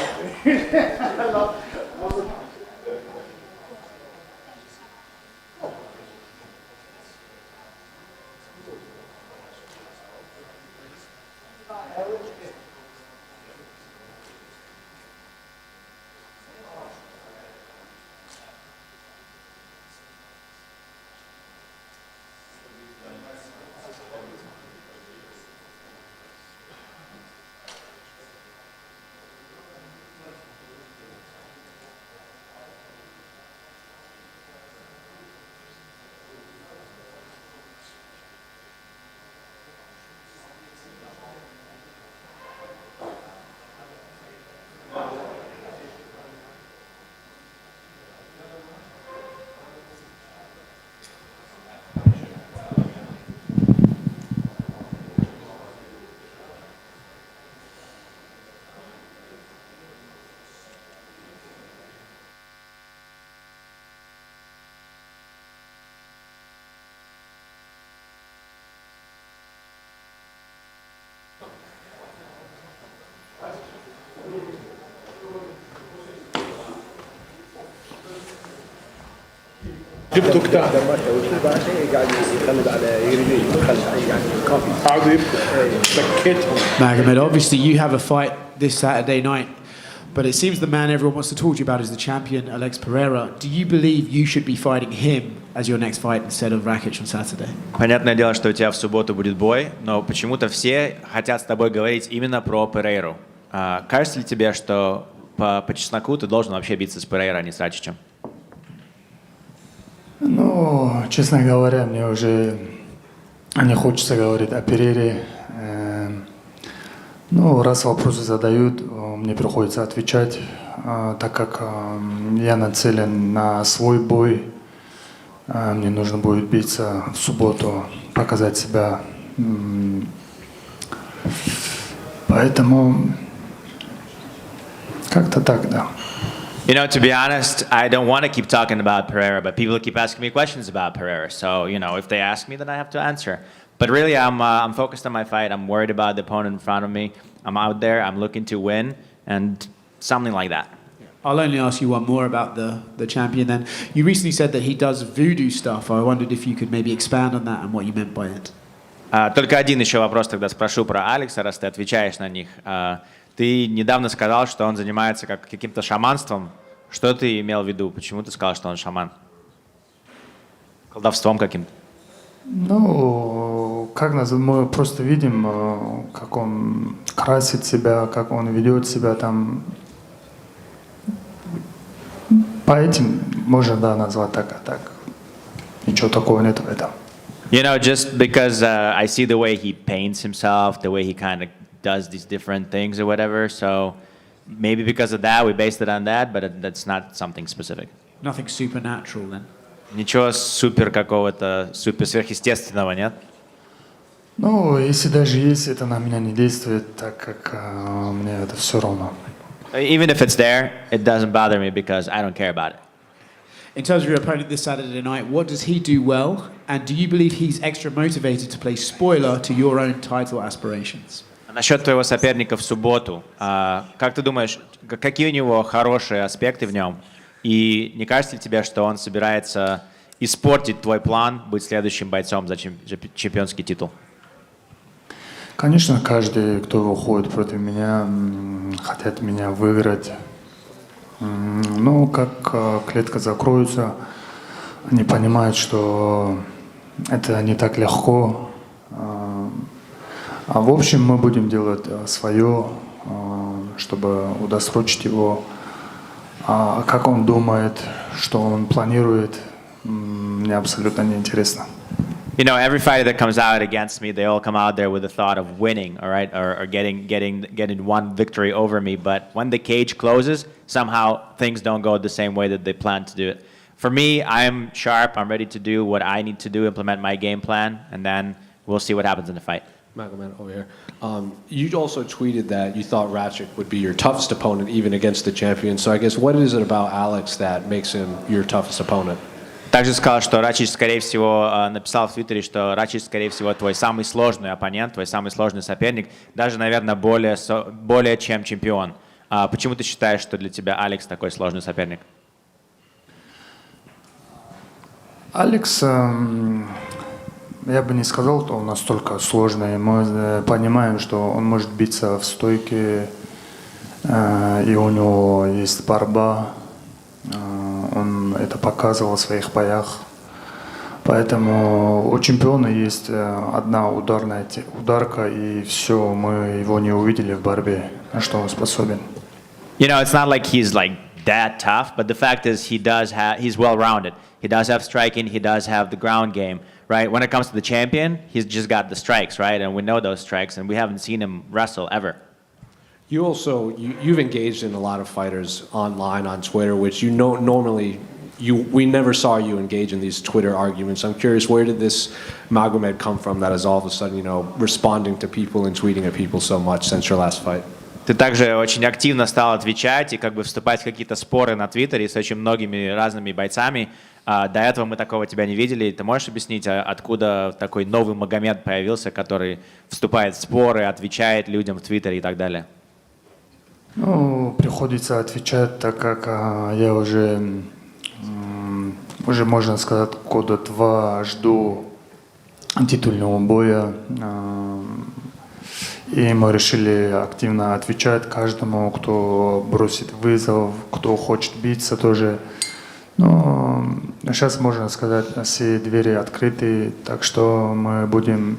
Speaker 8: Magomed, obviously you have a fight this Saturday night, but it seems the man everyone wants to talk to you about is the champion, Alex Pereira. Do you believe you should be fighting him as your next fight instead of Rakic on Saturday?
Speaker 9: Понятное дело, что у тебя в субботу будет бой, но почему-то все хотят с тобой говорить именно про Перейру. Кажется ли тебе, что по чесноку ты должен вообще биться с Перейро, а не с Рачичем?
Speaker 17: Ну, честно говоря, мне уже не хочется говорить о Перейре. Ну, раз вопросы задают, мне приходится отвечать, так как я нацелен на свой бой. Мне нужно будет биться в субботу, показать себя. Поэтому как-то так, да.
Speaker 9: You know, to be honest, I don't want to keep talking about Pereira, but people keep asking me questions about Pereira. So, you know, if they ask me, then I have to answer. But really, I'm focused on my fight. I'm worried about the opponent in front of me. I'm out there. I'm looking to win, and something like that.
Speaker 8: I'll only ask you one more about the champion then. You recently said that he does voodoo stuff. I wondered if you could maybe expand on that and what you meant by it.
Speaker 9: Только один еще вопрос тогда спрошу про Алекса, раз ты отвечаешь на них. Ты недавно сказал, что он занимается каким-то шаманством. Что ты имел в виду? Почему ты сказал, что он шаман? Колдовством каким-то?
Speaker 17: Ну, как мы просто видим, как он красит себя, как он ведет себя там. По этим можно, да, назвать так, а так. Ничего такого нет в этом.
Speaker 9: You know, just because I see the way he paints himself, the way he kind of does these different things or whatever, so maybe because of that, we based it on that, but that's not something specific.
Speaker 8: Nothing supernatural then?
Speaker 9: Ничего супер какого-то, супер сверхъестественного, нет?
Speaker 17: Ну, если даже есть, это на меня не действует, так как мне это все равно.
Speaker 9: Even if it's there, it doesn't bother me because I don't care about it.
Speaker 8: In terms of your opponent this Saturday night, what does he do well? And do you believe he's extra motivated to play spoiler to your own title aspirations?
Speaker 9: Насчет твоего соперника в субботу, как ты думаешь, какие у него хорошие аспекты в нем? И не кажется ли тебе, что он собирается испортить твой план быть следующим бойцом за чемпионский титул?
Speaker 17: Конечно, каждый, кто выходит против меня, хотят меня выиграть. Но как клетка закроется, они понимают, что это не так легко. А в общем, мы будем делать свое, чтобы удосрочить его. А как он думает, что он планирует, мне абсолютно не интересно.
Speaker 9: You know, every fighter that comes out against me, they all come out there with the thought of winning, all right, or getting one victory over me. But when the cage closes, somehow things don't go the same way that they plan to do it. For me, I'm sharp. I'm ready to do what I need to do, implement my game plan, and then we'll see what happens in the fight.
Speaker 1: Magomed, over here. You also tweeted that you thought Rakic would be your toughest opponent, even against the champion. So I guess what is it about Alex that makes him your toughest opponent?
Speaker 9: Также сказал, что Рачич, скорее всего, написал в Твиттере, что Рачич, скорее всего, твой самый сложный оппонент, твой самый сложный соперник, даже, наверное, более чем чемпион. Почему ты считаешь, что для тебя Алекс такой сложный соперник?
Speaker 17: Алекс, я бы не сказал, что он настолько сложный. Мы понимаем, что он может биться в стойке, и у него есть борьба. Он это показывал в своих боях. Поэтому у чемпиона есть одна ударка, и все, мы его не увидели в борьбе, на что он способен.
Speaker 9: You know, it's not like he's like that tough, but the fact is he's well-rounded. He does have striking, he does have the ground game, right? When it comes to the champion, he's just got the strikes, right? And we know those strikes, and we haven't seen him wrestle ever.
Speaker 1: You also, you've engaged in a lot of fighters online on Twitter, which you know normally, we never saw you engage in these Twitter arguments. I'm curious, where did this Magomed come from that is all of a sudden, you know, responding to people and tweeting at people so much since your last fight?
Speaker 9: Ты также очень активно стал отвечать и как бы вступать в какие-то споры на Твиттере с очень многими разными бойцами. До этого мы такого тебя не видели. Ты можешь объяснить, откуда такой новый Магомед появился, который вступает в споры, отвечает людям в Твиттере и так далее?
Speaker 17: Ну, приходится отвечать, так как я уже уже, можно сказать, года 2 жду титульного боя. И мы решили активно отвечать каждому, кто бросит вызов, кто хочет биться тоже. Но сейчас, можно сказать, все двери открыты, так что мы будем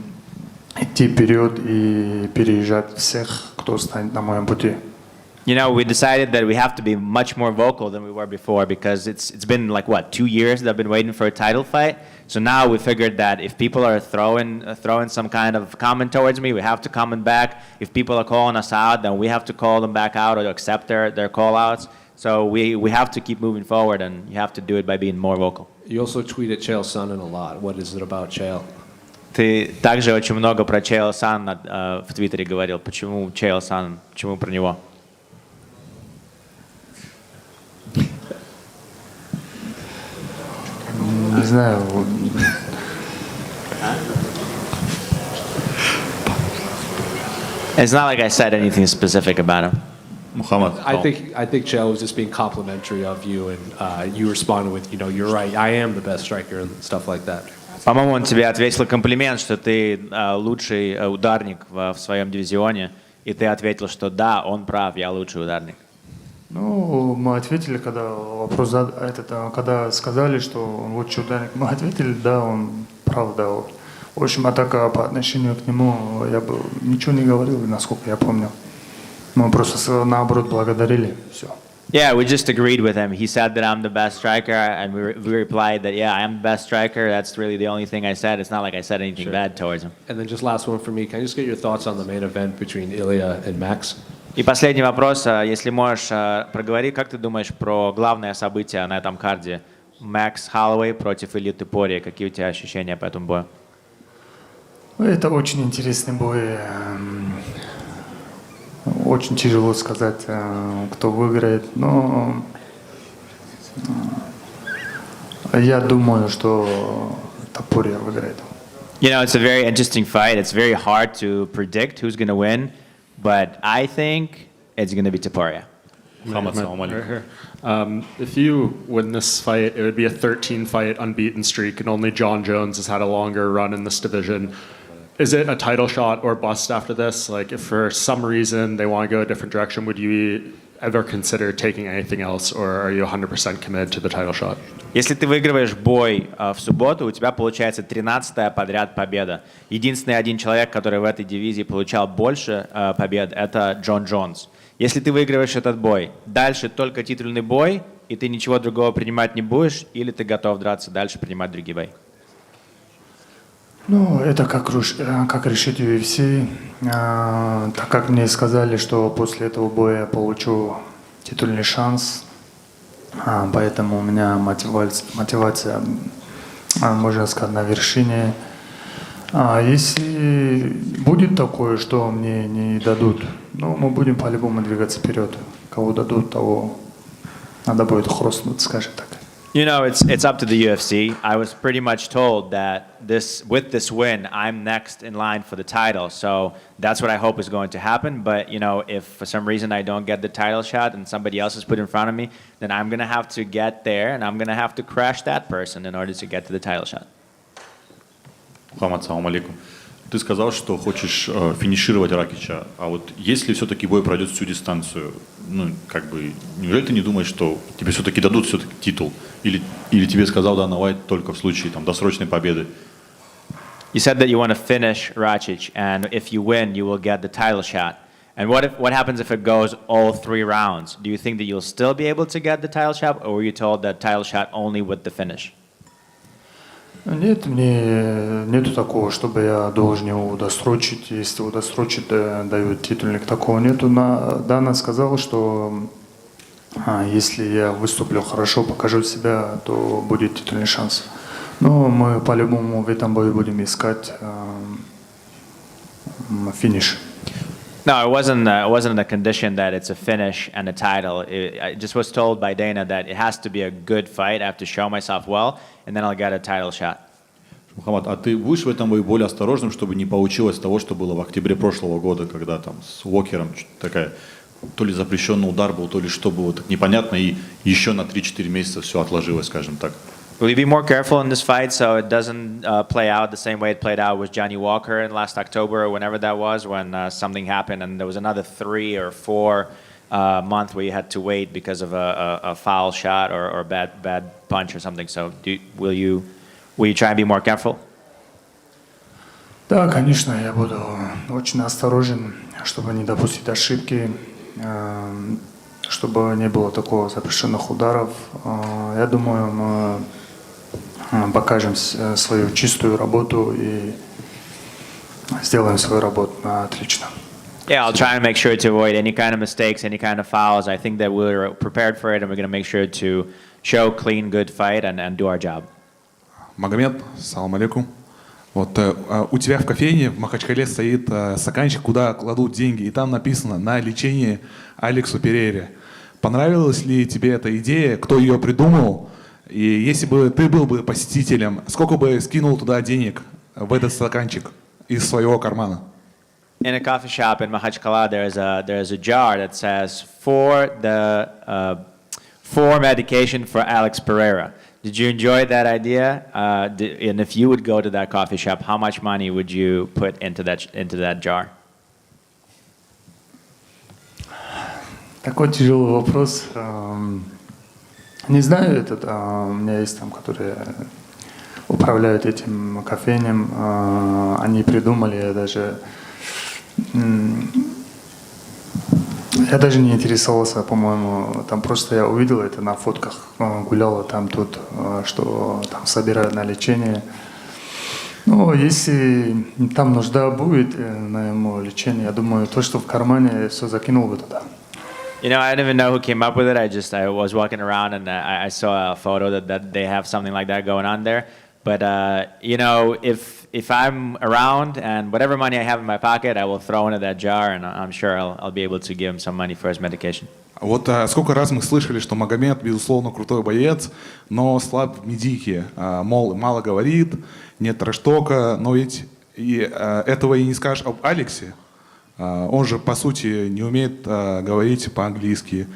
Speaker 17: идти вперед и переезжать всех, кто станет на моем пути.
Speaker 9: You know, we decided that we have to be much more vocal than we were before because it's been like, what, 2 years that I've been waiting for a title fight? So now we figured that if people are throwing some kind of comment towards me, we have to comment back. If people are calling us out, then we have to call them back out or accept their call-outs. So we have to keep moving forward, and you have to do it by being more vocal.
Speaker 1: You also tweeted Chael Sonnen a lot. What is it about Chael?
Speaker 9: Ты также очень много про Chael Sonnen в Твиттере говорил. Почему Chael Sonnen? Почему про него?
Speaker 17: Не знаю.
Speaker 9: It's not like I said anything specific about him.
Speaker 4: Мухаммад.
Speaker 1: I think Chael was just being complimentary of you, and you responded with, you're right, I am the best striker and stuff like that.
Speaker 9: По-моему, он тебе ответил комплимент, что ты лучший ударник в своем дивизионе, и ты ответил, что да, он прав, я лучший ударник.
Speaker 17: Ну, мы ответили, когда когда сказали, что он лучший ударник, мы ответили, да, он прав, да. В общем, а так по отношению к нему я бы ничего не говорил, насколько я помню. Мы просто наоборот благодарили, все.
Speaker 9: Yeah, we just agreed with him. He said that I'm the best striker, and we replied that, yeah, I am the best striker. That's really the only thing I said. It's not like I said anything bad towards him.
Speaker 1: And then just last one for me. Can I just get your thoughts on the main event between Ilia and Max?
Speaker 9: И последний вопрос, если можешь, проговори, как ты думаешь про главное событие на этом карде? Макс Holloway против Ильи Topuria. Какие у тебя ощущения по этому бою?
Speaker 17: Это очень интересный бой. Очень тяжело сказать, кто выиграет, но я думаю, что Topuria выиграет.
Speaker 9: You know, it's a very interesting fight. It's very hard to predict who's going to win, but I think it's going to be Topuria.
Speaker 10: If you win this fight, it would be a 13-fight unbeaten streak, and only John Jones has had a longer run in this division. Is it a title shot or bust after this? Like, if for some reason they want to go a different direction, would you ever consider taking anything else, or are you 100% committed to the title shot?
Speaker 9: Если ты выигрываешь бой в субботу, у тебя получается 13-я подряд победа. Единственный один человек, который в этой дивизии получал больше побед, это Джон Джонс. Если ты выигрываешь этот бой, дальше только титульный бой, и ты ничего другого принимать не будешь, или ты готов драться дальше, принимать другие бои?
Speaker 17: Ну, это как решить UFC. Так как мне сказали, что после этого боя я получу титульный шанс, поэтому у меня мотивация, можно сказать, на вершине. Если будет такое, что мне не дадут, ну, мы будем по-любому двигаться вперед. Кого дадут, того надо будет хрустнуть, скажем так.
Speaker 9: You know, it's up to the UFC. I was pretty much told that with this win, I'm next in line for the title. So that's what I hope is going to happen. But, if for some reason I don't get the title shot and somebody else is put in front of me, then I'm going to have to get there and I'm going to have to crash that person in order to get to the title shot.
Speaker 4: Мухаммад, салам алейкум. Ты сказал, что хочешь финишировать Ракича, а вот если все-таки бой пройдет всю дистанцию, неужели ты не думаешь, что тебе все-таки дадут все-таки титул? Или тебе сказал Дана Уайт только в случае досрочной победы?
Speaker 9: You said that you want to finish Rakic, and if you win, you will get the title shot. And what happens if it goes all 3 rounds? Do you think that you'll still be able to get the title shot, or were you told that title shot only with the finish?
Speaker 17: Нет, нету такого, чтобы я должен его досрочить. Если его досрочить, дают титульник. Такого нету. Дана сказала, что если я выступлю хорошо, покажу себя, то будет титульный шанс. Но мы по-любому в этом бою будем искать финиш.
Speaker 9: No, it wasn't a condition that it's a finish and a title. I just was told by Dana that it has to be a good fight. I have to show myself well, and then I'll get a title shot.
Speaker 4: Мухаммад, а ты будешь в этом бою более осторожным, чтобы не получилось того, что было в октябре прошлого года, когда там с Уокером такая то ли запрещенный удар был, то ли что было, так непонятно, и еще на 3-4 месяца все отложилось, скажем так.
Speaker 9: Will you be more careful in this fight so it doesn't play out the same way it played out with Johnny Walker in last October or whenever that was, when something happened and there was another 3 or 4 month where you had to wait because of a foul shot or bad punch or something? So will you try and be more careful?
Speaker 17: Да, конечно, я буду очень осторожен, чтобы не допустить ошибки, чтобы не было такого запрещенных ударов. Я думаю, мы покажем свою чистую работу и сделаем свою работу отлично.
Speaker 9: Yeah, I'll try and make sure to avoid any kind of mistakes, any kind of fouls. I think that we're prepared for it, and we're going to make sure to show clean, good fight and do our job.
Speaker 22: Магомед, салам алейкум. Вот у тебя в кофейне в Махачкале стоит стаканчик, куда кладут деньги, и там написано «На лечение Алексу Перейре». Понравилась ли тебе эта идея? Кто ее придумал? И если бы ты был бы посетителем, сколько бы скинул туда денег в этот стаканчик из своего кармана?
Speaker 9: In a coffee shop in Mahachkala, there's a jar that says for medication for Alex Pereira. Did you enjoy that idea? And if you would go to that coffee shop, how much money would you put into that jar?
Speaker 17: Такой тяжелый вопрос. Не знаю, у меня есть там, которые управляют этим кофейнем. Они придумали, я даже не интересовался, по-моему, там просто я увидел это на фотках, гуляла там тут, что там собирают на лечение. Ну, если там нужда будет на ему лечение, я думаю, то, что в кармане, все закинул бы туда.
Speaker 9: You know, I didn't even know who came up with it. I was walking around and I saw a photo that they have something like that going on there. But you know, if I'm around and whatever money I have in my pocket, I will throw into that jar, and I'm sure I'll be able to give him some money for his medication.
Speaker 22: Вот сколько раз мы слышали, что Магомед, безусловно, крутой боец, но слаб в медийке. Мол, мало говорит, нет трэш-тока, но ведь этого и не скажешь об Алексе. Он же, по сути, не умеет говорить по-английски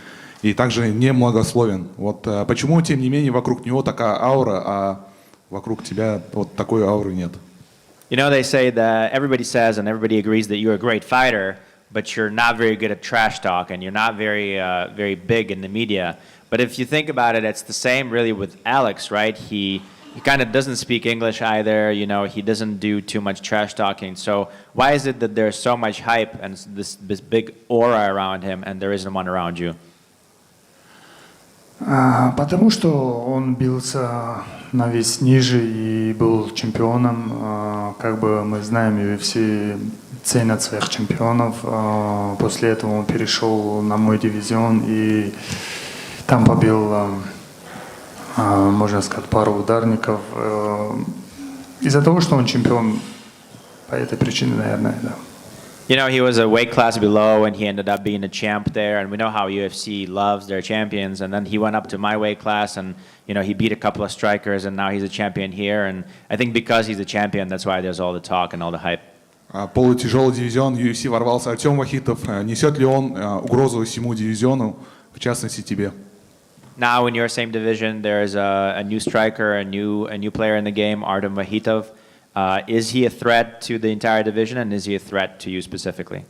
Speaker 22: и также не многословен. Вот почему, тем не менее, вокруг него такая аура, а вокруг тебя вот такой ауры нет?
Speaker 9: You know, they say that everybody says and everybody agrees that you're a great fighter, but you're not very good at trash talk and you're not very big in the media. But if you think about it, it's the same really with Alex, right? He kind of doesn't speak English either, you know, he doesn't do too much trash talking. So why is it that there's so much hype and this big aura around him and there isn't one around you?
Speaker 17: Потому что он бился на вес ниже и был чемпионом. Как бы мы знаем, UFC ценят своих чемпионов. После этого он перешел на мой дивизион и там побил, можно сказать, пару ударников. Из-за того, что он чемпион, по этой причине, наверное, да.
Speaker 9: You know, he was a weight class below and he ended up being a champ there, and we know how UFC loves their champions, and then he went up to my weight class and, you know, he beat a couple of strikers and now he's a champion here, and I think because he's a champion, that's why there's all the talk and all the hype.
Speaker 22: Полутяжелый дивизион UFC ворвался Артем Вахитов. Несет ли он угрозу всему дивизиону, в частности тебе?
Speaker 9: Now in your same division, there's a new striker, a new player in the game, Artem Vahitov. Is he a threat to the entire division, and is he a threat to you specifically?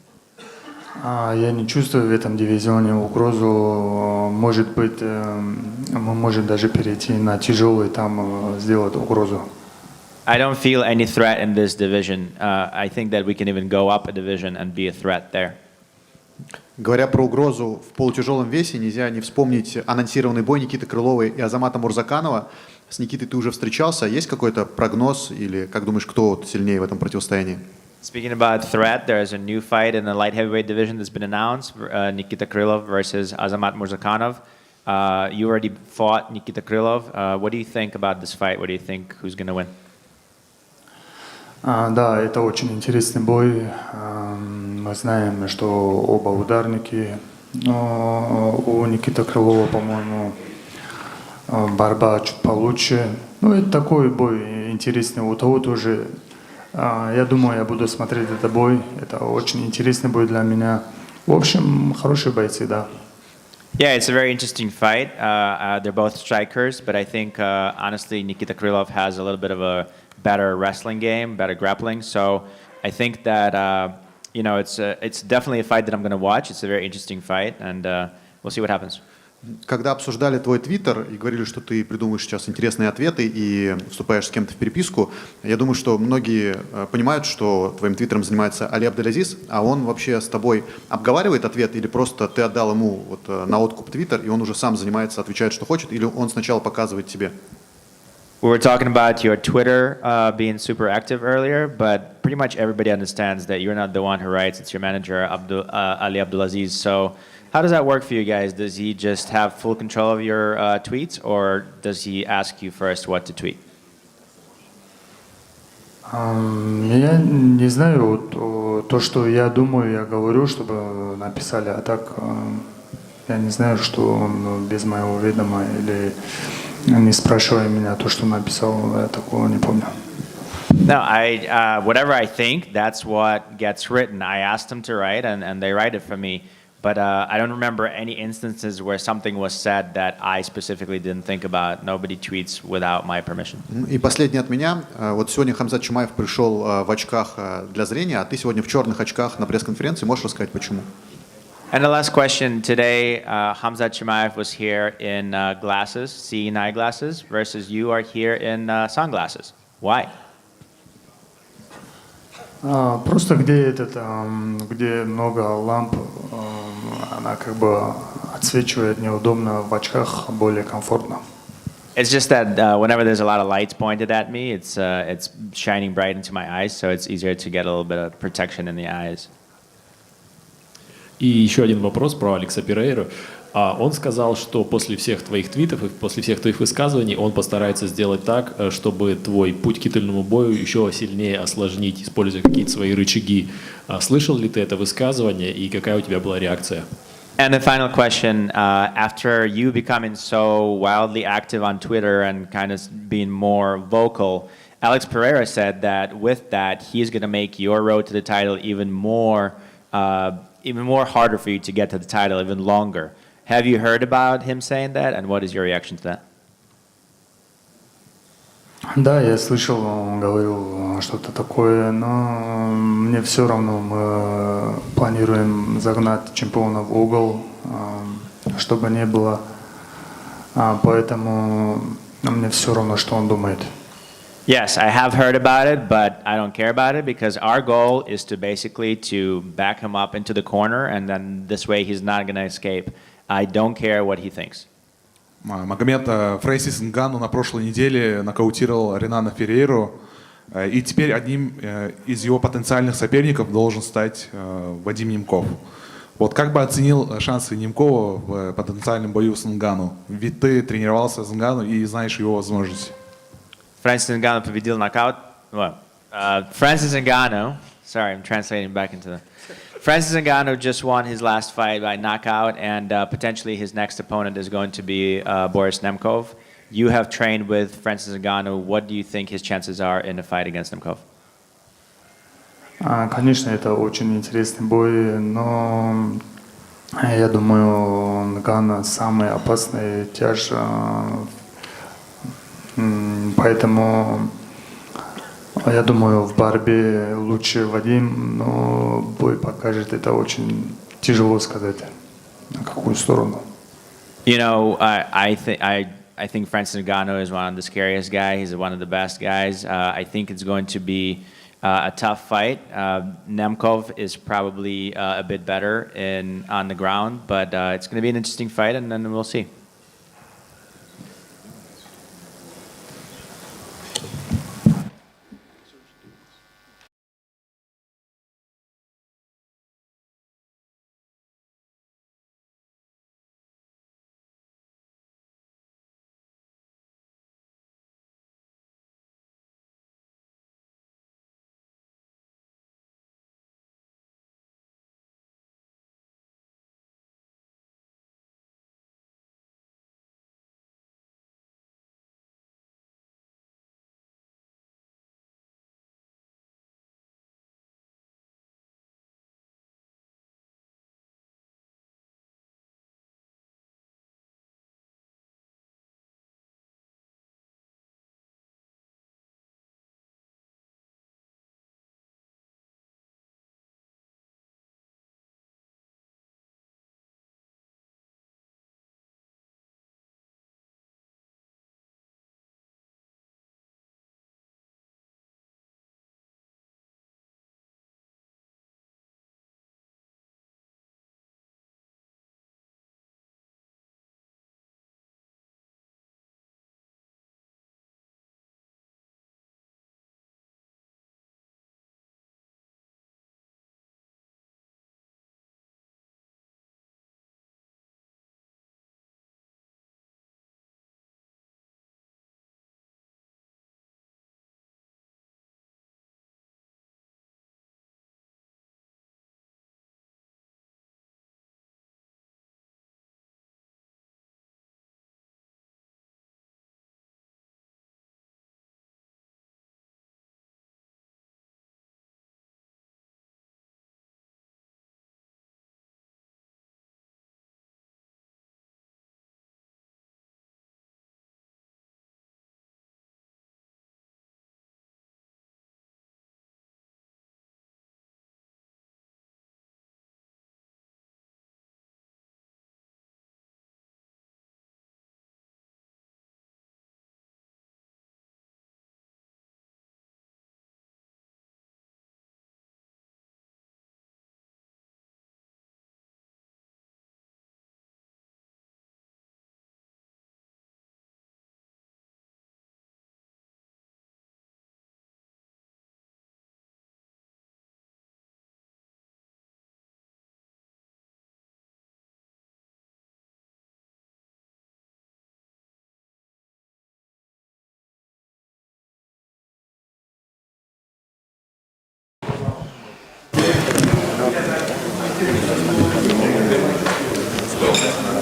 Speaker 17: Я не чувствую в этом дивизионе угрозу. Может быть, мы можем даже перейти на тяжелый, там сделать угрозу.
Speaker 9: I don't feel any threat in this division. I think that we can even go up a division and be a threat there.
Speaker 6: Говоря про угрозу в полутяжелом весе, нельзя не вспомнить анонсированный бой Никиты Крылова и Азамата Мурзаканова. С Никитой ты уже встречался. Есть какой-то прогноз или как думаешь, кто сильнее в этом противостоянии?
Speaker 9: Speaking about threat, there's a new fight in the light heavyweight division that's been announced. Nikita Krylov versus Azamat Murzakanov. You already fought Nikita Krylov. What do you think about this fight? What do you think? Who's going to win?
Speaker 17: Да, это очень интересный бой. Мы знаем, что оба ударники. Но у Никиты Крылова, по-моему, борьба чуть получше. Ну, это такой бой интересный. У того тоже. Я думаю, я буду смотреть этот бой. Это очень интересный бой для меня. В общем, хорошие бойцы, да.
Speaker 9: Yeah, it's a very interesting fight. They're both strikers, but I think honestly Nikita Krylov has a little bit of a better wrestling game, better grappling. So I think that it's definitely a fight that I'm going to watch. It's a very interesting fight, and we'll see what happens.
Speaker 6: Когда обсуждали твой твиттер и говорили, что ты придумаешь сейчас интересные ответы и вступаешь с кем-то в переписку, я думаю, что многие понимают, что твоим твиттером занимается Али Абдулазиз, а он вообще с тобой обговаривает ответ или просто ты отдал ему вот на откуп твиттер, и он уже сам занимается, отвечает, что хочет, или он сначала показывает тебе?
Speaker 9: We were talking about your Twitter being super active earlier, but pretty much everybody understands that you're not the one who writes. It's your manager, Ali Abdulaziz. So how does that work for you guys? Does he just have full control of your tweets, or does he ask you first what to tweet?
Speaker 16: Я не знаю, то, что я думаю, я говорю, чтобы написали, а так я не знаю, что он без моего ведома или не спрашивая меня то, что написал, я такого не помню.
Speaker 9: No, whatever I think, that's what gets written. I asked them to write, and they write it for me. But I don't remember any instances where something was said that I specifically didn't think about. Nobody tweets without my permission.
Speaker 6: И последнее от меня. Вот сегодня Хамзат Чимаев пришел в очках для зрения, а ты сегодня в черных очках на пресс-конференции. Можешь рассказать, почему?
Speaker 9: And the last question today, Khamzat Chimaev was here in glasses, seeing eyeglasses, versus you are here in sunglasses. Why?
Speaker 16: Просто где где много ламп, она как бы отсвечивает неудобно, в очках более комфортно.
Speaker 9: It's just that whenever there's a lot of lights pointed at me, it's shining bright into my eyes, so it's easier to get a little bit of protection in the eyes.
Speaker 18: И еще один вопрос про Алекса Перейру. Он сказал, что после всех твоих твитов и после всех твоих высказываний он постарается сделать так, чтобы твой путь к титульному бою еще сильнее осложнить, используя какие-то свои рычаги. Слышал ли ты это высказывание и какая у тебя была реакция?
Speaker 9: And the final question, after you becoming so wildly active on Twitter and kind of being more vocal, Alex Pereira said that with that, he's going to make your road to the title even more harder for you to get to the title, even longer. Have you heard about him saying that, and what is your reaction to that?
Speaker 16: Да, я слышал, он говорил что-то такое, но мне все равно, мы планируем загнать чемпиона в угол, чтобы не было, поэтому мне все равно, что он думает.
Speaker 9: Yes, I have heard about it, but I don't care about it because our goal is to basically to back him up into the corner, and then this way he's not going to escape. I don't care what he thinks.
Speaker 22: Магомед Фрейсис Нгану на прошлой неделе нокаутировал Ренана Феррейру, и теперь одним из его потенциальных соперников должен стать Вадим Немков. Вот как бы оценил шансы Немкова в потенциальном бою с Нгану? Ведь ты тренировался с Нгану и знаешь его возможности.
Speaker 9: Francis Ngannou победил нокаут. Well, Francis Ngannou, sorry, I'm translating back into the... Francis Ngannou just won his last fight by knockout, and potentially his next opponent is going to be Boris Nemkov. You have trained with Francis Ngannou. What do you think his chances are in a fight against Nemkov?
Speaker 16: Конечно, это очень интересный бой, но я думаю, Нганnou самый опасный тяж, поэтому я думаю, в борьбе лучше Вадим, но бой покажет, это очень тяжело сказать, на какую сторону.
Speaker 9: You know, I think Francis Ngannou is one of the scariest guys. He's one of the best guys. I think it's going to be a tough fight. Nemkov is probably a bit better on the ground, but it's going to be an interesting fight, and then we'll see.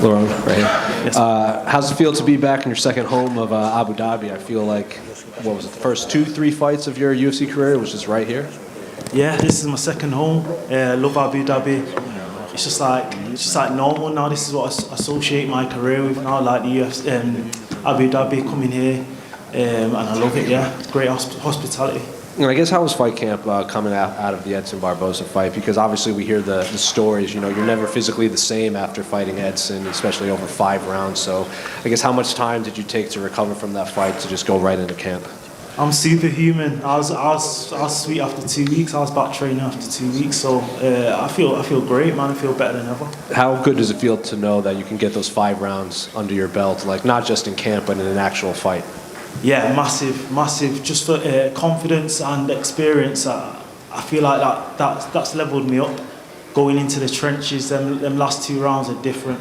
Speaker 1: Lerone, right here. How's it feel to be back in your second home of Abu Dhabi? I feel like, what was it, the first 2-3 fights of your UFC career was just right here?
Speaker 5: Yeah, this is my second home. Love Abu Dhabi. It's just like normal now. This is what I associate my career with now, like the UFC, Abu Dhabi, coming here, and I love it. Yeah, it's great hospitality.
Speaker 1: And I guess how was fight camp coming out of the Edson Barboza fight? Because obviously we hear the stories, you know, you're never physically the same after fighting Edson, especially over 5 rounds. So I guess how much time did you take to recover from that fight to just go right into camp?
Speaker 5: I'm superhuman. I was sweet after 2 weeks. I was back training after 2 weeks. So I feel great, man. I feel better than ever.
Speaker 1: How good does it feel to know that you can get those 5 rounds under your belt, like not just in camp, but in an actual fight?
Speaker 5: Yeah, massive. Just for confidence and experience, I feel like that's leveled me up. Going into the trenches, them last 2 rounds are different.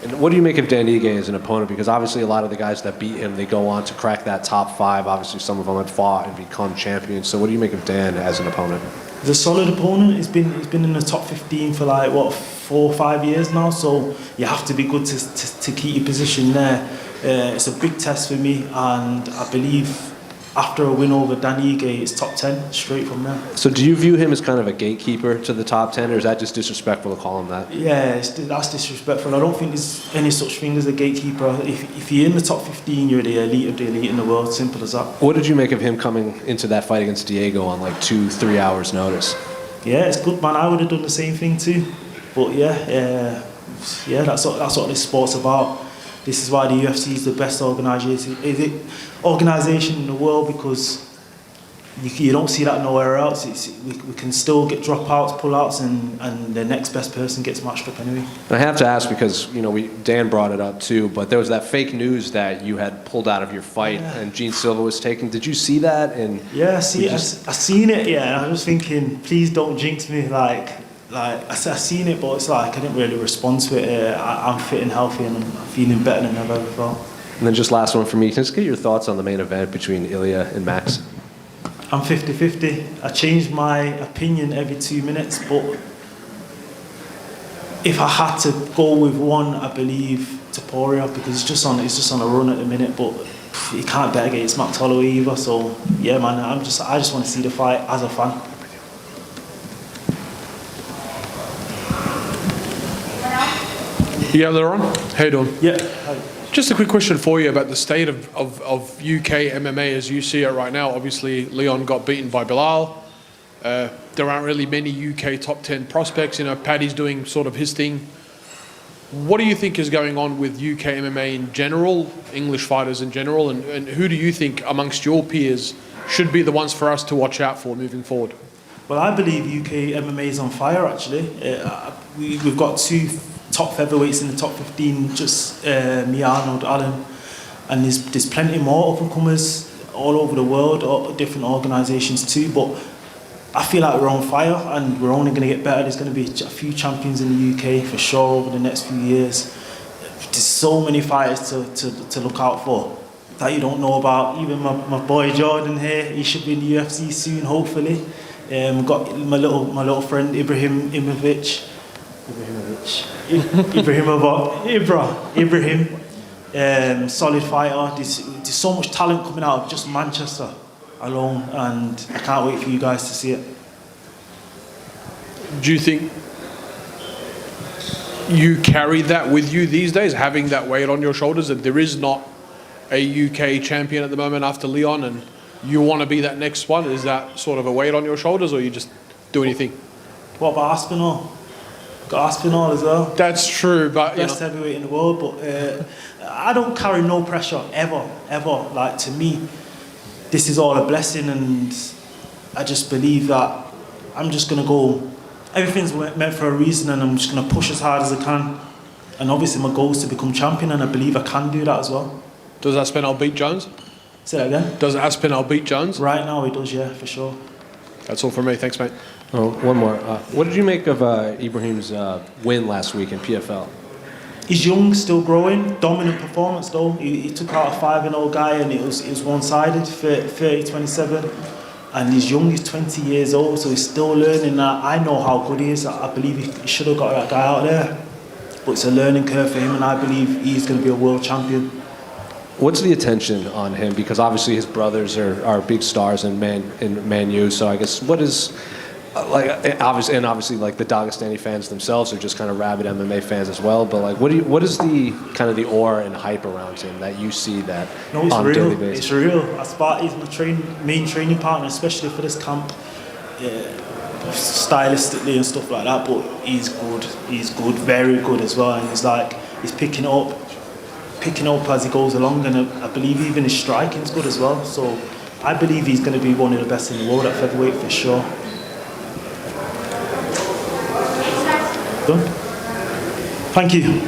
Speaker 1: And what do you make of Dan Ige as an opponent? Because obviously a lot of the guys that beat him, they go on to crack that top 5. Obviously some of them have fought and become champions. So what do you make of Dan as an opponent?
Speaker 5: He's a solid opponent. He's been in the top 15 for like, 4 or 5 years now. So you have to be good to keep your position there. It's a big test for me, and I believe after a win over Dan Ige, it's top 10 straight from there.
Speaker 1: So do you view him as kind of a gatekeeper to the top 10, or is that just disrespectful to call him that?
Speaker 5: Yeah, that's disrespectful. I don't think there's any such thing as a gatekeeper. If you're in the top 15, you're the elite of the elite in the world. Simple as that.
Speaker 1: What did you make of him coming into that fight against Diego on like 2-3 hours notice?
Speaker 5: Yeah, it's good, man. I would have done the same thing too. But yeah, that's what this sport's about. This is why the UFC is the best organisation in the world, because you don't see that nowhere else. We can still get dropouts, pullouts, and the next best person gets matched up anyway.
Speaker 1: And I have to ask, because Dan brought it up too, but there was that fake news that you had pulled out of your fight and Gene Silva was taken. Did you see that? And
Speaker 5: yeah, I seen it. Yeah, and I was thinking, please don't jinx me. I seen it, but it's like I didn't really respond to it. I'm fit and healthy, and I'm feeling better than I've ever felt.
Speaker 1: And then just last one for me, can I just get your thoughts on the main event between Ilia and Max?
Speaker 5: I'm 50-50. I change my opinion every 2 minutes, but if I had to go with one, I believe Topuria, because it's just on a run at the minute. But you can't bet against Max Holloway either. So yeah, man, I just want to see the fight as a fan.
Speaker 15: Yeah, Leroy, how you doing?
Speaker 5: Yeah.
Speaker 15: Just a quick question for you about the state of UK MMA as you see it right now. Obviously, Leon got beaten by Bilal. There aren't really many UK top 10 prospects. Paddy's doing sort of his thing. What do you think is going on with UK MMA in general, English fighters in general, and who do you think amongst your peers should be the ones for us to watch out for moving forward?
Speaker 5: Well, I believe UK MMA is on fire, actually. We've got 2 top featherweights in the top 15, just me, Arnold, Alan, and there's plenty more up-and-comers all over the world, or different organisations too, but I feel like we're on fire and we're only going to get better. There's going to be a few champions in the UK for sure over the next few years. There's so many fighters to look out for that you don't know about. Even my boy Jordan here, he should be in the UFC soon, hopefully. We've got my little friend Ibrahim. Solid fighter. There's so much talent coming out of just Manchester alone, and I can't wait for you guys to see it.
Speaker 15: Do you think you carry that with you these days, having that weight on your shoulders, that there is not a UK champion at the moment after Leon, and you want to be that next one? Is that sort of a weight on your shoulders, or you just do anything? What about Aspinall? Got Aspinall as well. That's true, but
Speaker 5: best heavyweight in the world. But I don't carry no pressure ever. Like, to me, this is all a blessing, and I just believe that I'm just gonna go. Everything's meant for a reason, and I'm just gonna push as hard as I can. And obviously, my goal is to become champion, and I believe I can do that as well.
Speaker 15: Does Aspinall beat Jones?
Speaker 5: Say that again.
Speaker 15: Does Aspinall beat Jones?
Speaker 5: Right now, he does. Yeah, for sure.
Speaker 15: That's all from me. Thanks, mate.
Speaker 1: Oh, one more. What did you make of Ibrahim's win last week in PFL?
Speaker 5: He's young, still growing. Dominant performance though. He took out a 5-0 guy, and it was one-sided, 30-27. And he's young. He's 20 years old, so he's still learning that. I know how good he is. I believe he should have got that guy out there. but it's a learning curve for him, and I believe he's going to be a world champion.
Speaker 1: What's the attention on him? Because obviously his brothers are big stars in Man U. So I guess what is like obviously like the Dagestani fans themselves are just kind of rabid MMA fans as well. But like what is the kind of the aura and hype around him that you see that
Speaker 5: No, it's
Speaker 1: on a
Speaker 5: real.
Speaker 1: daily basis?
Speaker 5: It's real. He's my main training partner, especially for this camp. Stylistically and stuff like that, but he's good. He's good, very good as well. And he's picking up as he goes along. And I believe even his striking's good as well. So I believe he's going to be one of the best in the world at featherweight for sure. Done. Thank you.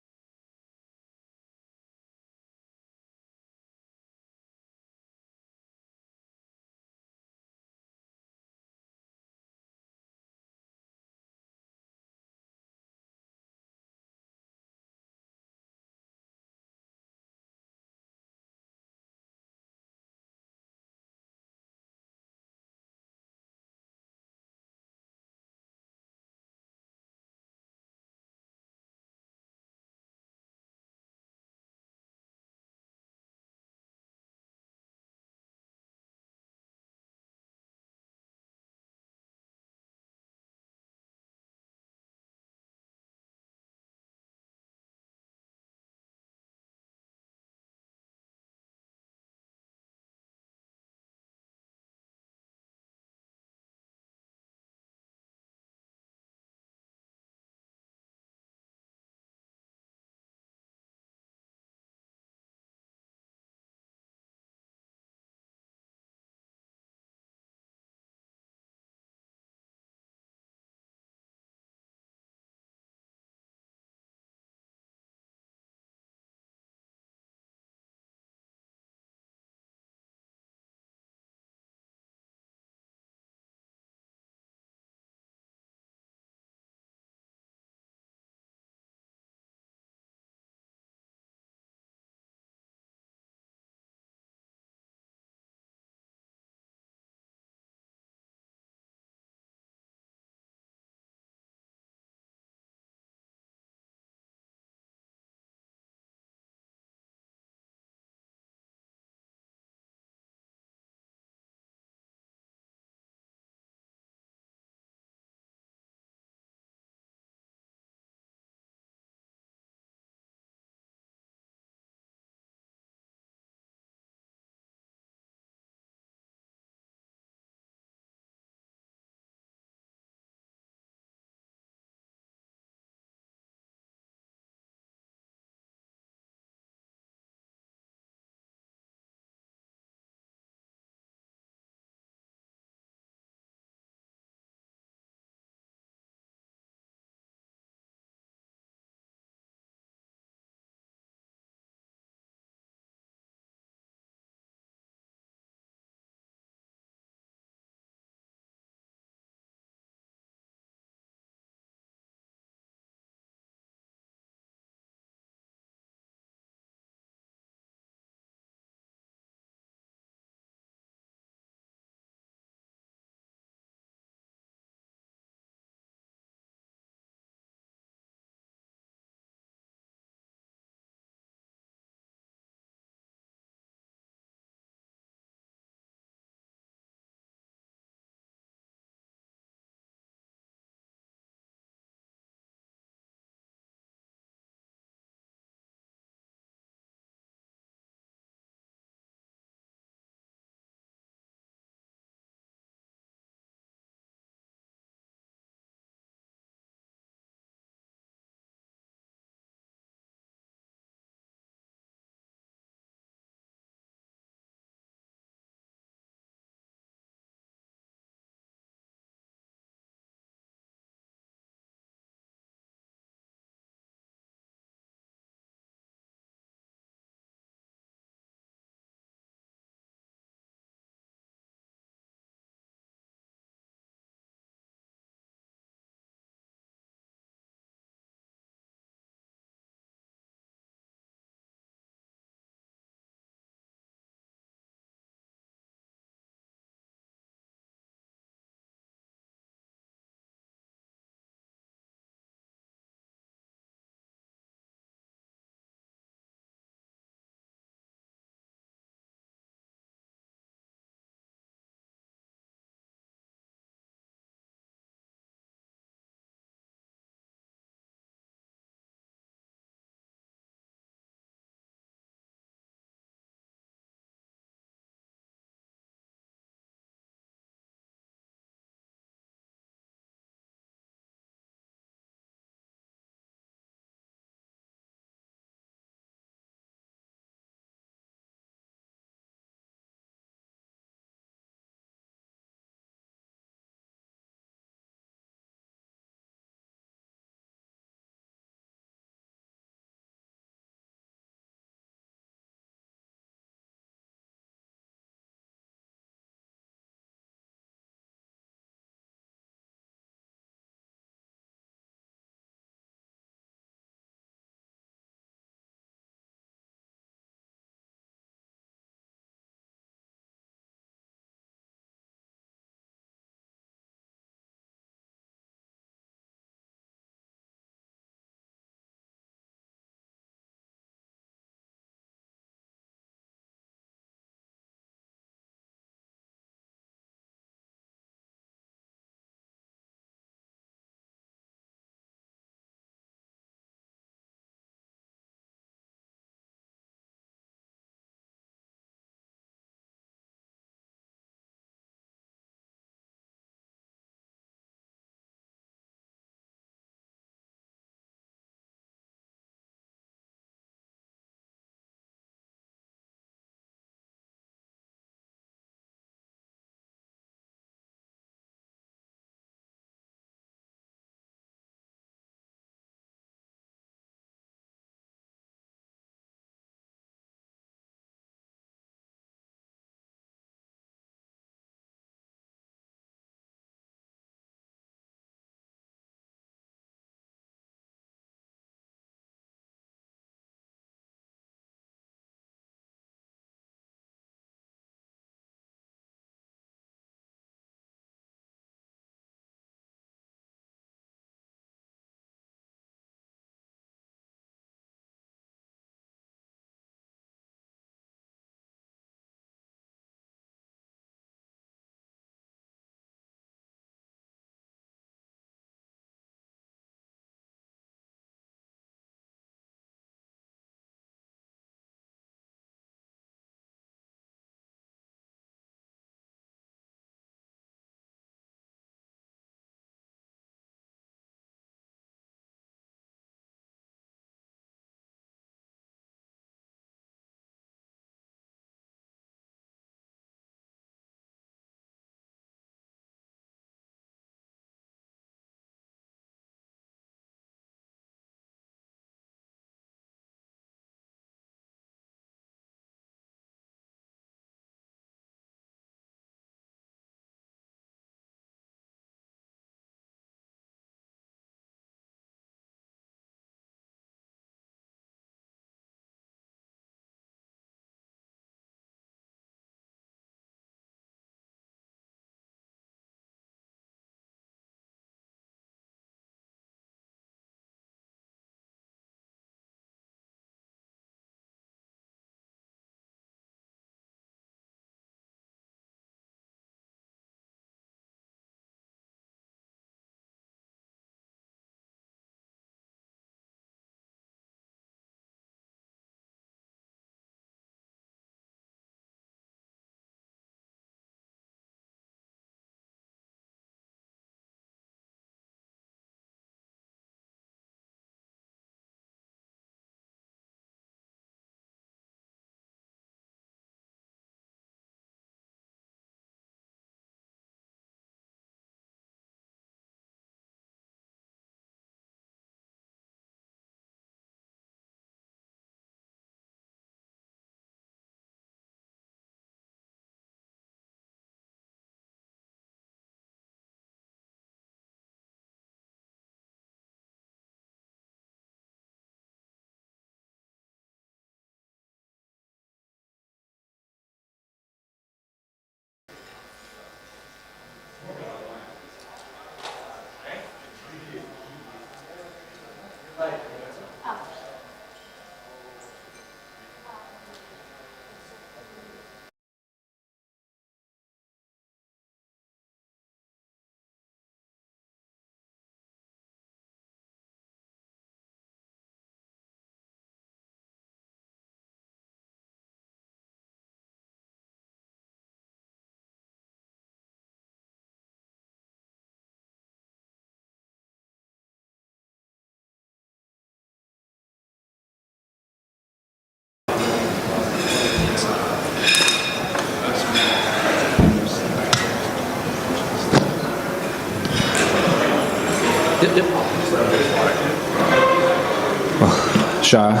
Speaker 1: Shara,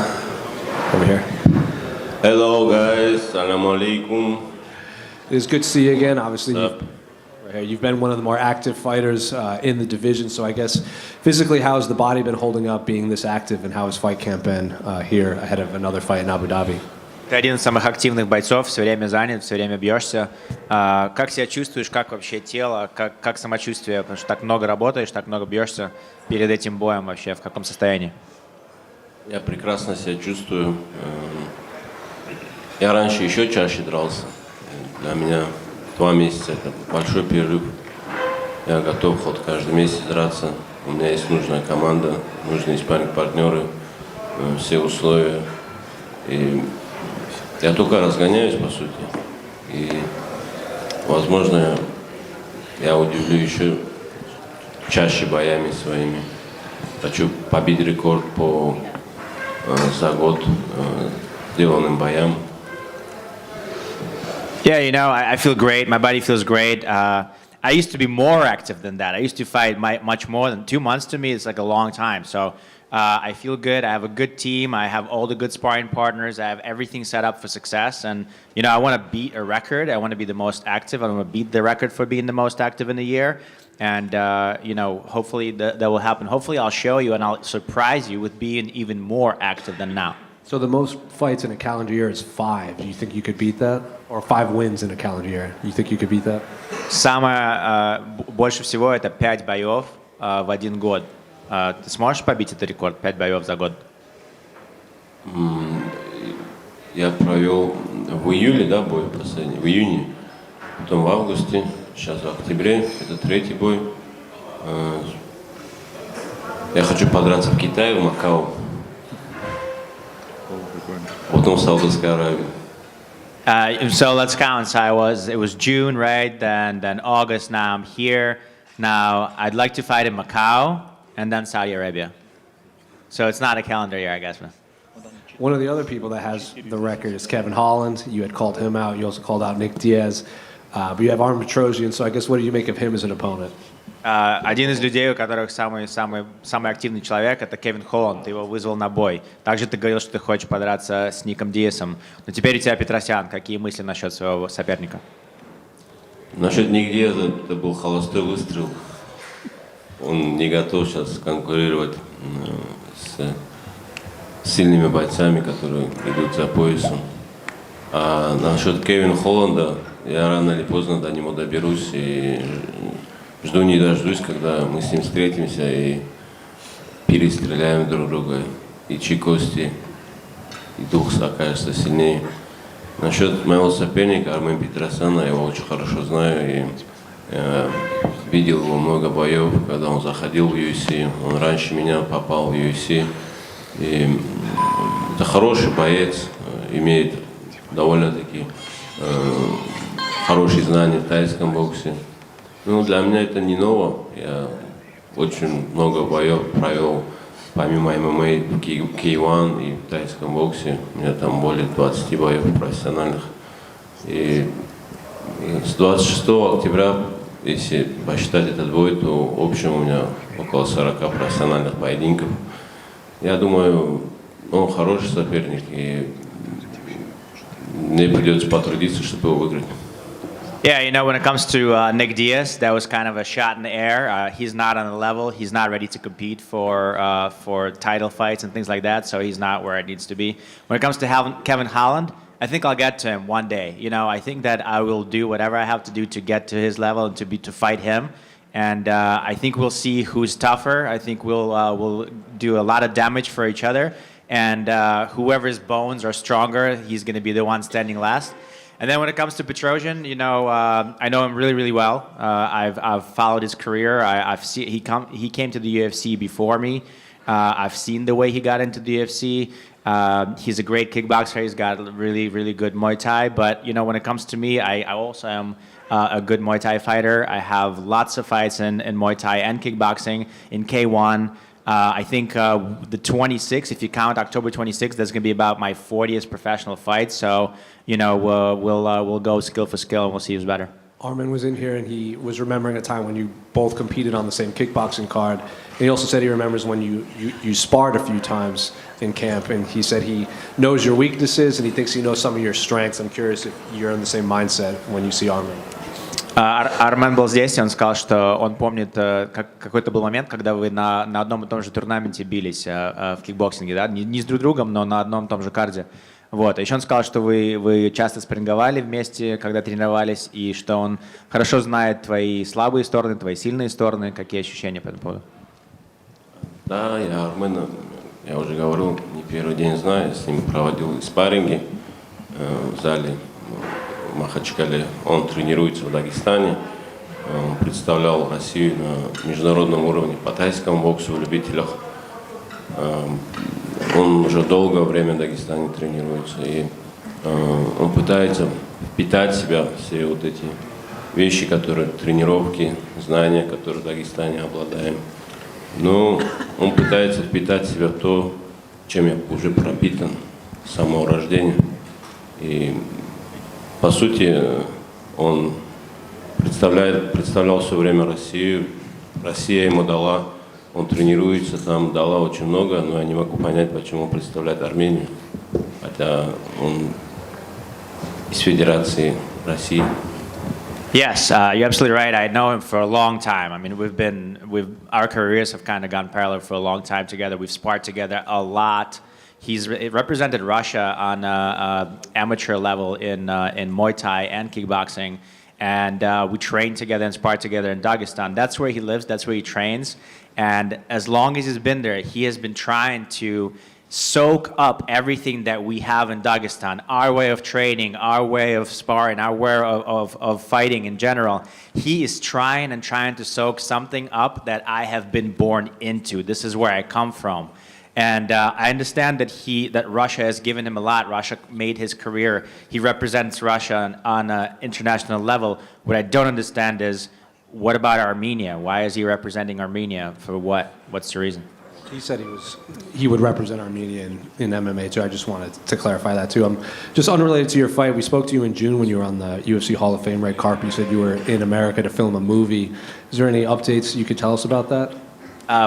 Speaker 1: over here.
Speaker 19: Hello guys, Assalamu alaikum.
Speaker 1: It's good to see you again. Obviously, you've been one of the more active fighters in the division. So I guess physically, how has the body been holding up being this active, and how has fight camp been here ahead of another fight in Abu Dhabi?
Speaker 9: Ты один из самых активных бойцов, все время занят, все время бьешься. Как себя чувствуешь, как вообще тело, как самочувствие? Потому что так много работаешь, так много бьешься перед этим боем вообще. В каком состоянии?
Speaker 19: Я прекрасно себя чувствую. Я раньше еще чаще дрался. Для меня 2 месяца это большой перерыв. Я готов хоть каждый месяц драться. У меня есть нужная команда, нужные спарринг-партнеры, все условия. И я только разгоняюсь, по сути. И, возможно, я удивлю еще чаще боями своими. Хочу побить рекорд по за год сделанным боям.
Speaker 9: Yeah, you know, I feel great. My body feels great. I used to be more active than that. I used to fight much more than 2 months. To me, it's like a long time. So I feel good. I have a good team. I have all the good sparring partners. I have everything set up for success. And, you know, I want to beat a record. I want to be the most active. I want to beat the record for being the most active in the year. And, you know, hopefully that will happen. Hopefully I'll show you and I'll surprise you with being even more active than now.
Speaker 1: So the most fights in a calendar year is 5. Do you think you could beat that? Or 5 wins in a calendar year? You think you could beat that?
Speaker 9: Самое больше всего это 5 боев в 1 год. Ты сможешь побить этот рекорд? 5 боев за год?
Speaker 19: Я провел в июле, да, бой последний, в июне, потом в августе, сейчас в октябре, это 3-й бой. Я хочу подраться в Китае, в Макао, потом в Саудовской Аравии.
Speaker 9: So let's count. So it was June, right? Then August. Now I'm here. Now I'd like to fight in Macau and then Saudi Arabia. So it's not a calendar year, I guess.
Speaker 1: One of the other people that has the record is Kevin Holland. You had called him out. You also called out Nick Diaz. But you have Armen Petrosyan. So I guess what do you make of him as an opponent?
Speaker 9: Один из людей, у которых самый активный человек, это Кевин Холланд. Ты его вызвал на бой. Также ты говорил, что ты хочешь подраться с Ником Диасом. Но теперь у тебя Петросян. Какие мысли насчет своего соперника?
Speaker 19: Насчет Ник Диаза, это был холостой выстрел. Он не готов сейчас конкурировать с сильными бойцами, которые идут за поясом. А насчет Кевина Холланда, я рано или поздно до него доберусь и жду не дождусь, когда мы с ним встретимся и перестреляем друг друга. И чьи кости, и дух окажется сильнее. Насчет моего соперника Армен Петросяна, я его очень хорошо знаю. И видел его много боев, когда он заходил в UFC. Он раньше меня попал в UFC. И это хороший боец, имеет довольно-таки хорошие знания в тайском боксе. Ну, для меня это не ново. Я очень много боев провел, помимо ММА, в K1 и в тайском боксе. У меня там более 20 боев профессиональных. И с 26 октября, если посчитать этот бой, то в общем у меня около 40 профессиональных поединков. Я думаю, он хороший соперник, и мне придется потрудиться, чтобы его выиграть.
Speaker 9: Yeah, you know, when it comes to Nick Diaz, that was kind of a shot in the air. He's not on the level. He's not ready to compete for title fights and things like that, so he's not where it needs to be. When it comes to Kevin Holland, I think I'll get to him one day. You know, I think that I will do whatever I have to do to get to his level and to fight him. And I think we'll see who's tougher. I think we'll do a lot of damage for each other. And whoever's bones are stronger, he's going to be the one standing last. And then when it comes to Petrosyan, you know, I know him really, really well. I've followed his career. I've seen he came to the UFC before me. I've seen the way he got into the UFC. He's a great kickboxer. He's got really, really good Muay Thai. But you know, when it comes to me, I also am a good Muay Thai fighter. I have lots of fights in Muay Thai and kickboxing in K1. I think the 26th, if you count October 26th, that's going to be about my 40th professional fight. So, you know, we'll go skill for skill and we'll see who's better.
Speaker 1: Armen was in here and he was remembering a time when you both competed on the same kickboxing card. And he also said he remembers when you sparred a few times in camp, and he said he knows your weaknesses and he thinks he knows some of your strengths. I'm curious if you're in the same mindset when you see Armen.
Speaker 9: Армен был здесь, и он сказал, что он помнит, какой-то был момент, когда вы на одном и том же турнаменте бились в кикбоксинге, да? Не с друг другом, но на одном и том же карде. Вот. Еще он сказал, что вы часто спарринговали вместе, когда тренировались, и что он хорошо знает твои слабые стороны, твои сильные стороны. Какие ощущения по этому поводу?
Speaker 19: Да, я Армена, я уже говорил, не первый день знаю, я с ним проводил спарринги в зале в Махачкале. Он тренируется в Дагестане, он представлял Россию на международном уровне по тайскому боксу в любителях. Он уже долгое время в Дагестане тренируется, и он пытается впитать в себя все вот эти вещи, которые тренировки, знания, которые в Дагестане обладаем. Но он пытается впитать в себя то, чем я уже пропитан с самого рождения. И по сути он представлял все время Россию, Россия ему дала. Он тренируется там, дала очень много, но я не могу понять, почему он представляет Армению, хотя он из Федерации России.
Speaker 9: Yes, you're absolutely right. I know him for a long time. I mean, our careers have kind of gone parallel for a long time together. We've sparred together a lot. He's represented Russia on amateur level in Muay Thai and kickboxing. And we train together and spar together in Dagestan. That's where he lives, that's where he trains. And as long as he's been there, he has been trying to soak up everything that we have in Dagestan, our way of training, our way of sparring, our way of fighting in general. He is trying to soak something up that I have been born into. This is where I come from. And I understand that Russia has given him a lot. Russia made his career. He represents Russia on an international level. What I don't understand is, what about Armenia? Why is he representing Armenia? For what? What's the reason?
Speaker 1: He said he would represent Armenia in MMA too. I just wanted to clarify that too. Just unrelated to your fight, we spoke to you in June when you were on the UFC Hall of Fame red carpet. You said you were in America to film a movie. Is there any updates you could tell us about that?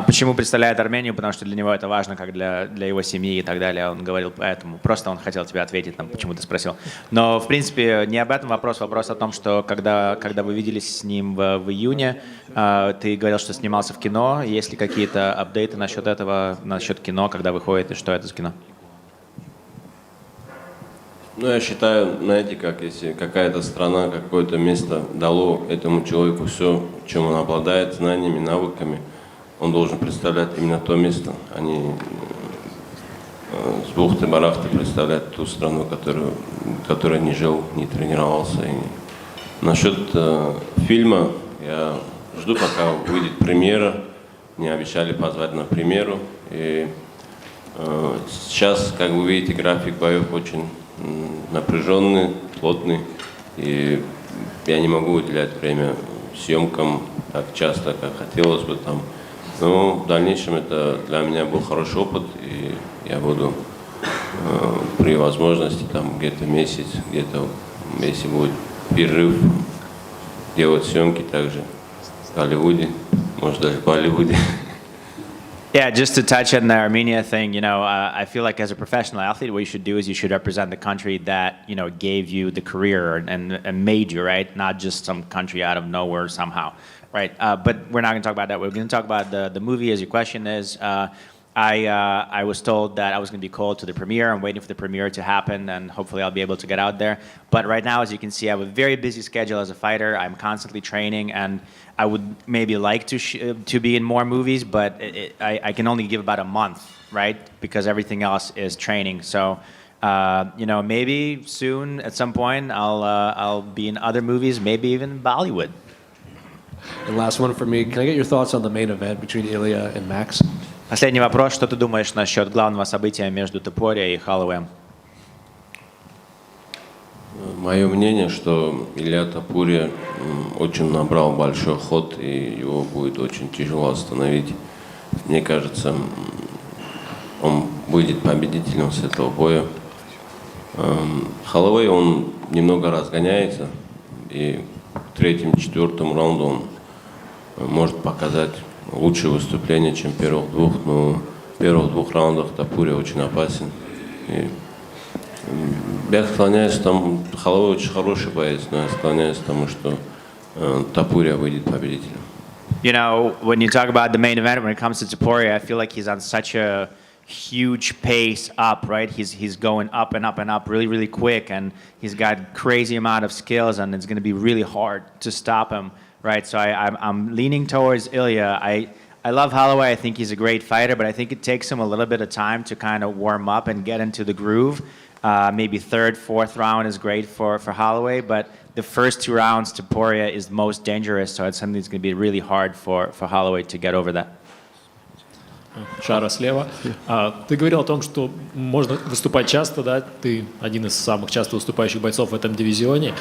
Speaker 9: Почему представляет Армению? Потому что для него это важно, как для его семьи и так далее. Он говорил поэтому. Просто он хотел тебе ответить, там, почему ты спросил. Но, в принципе, не об этом вопрос. Вопрос о том, что когда вы виделись с ним в июне, ты говорил, что снимался в кино. Есть ли какие-то апдейты насчет этого, насчет кино, когда выходит, и что это за кино?
Speaker 19: Ну, я считаю, знаете, как если какая-то страна, какое-то место дало этому человеку все, чем он обладает, знаниями, навыками, он должен представлять именно то место, а не с бухты-барахты представлять ту страну, которая не жил, не тренировался. И насчет фильма, я жду, пока выйдет премьера. Мне обещали позвать на премьеру. И сейчас, как вы видите, график боев очень напряженный, плотный. И я не могу уделять время съемкам так часто, как хотелось бы там. Но в дальнейшем это для меня был хороший опыт, и я буду при возможности там где-то месяц, где-то если будет перерыв, делать съемки также в Голливуде, может даже в Болливуде.
Speaker 9: Yeah, just to touch on the Armenia thing, I feel like as a professional athlete, what you should do is you should represent the country that, gave you the career and made you, right? Not just some country out of nowhere somehow, right? But we're not going to talk about that. We're going to talk about the movie, as your question is. I was told that I was going to be called to the premiere. I'm waiting for the premiere to happen, and hopefully I'll be able to get out there. But right now, as you can see, I have a very busy schedule as a fighter. I'm constantly training, and I would maybe like to be in more movies, but I can only give about a month, right? Because everything else is training. So, maybe soon at some point I'll be in other movies, maybe even Bollywood.
Speaker 1: And last one for me. Can I get your thoughts on the main event between Ilia and Max?
Speaker 9: Последний вопрос. Что ты думаешь насчет главного события между Topuria и Holloway?
Speaker 19: Мое мнение, что Ilia Topuria очень набрал большой ход, и его будет очень тяжело остановить. Мне кажется, он выйдет победителем с этого боя. Holloway, он немного разгоняется, и к третьему-четвертому раунду он может показать лучшее выступление, чем первых двух. Но в первых двух раундах Топурия очень опасен. И я склоняюсь к тому, Holloway очень хороший боец, но я склоняюсь к тому, что Topuria выйдет победителем.
Speaker 9: You know, when you talk about the main event, when it comes to Topuria, I feel like he's on such a huge pace up, right? He's going up and up and up really, really quick, and he's got crazy amount of skills, and it's going to be really hard to stop him, right? So I'm leaning towards Ilia. I love Holloway. I think he's a great fighter, but I think it takes him a little bit of time to kind of warm up and get into the groove. Maybe third, fourth round is great for Holloway, but the first two rounds, Topuria is the most dangerous, so it's something that's going to be really hard for Holloway to get over that.
Speaker 18: Шара слева. Ты говорил о том, что можно выступать часто, да? Ты один из самых часто выступающих бойцов в этом дивизионе.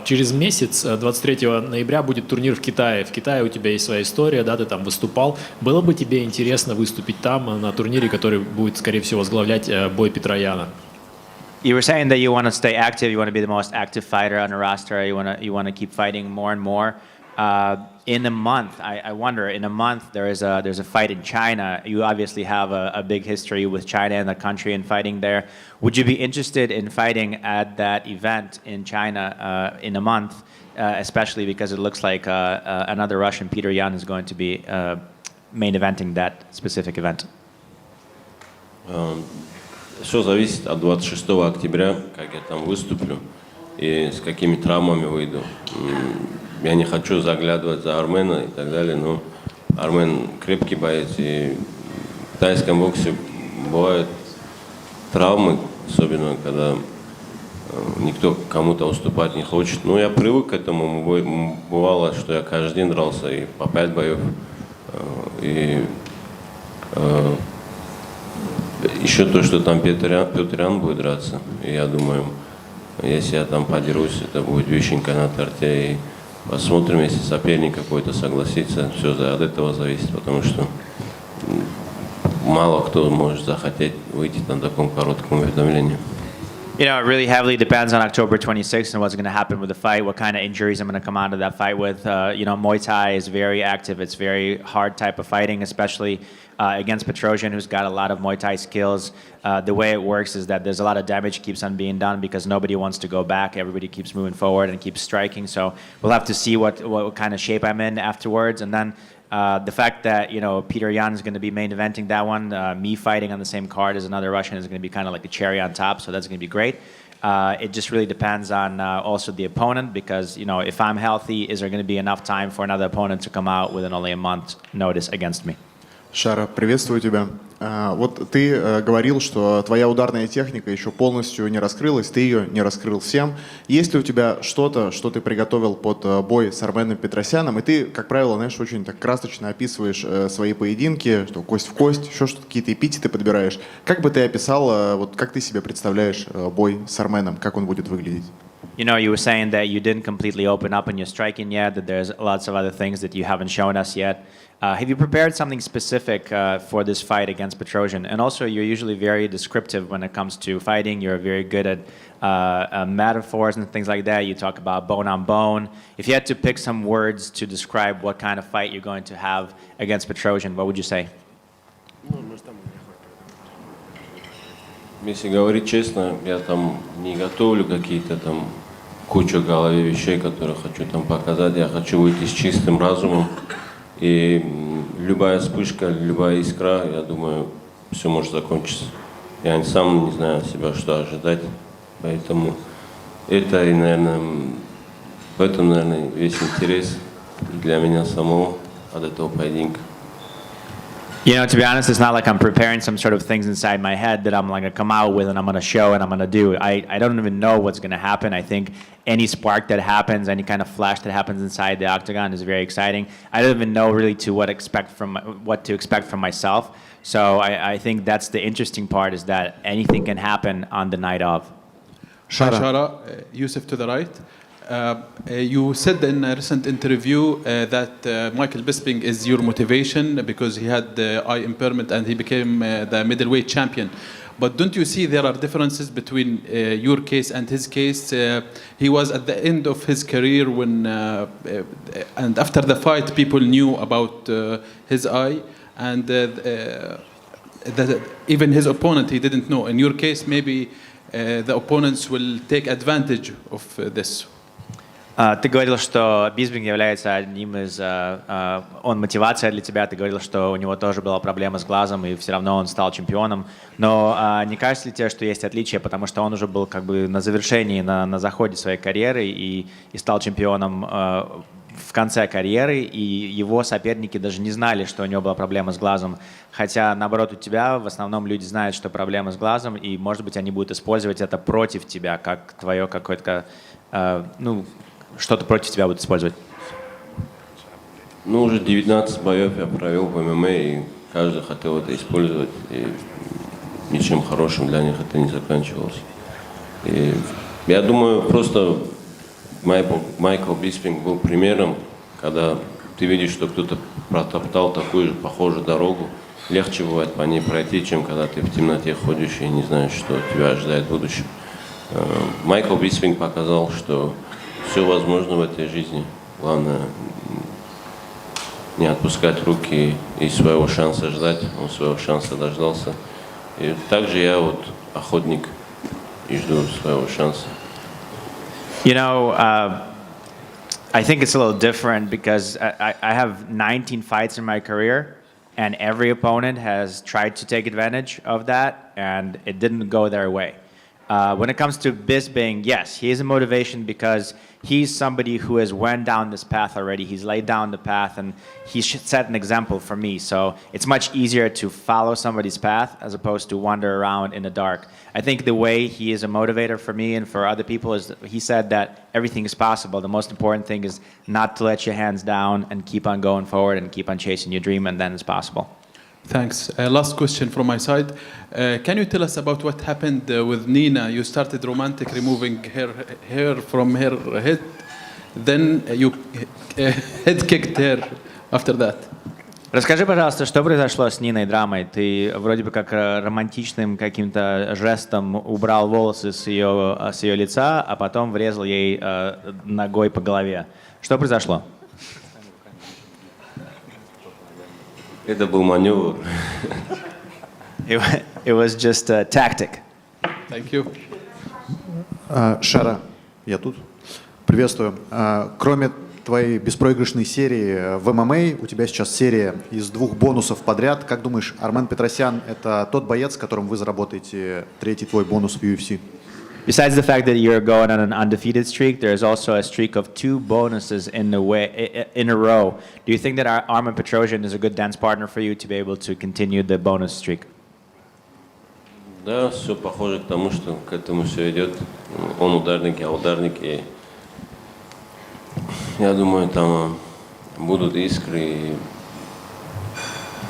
Speaker 18: Через месяц, 23 ноября, будет турнир в Китае. В Китае у тебя есть своя история, да? Ты там выступал. Было бы тебе интересно выступить там, на турнире, который будет, скорее всего, возглавлять бой Петросяна?
Speaker 9: You were saying that you want to stay active, you want to be the most active fighter on the roster, you want to keep fighting more and more. In a month, I wonder, in a month there's a fight in China. You obviously have a big history with China and the country and fighting there. Would you be interested in fighting at that event in China in a month, especially because it looks like another Russian, Petrosyan, is going to be main eventing that specific event?
Speaker 19: Все зависит от 26 октября, как я там выступлю и с какими травмами выйду. Я не хочу заглядывать за Армена и так далее, но Армен крепкий боец, и в тайском боксе бывают травмы, особенно когда никто кому-то уступать не хочет. Ну, я привык к этому, бывало, что я каждый день дрался и по 5 боев, и еще то, что там Петросян будет драться, и я думаю, если я там подерусь, это будет вишенка на торте, и посмотрим, если соперник какой-то согласится, все от этого зависит, потому что мало кто может захотеть выйти на таком коротком уведомлении.
Speaker 9: You know, it really heavily depends on October 26th and what's going to happen with the fight, what kind of injuries I'm going to come out of that fight with. You know, Muay Thai is very active. It's very hard type of fighting, especially against Petrosyan, who's got a lot of Muay Thai skills. The way it works is that there's a lot of damage keeps on being done because nobody wants to go back. Everybody keeps moving forward and keeps striking. So we'll have to see what kind of shape I'm in afterwards. And then the fact that, you know, Petrosyan is going to be main eventing that one, me fighting on the same card as another Russian is going to be kind of like a cherry on top, so that's going to be great. It just really depends on also the opponent because, you know, if I'm healthy, is there going to be enough time for another opponent to come out within only a month's notice against me?
Speaker 6: Шара, приветствую тебя. Вот ты говорил, что твоя ударная техника еще полностью не раскрылась, ты ее не раскрыл всем. Есть ли у тебя что-то, что ты приготовил под бой с Арменом Петросяном? И ты, как правило, знаешь, очень так красочно описываешь свои поединки, что кость в кость, еще что-то, какие-то эпитеты подбираешь. Как бы ты описал, вот как ты себе представляешь бой с Арменом, как он будет выглядеть?
Speaker 9: You know, you were saying that you didn't completely open up in your striking yet, that there's lots of other things that you haven't shown us yet. Have you prepared something specific for this fight against Petrosyan? And also, you're usually very descriptive when it comes to fighting. You're very good at metaphors and things like that. You talk about bone on bone. If you had to pick some words to describe what kind of fight you're going to have against Petrosyan, what would you say?
Speaker 19: Если говорить честно, я там не готовлю какие-то там кучу в голове вещей, которые хочу там показать. Я хочу выйти с чистым разумом. И любая вспышка, любая искра, я думаю, все может закончиться. Я сам не знаю себя, что ожидать. Поэтому это, и, наверное, в этом, наверное, весь интерес для меня самого от этого поединка.
Speaker 9: You know, to be honest, it's not like I'm preparing some sort of things inside my head that I'm like going to come out with and I'm going to show and I'm going to do. I don't even know what's going to happen. I think any spark that happens, any kind of flash that happens inside the octagon is very exciting. I don't even know really what to expect from myself. So I think that's the interesting part is that anything can happen on the night of.
Speaker 20: Shara, Yusuf to the right. You said in a recent interview that Michael Bisping is your motivation because he had the eye impairment and he became the middleweight champion. But don't you see there are differences between your case and his case? He was at the end of his career when, and after the fight, people knew about his eye, and even his opponent, he didn't know. In your case, maybe the opponents will take advantage of this.
Speaker 9: Ты говорил, что Bisping является одним из... Он мотивация для тебя. Ты говорил, что у него тоже была проблема с глазом, и все равно он стал чемпионом. Но не кажется ли тебе, что есть отличия, потому что он уже был как бы на завершении, на заходе своей карьеры и стал чемпионом в конце карьеры, и его соперники даже не знали, что у него была проблема с глазом. Хотя, наоборот, у тебя в основном люди знают, что проблема с глазом, и, может быть, они будут использовать это против тебя, как твое какое-то... что-то против тебя будут использовать?
Speaker 19: Ну, уже 19 боев я провел в ММА, и каждый хотел это использовать, и ничем хорошим для них это не заканчивалось. И я думаю, просто Майкл Биспинг был примером, когда ты видишь, что кто-то протоптал такую же похожую дорогу, легче бывает по ней пройти, чем когда ты в темноте ходишь и не знаешь, что тебя ожидает в будущем. Майкл Биспинг показал, что все возможно в этой жизни. Главное не отпускать руки и своего шанса ждать. Он своего шанса дождался. И также я вот охотник и жду своего шанса.
Speaker 9: You know, I think it's a little different because I have 19 fights in my career, and every opponent has tried to take advantage of that, and it didn't go their way. When it comes to Bisping, yes, he is a motivation because he's somebody who has went down this path already. He's laid down the path, and he set an example for me. So it's much easier to follow somebody's path as opposed to wander around in the dark. I think the way he is a motivator for me and for other people is he said that everything is possible. The most important thing is not to let your hands down and keep on going forward and keep on chasing your dream, and then it's possible.
Speaker 20: Thanks. Last question from my side. Can you tell us about what happened with Nina? You started romantic, removing her hair from her head. Then you head kicked her after that.
Speaker 9: Расскажи, пожалуйста, что произошло с Ниной драмой? Ты вроде бы как романтичным каким-то жестом убрал волосы с ее лица, а потом врезал ей ногой по голове. Что произошло?
Speaker 19: Это был маневр.
Speaker 9: It was just a tactic.
Speaker 20: Thank you.
Speaker 6: Шара, я тут. Приветствую. Кроме твоей беспроигрышной серии в ММА, у тебя сейчас серия из 2 бонусов подряд. Как думаешь, Армен Петросян – это тот боец, с которым вы заработаете 3-й твой бонус в UFC?
Speaker 9: Besides the fact that you're going on an undefeated streak, there's also a streak of 2 bonuses in a row. Do you think that Armen Petrosyan is a good dance partner for you to be able to continue the bonus streak?
Speaker 19: Да, все похоже к тому, что к этому все идет. Он ударник, я ударник, и я думаю, там будут искры. И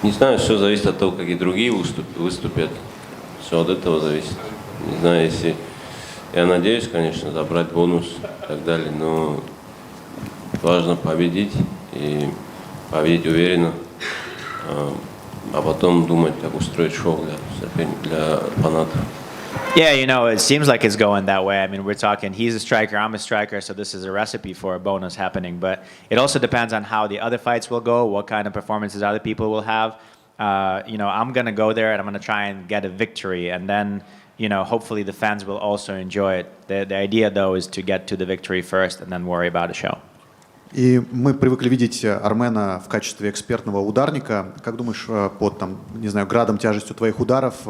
Speaker 19: не знаю, все зависит от того, как и другие выступят. Все от этого зависит. Не знаю, если... Я надеюсь, конечно, забрать бонус и так далее, но важно победить и победить уверенно, а потом думать, как устроить шоу для фанатов.
Speaker 9: Yeah, you know, it seems like it's going that way. I mean, we're talking, he's a striker, I'm a striker, so this is a recipe for a bonus happening. But it also depends on how the other fights will go, what kind of performances other people will have. You know, I'm going to go there and I'm going to try and get a victory, and then... You know, hopefully the fans will also enjoy it. The idea, though, is to get to the victory first and then worry about the show.
Speaker 6: И мы привыкли видеть Армена в качестве экспертного ударника. Как думаешь, под там, не знаю, градом, тяжестью твоих ударов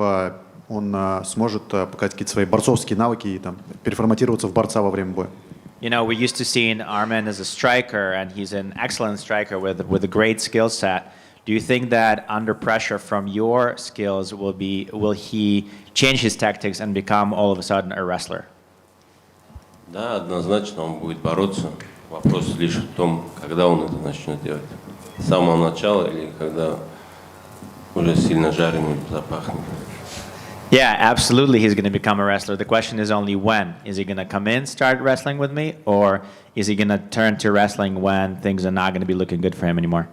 Speaker 6: он сможет показать какие-то свои борцовские навыки и там переформатироваться в борца во время боя?
Speaker 9: You know, we used to see Armen as a striker, and he's an excellent striker with a great skill set. Do you think that under pressure from your skills will he change his tactics and become all of a sudden a wrestler?
Speaker 19: Да, однозначно он будет бороться. Вопрос лишь в том, когда он это начнет делать. С самого начала или когда уже сильно жареным запахнет.
Speaker 9: Yeah, absolutely he's going to become a wrestler. The question is only when. Is he going to come in, start wrestling with me, or is he going to turn to wrestling when things are not going to be looking good for him anymore?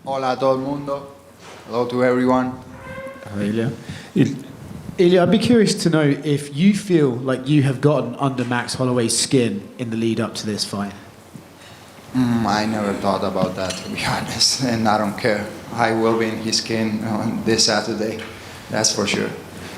Speaker 14: Hola a todo el mundo. Hello to everyone.
Speaker 8: Ilia. Ilia, I'd be curious to know if you feel like you have gotten under Max Holloway's skin in the lead up to this fight.
Speaker 14: I never thought about that, to be honest, and I don't care. I will be in his skin on this Saturday, that's for sure.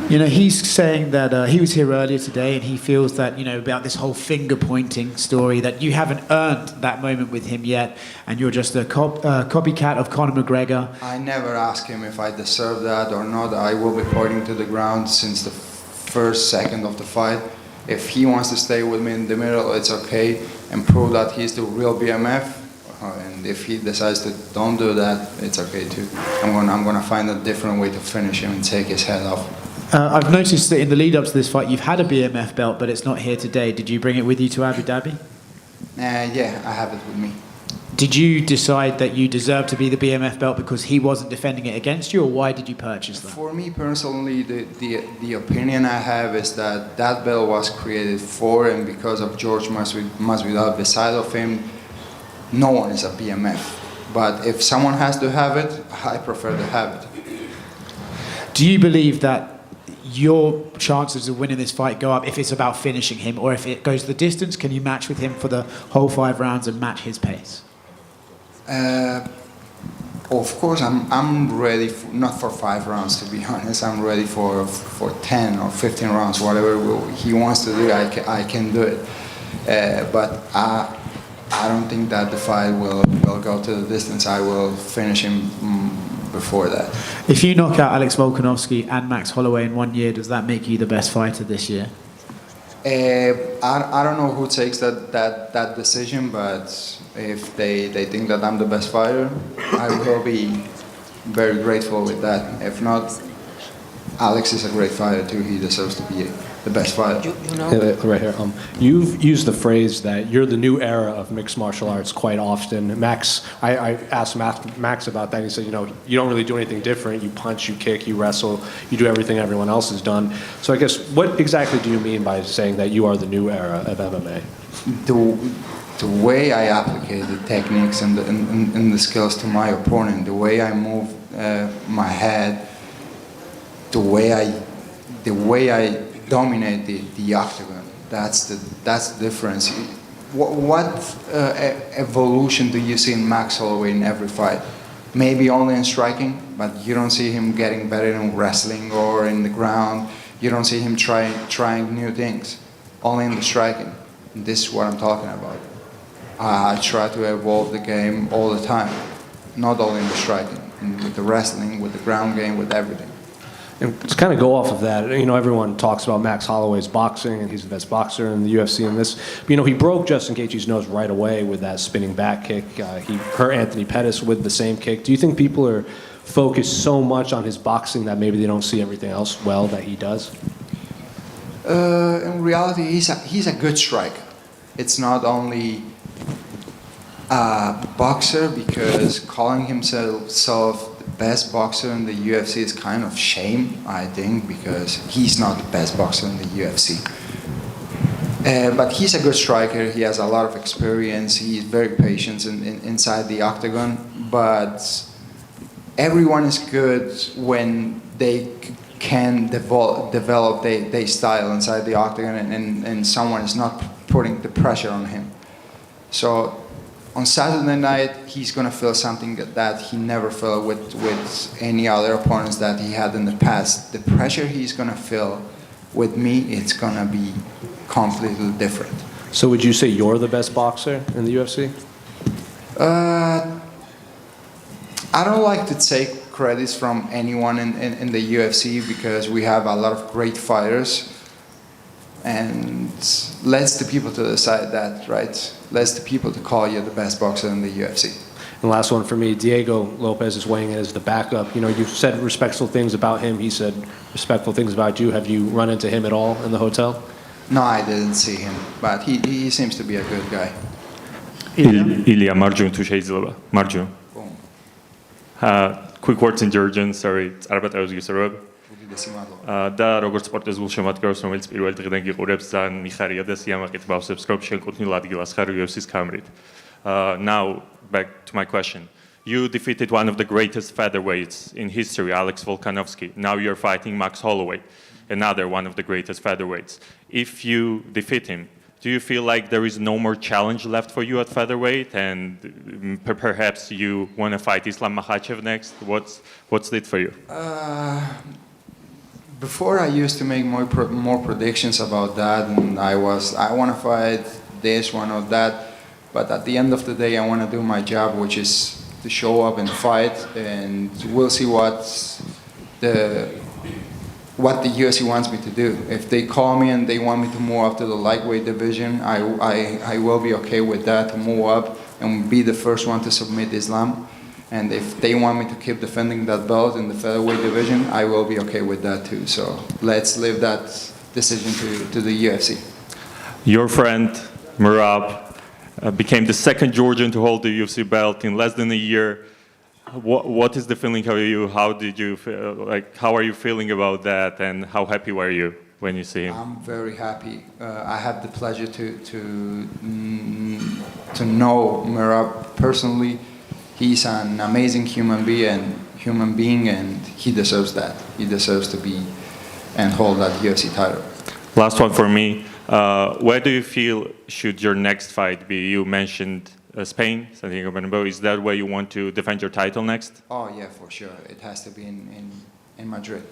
Speaker 8: You know, he's saying that he was here earlier today and he feels that, you know, about this whole finger-pointing story, that you haven't earned that moment with him yet and you're just a copycat of Conor McGregor.
Speaker 14: I never asked him if I deserve that or not. I will be pointing to the ground since the first second of the fight. If he wants to stay with me in the middle, it's okay, and prove that he's the real BMF. And if he decides to don't do that, it's okay too. I'm gonna find a different way to finish him and take his head off.
Speaker 8: I've noticed that in the lead up to this fight, you've had a BMF belt, but it's not here today. Did you bring it with you to Abu Dhabi?
Speaker 14: Yeah, I have it with me.
Speaker 8: Did you decide that you deserve to be the BMF belt because he wasn't defending it against you, or why did you purchase that?
Speaker 14: For me personally, the opinion I have is that that belt was created for and because of George Masvidal. Beside of him, no one is a BMF. But if someone has to have it, I prefer to have it.
Speaker 8: Do you believe that your chances of winning this fight go up if it's about finishing him, or if it goes the distance, can you match with him for the whole 5 rounds and match his pace?
Speaker 14: Of course, I'm ready, not for 5 rounds, to be honest. I'm ready for 10 or 15 rounds, whatever he wants to do, I can do it. But I don't think that the fight will go to the distance. I will finish him before that.
Speaker 8: If you knock out Alex Volkanovski and Max Holloway in 1 year, does that make you the best fighter this year?
Speaker 14: I don't know who takes that decision, but if they think that I'm the best fighter, I will be very grateful with that. If not, Alex is a great fighter too. He deserves to be the best fighter.
Speaker 1: Right here. You've used the phrase that you're the new era of mixed martial arts quite often. Max, I asked Max about that, and he said, you know, you don't really do anything different. You punch, you kick, you wrestle, you do everything everyone else has done. So I guess, what exactly do you mean by saying that you are the new era of MMA?
Speaker 14: The way I apply the techniques and the skills to my opponent, the way I move my head, the way I dominate the octagon. That's the difference. What evolution do you see in Max Holloway in every fight? Maybe only in striking, but you don't see him getting better in wrestling or in the ground. You don't see him trying new things. Only in the striking. And this is what I'm talking about. I try to evolve the game all the time, not only in the striking, with the wrestling, with the ground game, with everything.
Speaker 1: And to kind of go off of that, you know, everyone talks about Max Holloway's boxing, and he's the best boxer in the UFC and this. But, you know, he broke Justin Gaethje's nose right away with that spinning back kick. He hurt Anthony Pettis with the same kick. Do you think people are focused so much on his boxing that maybe they don't see everything else well that he does?
Speaker 14: In reality, he's a good striker. It's not only a boxer, because calling himself best boxer in the UFC is kind of shame, I think, because he's not the best boxer in the UFC. But he's a good striker. He has a lot of experience. He's very patient inside the octagon. But everyone is good when they can develop their style inside the octagon, and someone is not putting the pressure on him. So on Saturday night, he's going to feel something that he never felt with any other opponents that he had in the past. The pressure he's going to feel with me, it's going to be completely different.
Speaker 1: So would you say you're the best boxer in the UFC?
Speaker 14: I don't like to take credits from anyone in the UFC, because we have a lot of great fighters. And let's the people to decide that, right? Let's the people to call you the best boxer in the UFC.
Speaker 1: And last one for me, Diego Lopez is weighing in as the backup. You know, you've said respectful things about him. He said respectful things about you. Have you run into him at all in the hotel?
Speaker 14: No, I didn't see him, but he seems to be a good guy.
Speaker 21: Ilia, Marju, tu შეიძლება. Marju. Quick words in Georgian, sorry, წარბატევს გისურვებ. და როგორც სპორტის გულშემატკივრს, რომელიც პირველ დღიდან გიყურებს, ძალიან მიხარია და სიამაყით ვავსებს, რომ შენ კუთვნილ ადგილას ხარ UFC-ს ქამრით. Now, back to my question. You defeated one of the greatest featherweights in history, Alex Volkanovski. Now you're fighting Max Holloway, another one of the greatest featherweights. If you defeat him, do you feel like there is no more challenge left for you at featherweight, and perhaps you want to fight Islam Makhachev next? What's it for you?
Speaker 14: Before I used to make more predictions about that, and I want to fight this one or that, but at the end of the day, I want to do my job, which is to show up and fight, and we'll see what the UFC wants me to do. If they call me and they want me to move up to the lightweight division, I will be okay with that, to move up and be the first one to submit Islam. And if they want me to keep defending that belt in the featherweight division, I will be okay with that too. So let's leave that decision to the UFC.
Speaker 21: Your friend, Merab, became the second Georgian to hold the UFC belt in less than a year. What is the feeling of you? How did you feel? Like, how are you feeling about that? And how happy were you when you see him?
Speaker 14: I'm very happy. I had the pleasure to know Merab personally. He's an amazing human being, and he deserves that. He deserves to be and hold that UFC title.
Speaker 21: Last one for me. Where do you feel should your next fight be? You mentioned Spain, Santiago Bernabeu. Is that where you want to defend your title next?
Speaker 14: Oh yeah, for sure. It has to be in Madrid.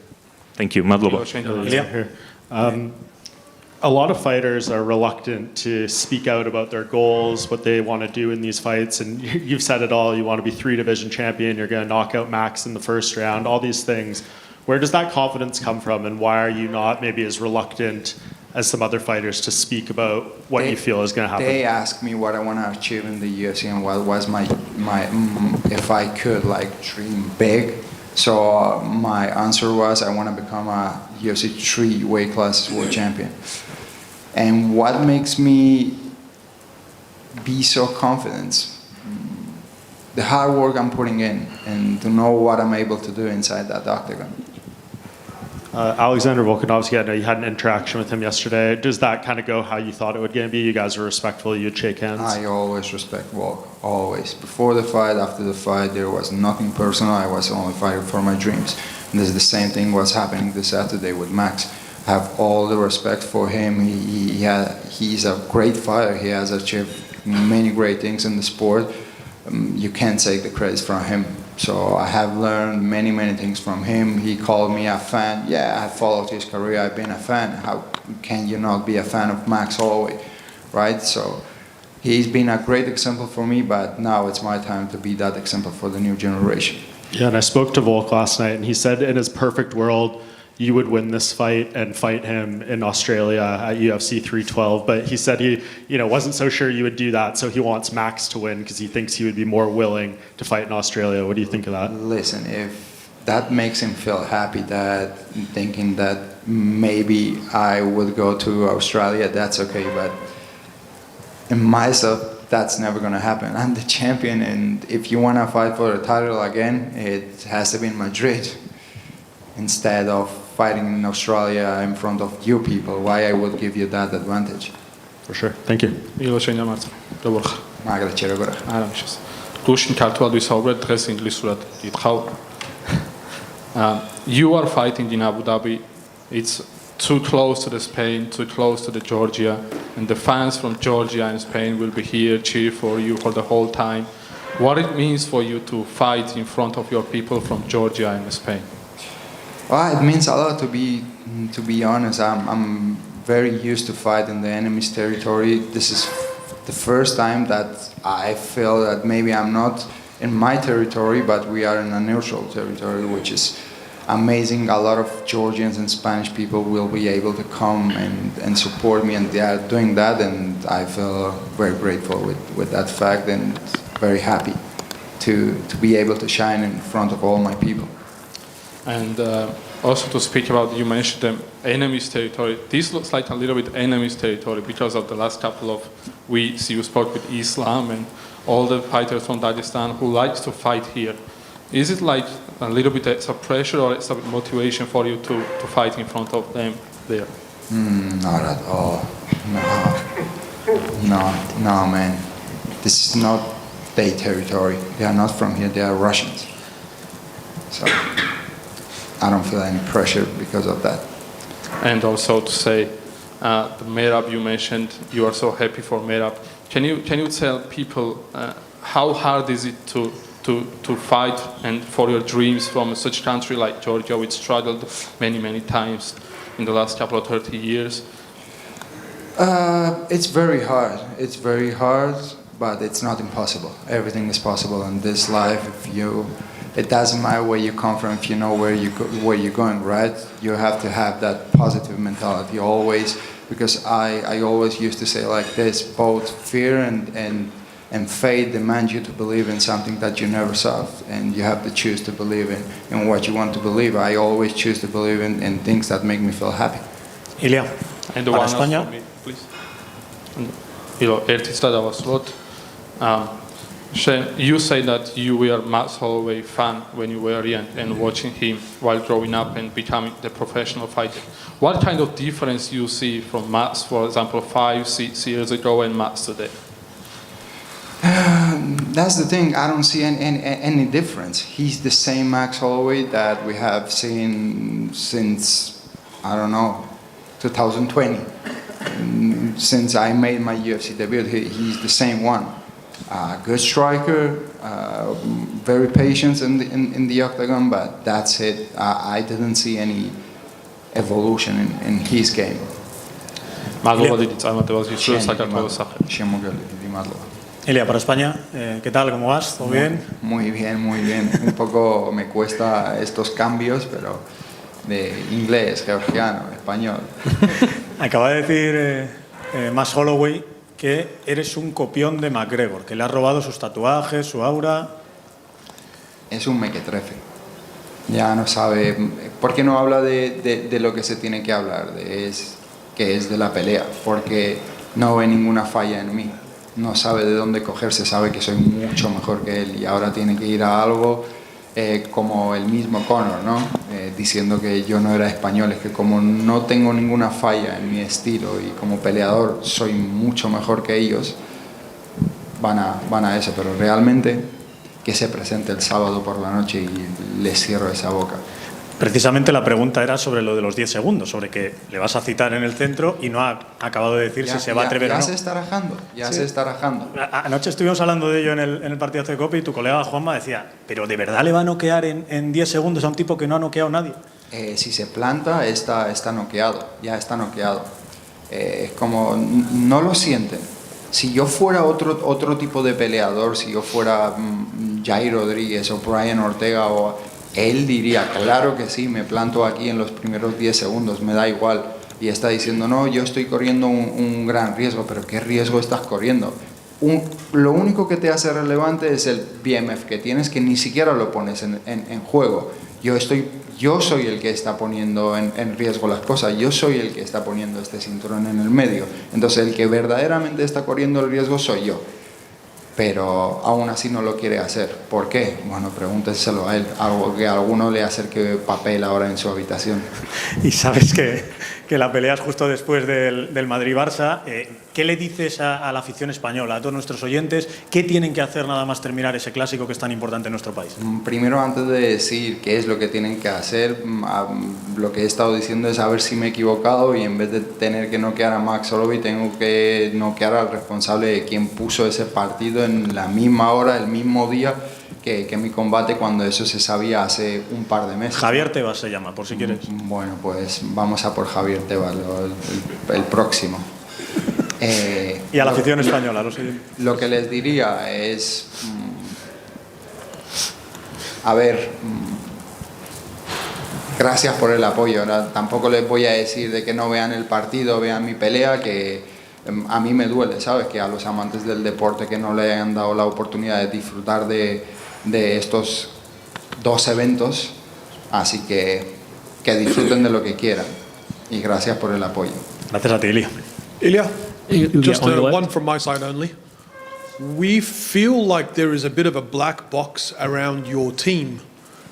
Speaker 21: Thank you. Madloba.
Speaker 10: A lot of fighters are reluctant to speak out about their goals, what they want to do in these fights, and you've said it all. You want to be 3-division champion, you're going to knock out Max in the first round, all these things. Where does that confidence come from, and why are you not maybe as reluctant as some other fighters to speak about what you feel is going to happen?
Speaker 14: They ask me what I want to achieve in the UFC and what was my if I could like dream big. So my answer was I want to become a UFC 3 weight class world champion. And what makes me be so confident? The hard work I'm putting in and to know what I'm able to do inside that octagon.
Speaker 10: Aleksandar Volkanovski, I know you had an interaction with him yesterday. Does that kind of go how you thought it would be? You guys were respectful, you'd shake hands?
Speaker 14: I always respect Volk, always. Before the fight, after the fight, there was nothing personal. I was only fighting for my dreams. And this is the same thing was happening this Saturday with Max. I have all the respect for him. He's a great fighter. He has achieved many great things in the sport. You can't take the credit from him. So I have learned many, many things from him. He called me a fan. Yeah, I followed his career. I've been a fan. How can you not be a fan of Max Holloway, right? So he's been a great example for me, but now it's my time to be that example for the new generation.
Speaker 10: Yeah, and I spoke to Volk last night, and he said in his perfect world, you would win this fight and fight him in Australia at UFC 312. But he said he wasn't so sure you would do that, so he wants Max to win because he thinks he would be more willing to fight in Australia. What do you think of that?
Speaker 14: Listen, if that makes him feel happy, that thinking that maybe I would go to Australia, that's okay. But in myself, that's never going to happen. I'm the champion, and if you want to fight for the title again, it has to be in Madrid instead of fighting in Australia in front of you people. Why I would give you that advantage?
Speaker 10: For sure. Thank you.
Speaker 7: მილოშენია მარცხ. როგორ ხარ?
Speaker 14: Magre როგორ ხარ?
Speaker 7: არა მიშეს. გუშინ ქართულად ვისაუბრეთ, დღეს ინგლისურად გითხავ. You are fighting in Abu Dhabi. It's too close to the Spain, too close to the Georgia, and the fans from Georgia and Spain will be here cheer for you for the whole time. What it means for you to fight in front of your people from Georgia and Spain?
Speaker 14: Well, it means a lot to be honest. I'm very used to fight in the enemy's territory. This is the first time that I feel that maybe I'm not in my territory, but we are in a neutral territory, which is amazing. A lot of Georgians and Spanish people will be able to come and support me, and they are doing that, and I feel very grateful with that fact and very happy to be able to shine in front of all my people. And
Speaker 7: also to speak about, you mentioned the enemy's territory. This looks like a little bit enemy's territory because of the last couple of weeks you spoke with Islam and all the fighters from Dagestan who likes to fight here. Is it like a little bit extra pressure or extra motivation for you to fight in front of them there?
Speaker 14: Not at all. No, man. This is not their territory. They are not from here, they are Russians. So I don't feel any pressure because of that.
Speaker 7: And also to say, the Merab you mentioned, you are so happy for Merab. Can you tell people how hard is it to fight and for your dreams from such a country like Georgia, which struggled many times in the last couple of 30 years?
Speaker 14: It's very hard. It's very hard, but it's not impossible. Everything is possible in this life. It doesn't matter where you come from, if you know where you're going, right? You have to have that positive mentality always, because I always used to say like this, both fear and faith demand you to believe in something that you never saw, and you have to choose to believe in what you want to believe. I always choose to believe in things that make me feel happy.
Speaker 2: Ilia, para España.
Speaker 7: You say that you were Max Holloway fan when you were young and watching him while growing up and becoming the professional fighter. What kind of difference you see from Max, for example, 5-6 years ago and Max today?
Speaker 14: That's the thing. I don't see any difference. He's the same Max Holloway that we have seen since, I don't know, 2020. Since I made my UFC debut, he's the same one. Good striker, very patient in the octagon, but that's it. I didn't see any evolution in his game.
Speaker 2: Ilia, para España, ¿qué tal? ¿Cómo vas? ¿Todo bien?
Speaker 14: Muy bien, muy bien. Un poco me cuesta estos cambios, pero de inglés, georgiano, español.
Speaker 2: Acaba de decir Max Holloway que eres un copión de McGregor, que le has robado sus tatuajes, su aura.
Speaker 14: Es un mequetrefe. Ya no sabe. ¿Por qué no habla de lo que se tiene que hablar? Que es de la pelea. Porque no ve ninguna falla en mí. No sabe de dónde cogerse, sabe que soy mucho mejor que él. Y ahora tiene que ir a algo como el mismo Conor, ¿no? Diciendo que yo no era español, es que como no tengo ninguna falla en mi estilo y como peleador soy mucho mejor que ellos, van a eso, pero realmente que se presente el sábado por la noche y le cierro esa boca.
Speaker 2: Precisamente la pregunta era sobre lo de los 10 segundos, sobre que le vas a citar en el centro y no ha acabado de decir si se va a atrever o no.
Speaker 14: Ya se está rajando, se está rajando.
Speaker 2: Anoche estuvimos hablando de ello en el partidazo de Copa y tu colega Juanma decía, ¿pero de verdad le va a noquear en 10 segundos a un tipo que no ha noqueado a nadie?
Speaker 14: Si se planta, está noqueado, ya está noqueado. Es como, no lo sienten. Si yo fuera otro tipo de peleador, si yo fuera Jair Rodríguez o Brian Ortega, él diría, claro que sí, me planto aquí en los primeros 10 segundos, me da igual. Y está diciendo, no, yo estoy corriendo un gran riesgo, pero ¿qué riesgo estás corriendo? Lo único que te hace relevante es el BMF que tienes, que ni siquiera lo pones en juego. Yo soy el que está poniendo en riesgo las cosas, yo soy el que está poniendo este cinturón en el medio. Entonces el que verdaderamente está corriendo el riesgo soy yo. Pero aún así no lo quiere hacer. ¿Por qué? Bueno, pregúntenselo a él. Algo que a alguno le acerque papel ahora en su habitación.
Speaker 2: Y sabes que la pelea es justo después del Madrid-Barça. ¿Qué le dices a la afición española, a todos nuestros oyentes? ¿Qué tienen que hacer nada más terminar ese clásico que es tan importante en nuestro país?
Speaker 14: Primero, antes de decir qué es lo que tienen que hacer, lo que he estado diciendo es a ver si me he equivocado y en vez de tener que noquear a Max Holloway, tengo que noquear al responsable de quien puso ese partido en la misma hora, el mismo día que mi combate, cuando eso se sabía hace un par de meses.
Speaker 2: Javier Tebas se llama, por si quieres.
Speaker 14: Bueno, pues vamos a por Javier Tebas, el próximo.
Speaker 2: Y a la afición española,
Speaker 14: lo que les diría es, a ver, gracias por el apoyo. Ahora, tampoco les voy a decir de que no vean el partido, vean mi pelea, que a mí me duele, ¿sabes? Que a los amantes del deporte que no le hayan dado la oportunidad de disfrutar de estos dos eventos, así que disfruten de lo que quieran y gracias por el apoyo.
Speaker 2: Gracias a ti, Ilia.
Speaker 15: Ilia, just one from my side only. We feel like there is a bit of a black box around your team.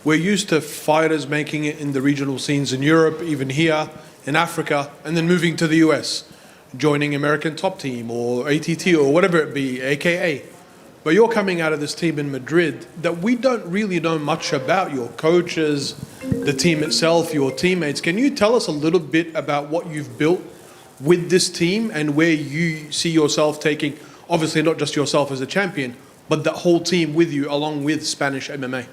Speaker 15: We're used to fighters making it in the regional scenes in Europe, even here in Africa, and then moving to the US, joining American Top Team or ATT or whatever it be, AKA. but you're coming out of this team in Madrid that we don't really know much about. Your coaches, the team itself, your teammates. Can you tell us a little bit about what you've built with this team and where you see yourself taking, obviously not just yourself as a champion, but the whole team with you along with Spanish MMA?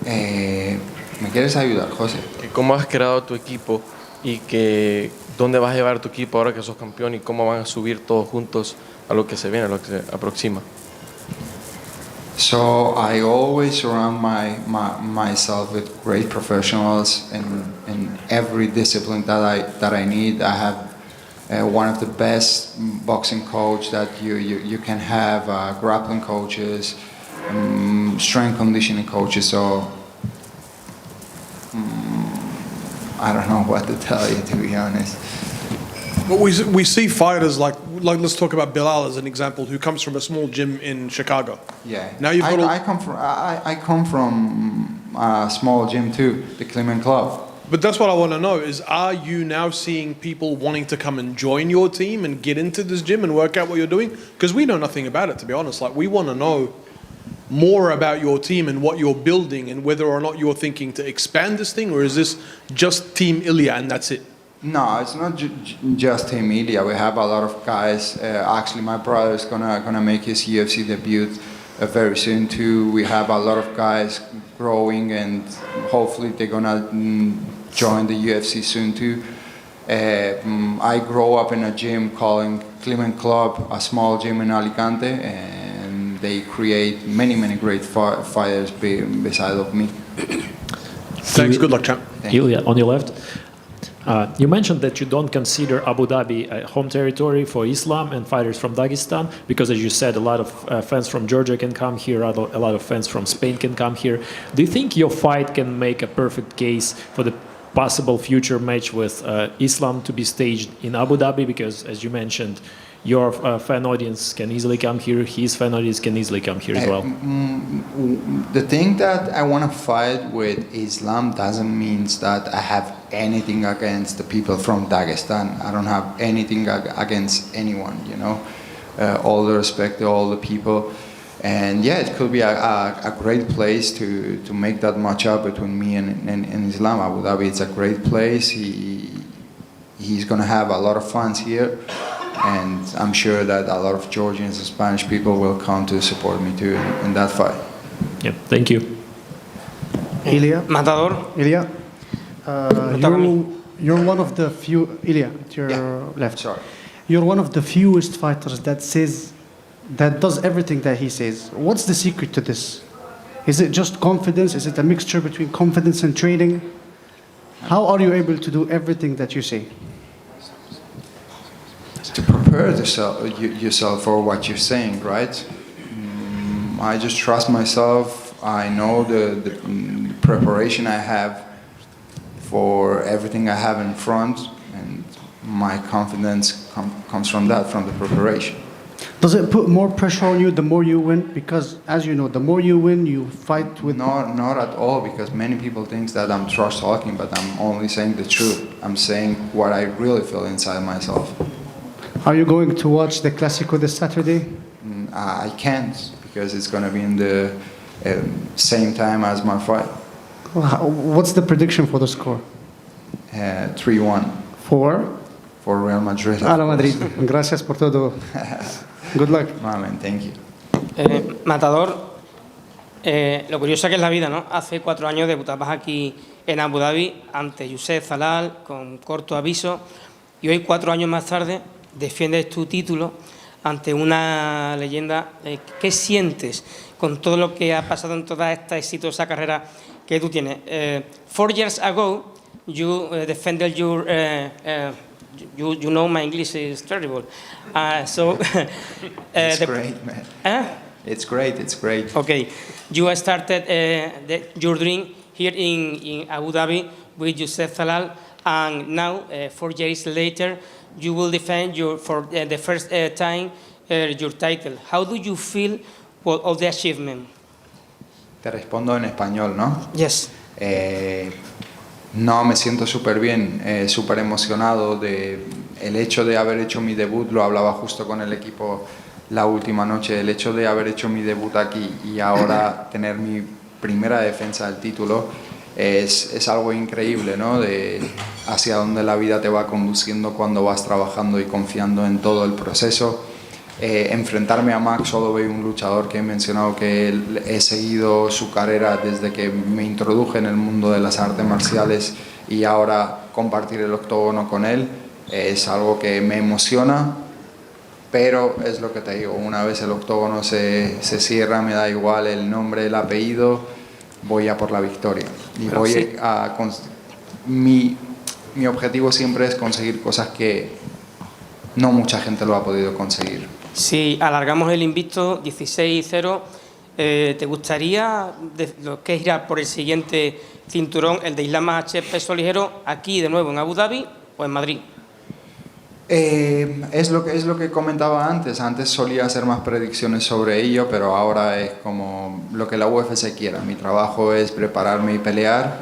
Speaker 14: ¿Me quieres ayudar, José?
Speaker 3: ¿Cómo has creado tu equipo y que dónde vas a llevar tu equipo ahora que sos campeón y cómo van a subir todos juntos a lo que se viene, a lo que se aproxima?
Speaker 14: So I always surround myself with great professionals in every discipline that I need. I have one of the best boxing coach that you can have, grappling coaches, strength conditioning coaches. So I don't know what to tell you, to be honest.
Speaker 15: But we see fighters like let's talk about Bilal as an example, who comes from a small gym in Chicago.
Speaker 14: Yeah.
Speaker 15: Now you've got
Speaker 14: I come from a small gym too, the Clement Club.
Speaker 15: But that's what I want to know is, are you now seeing people wanting to come and join your team and get into this gym and work out what you're doing? Because we know nothing about it, to be honest. Like, we want to know more about your team and what you're building and whether or not you're thinking to expand this thing, or is this just Team Ilia and that's it?
Speaker 14: No, it's not just Team Ilia. We have a lot of guys. Actually, my brother is gonna make his UFC debut very soon too. We have a lot of guys growing, and hopefully they're gonna join the UFC soon too. I grew up in a gym called Clement Club, a small gym in Alicante, and they create many great fighters beside of me.
Speaker 15: Thanks. Good luck, champ.
Speaker 18: Ilia, on your left. You mentioned that you don't consider Abu Dhabi a home territory for Islam and fighters from Dagestan because, as you said, a lot of fans from Georgia can come here, a lot of fans from Spain can come here. Do you think your fight can make a perfect case for the possible future match with Islam to be staged in Abu Dhabi? Because, as you mentioned, your fan audience can easily come here, his fan audience can easily come here as well.
Speaker 14: The thing that I want to fight with Islam doesn't mean that I have anything against the people from Dagestan. I don't have anything against anyone, you know. All the respect to all the people. And yeah, it could be a great place to make that matchup between me and Islam. Abu Dhabi, it's a great place. He's going to have a lot of fans here. And I'm sure that a lot of Georgians and Spanish people will come to support me too in that fight.
Speaker 18: Yeah, thank you.
Speaker 12: Ilia.
Speaker 23: Matador.
Speaker 12: Ilia. You're one of the few. Ilia, at your left.
Speaker 14: Sorry.
Speaker 12: You're one of the fewest fighters that does everything that he says. What's the secret to this? Is it just confidence? Is it a mixture between confidence and training? How are you able to do everything that you say?
Speaker 14: To prepare yourself for what you're saying, right? I just trust myself. I know the preparation I have for everything I have in front, and my confidence comes from that, from the preparation.
Speaker 12: Does it put more pressure on you the more you win? Because, as you know, the more you win, you fight with...
Speaker 14: Not at all, because many people think that I'm trash talking, but I'm only saying the truth. I'm saying what I really feel inside myself.
Speaker 12: Are you going to watch the Clásico this Saturday?
Speaker 14: I can't, because it's going to be in the same time as my fight.
Speaker 12: What's the prediction for the score?
Speaker 14: 3-1. For Real Madrid.
Speaker 12: Real Madrid. Gracias por todo. Good luck.
Speaker 14: Amen. Thank you.
Speaker 23: Matador, lo curioso que es la vida, ¿no? Hace 4 años debutabas aquí en Abu Dhabi ante Youssef Zalal con corto aviso, y hoy 4 años más tarde defiendes tu título ante una leyenda. ¿Qué sientes con todo lo que ha pasado en toda esta exitosa carrera que tú tienes? 4 years ago, you defended your... You know my English is terrible.
Speaker 14: It's great, man. It's great.
Speaker 23: Okay. You started your dream here in Abu Dhabi with Youssef Zalal, and now, 4 years later, you will defend for the first time your title. How do you feel of the achievement?
Speaker 14: Te respondo en español, ¿no?
Speaker 23: Yes.
Speaker 14: No, me siento súper bien, súper emocionado de el hecho de haber hecho mi debut. Lo hablaba justo con el equipo la última noche. El hecho de haber hecho mi debut aquí y ahora tener mi primera defensa del título es algo increíble, ¿no? De hacia dónde la vida te va conduciendo cuando vas trabajando y confiando en todo el proceso. Enfrentarme a Max Holloway, un luchador que he mencionado que he seguido su carrera desde que me introduje en el mundo de las artes marciales, y ahora compartir el octógono con él es algo que me emociona, pero es lo que te digo, una vez el octógono se cierra, me da igual el nombre, el apellido, voy a por la victoria. Y
Speaker 23: Pero
Speaker 14: voy
Speaker 23: sí.
Speaker 14: mi objetivo siempre es conseguir cosas que no mucha gente lo ha podido conseguir.
Speaker 23: Si alargamos el invicto 16-0, ¿te gustaría lo que es ir a por el siguiente cinturón, el de Islam Makhachev peso ligero, aquí de nuevo en Abu Dhabi o en Madrid?
Speaker 14: Es lo que comentaba antes. Antes solía hacer más predicciones sobre ello, pero ahora es como lo que la UFC quiera. Mi trabajo es prepararme y pelear.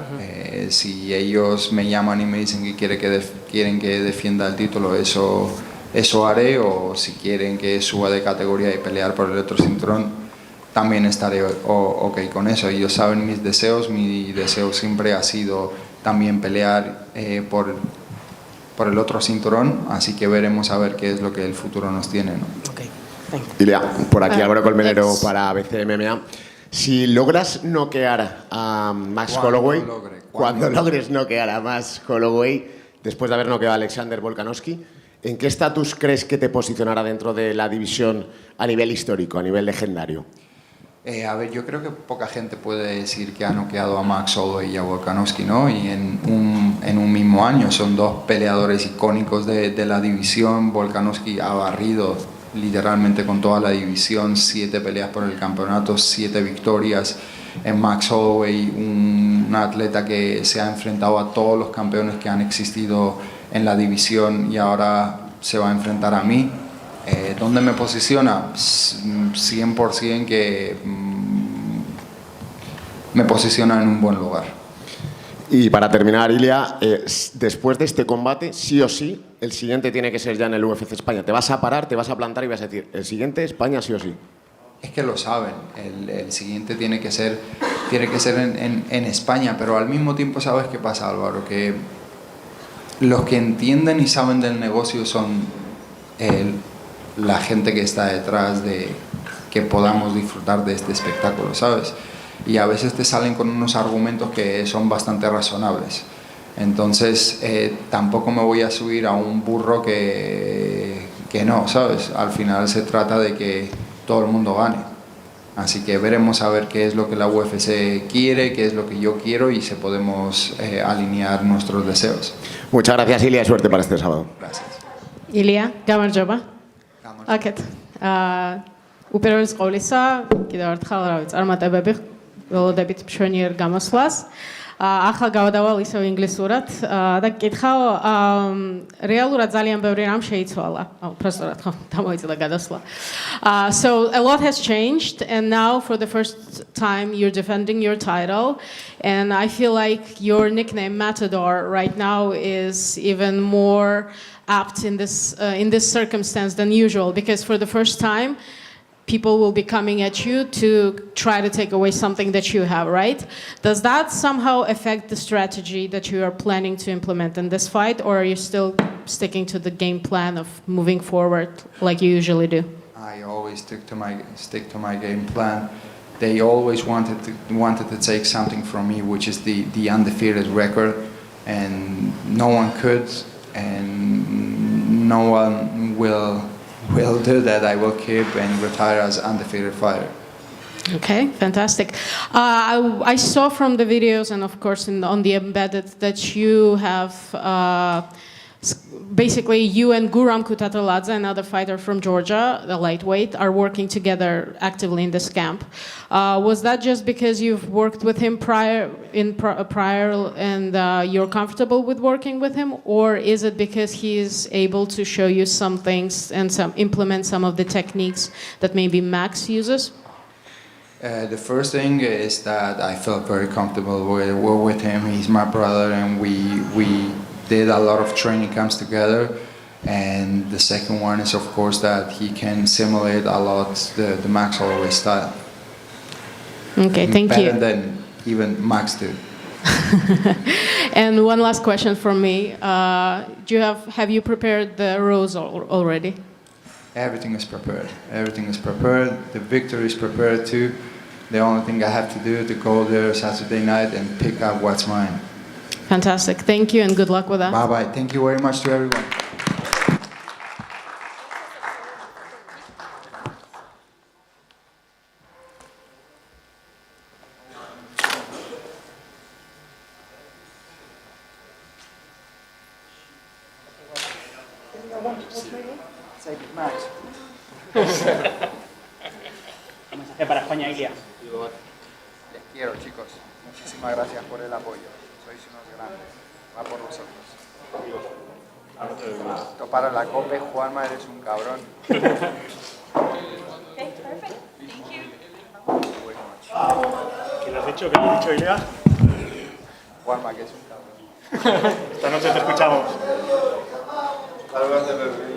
Speaker 14: Si ellos me llaman y me dicen que quieren que defienda el título, eso haré, o si quieren que suba de categoría y pelear por el otro cinturón, también estaré ok con eso. Ellos saben mis deseos. Mi deseo siempre ha sido también pelear por el otro cinturón, así que veremos a ver qué es lo que el futuro nos tiene, ¿no?
Speaker 4: Ilia, por aquí Álvaro Colmenero para ABC MMA. Si logras noquear a Max Holloway, cuando logres noquear a Max Holloway, después de haber noqueado a Alexander Volkanovski, ¿en qué estatus crees que te posicionará dentro de la división a nivel histórico, a nivel legendario?
Speaker 14: A ver, yo creo que poca gente puede decir que ha noqueado a Max Holloway y a Volkanovski, ¿no? Y en un mismo año son dos peleadores icónicos de la división. Volkanovski ha barrido literalmente con toda la división, 7 peleas por el campeonato, 7 victorias. En Max Holloway, un atleta que se ha enfrentado a todos los campeones que han existido en la división y ahora se va a enfrentar a mí. ¿Dónde me posiciona? 100% que me posiciona en un buen lugar.
Speaker 4: Y para terminar, Ilia, después de este combate, sí o sí, el siguiente tiene que ser ya en el UFC España. Te vas a parar, te vas a plantar y vas a decir, el siguiente España sí o sí.
Speaker 14: Es que lo saben, el siguiente tiene que ser en España, pero al mismo tiempo sabes qué pasa, Álvaro, que los que entienden y saben del negocio son la gente que está detrás de que podamos disfrutar de este espectáculo, ¿sabes? Y a veces te salen con unos argumentos que son bastante razonables. Entonces, tampoco me voy a subir a un burro que no, ¿sabes? Al final se trata de que todo el mundo gane. Así que veremos a ver qué es lo que la UFC quiere, qué es lo que yo quiero y si podemos alinear nuestros deseos.
Speaker 4: Muchas gracias, Ilia, y suerte para este sábado.
Speaker 14: Gracias.
Speaker 11: Ilya, გამარჯობა. აკეთ. უპირველეს ყოვლისა, კიდევ ერთხელ რა ვიცი, წარმატებები ველოდებით მშვენიერ გამოსვლას. ახლა გავადავალ ისევ ინგლისურად და გკითხავ, რეალურად ძალიან ბევრი რამ შეიცვალა. უბრალოდ ხო, დამოიწელა გადასვლა. So a lot has changed, and now for the first time you're defending your title, and I feel like your nickname Matador right now is even more apt in this circumstance than usual, because for the first time people will be coming at you to try to take away something that you have, right? Does that somehow affect the strategy that you are planning to implement in this fight, or are you still sticking to the game plan of moving forward like you usually do?
Speaker 14: I always stick to my game plan. They always wanted to take something from me, which is the undefeated record, and no one could, and no one will do that. I will keep and retire as undefeated fighter.
Speaker 11: Okay, fantastic. I saw from the videos and of course on the embedded that you have basically you and Guram Kutateladze, another fighter from Georgia, the lightweight, are working together actively in this camp. Was that just because you've worked with him prior and you're comfortable with working with him, or is it because he's able to show you some things and implement some of the techniques that maybe Max uses?
Speaker 14: The first thing is that I felt very comfortable with him. He's my brother, and we did a lot of training camps together. And the second one is, of course, that he can simulate a lot the Max Holloway style.
Speaker 11: Okay, thank you.
Speaker 14: Better than even Max did.
Speaker 11: And one last question from me. Have you prepared the rows already?
Speaker 14: Everything is prepared. Everything is prepared. The victory is prepared too. The only thing I have to do is to go there Saturday night and pick up what's mine.
Speaker 11: Fantastic. Thank you and good luck with that.
Speaker 14: Bye-bye. Thank you very much to everyone.
Speaker 13: Para España, Ilia.
Speaker 17: Les quiero, chicos. Muchísimas gracias por el apoyo. Sois unos grandes. Va por vosotros. Esto para la COPE, Juanma, eres un cabrón.
Speaker 2: ¿Qué le has dicho? ¿Qué le has dicho, Ilia?
Speaker 17: Juanma, que es un cabrón.
Speaker 2: Esta noche te escuchamos.
Speaker 17: Saludos de Berlín.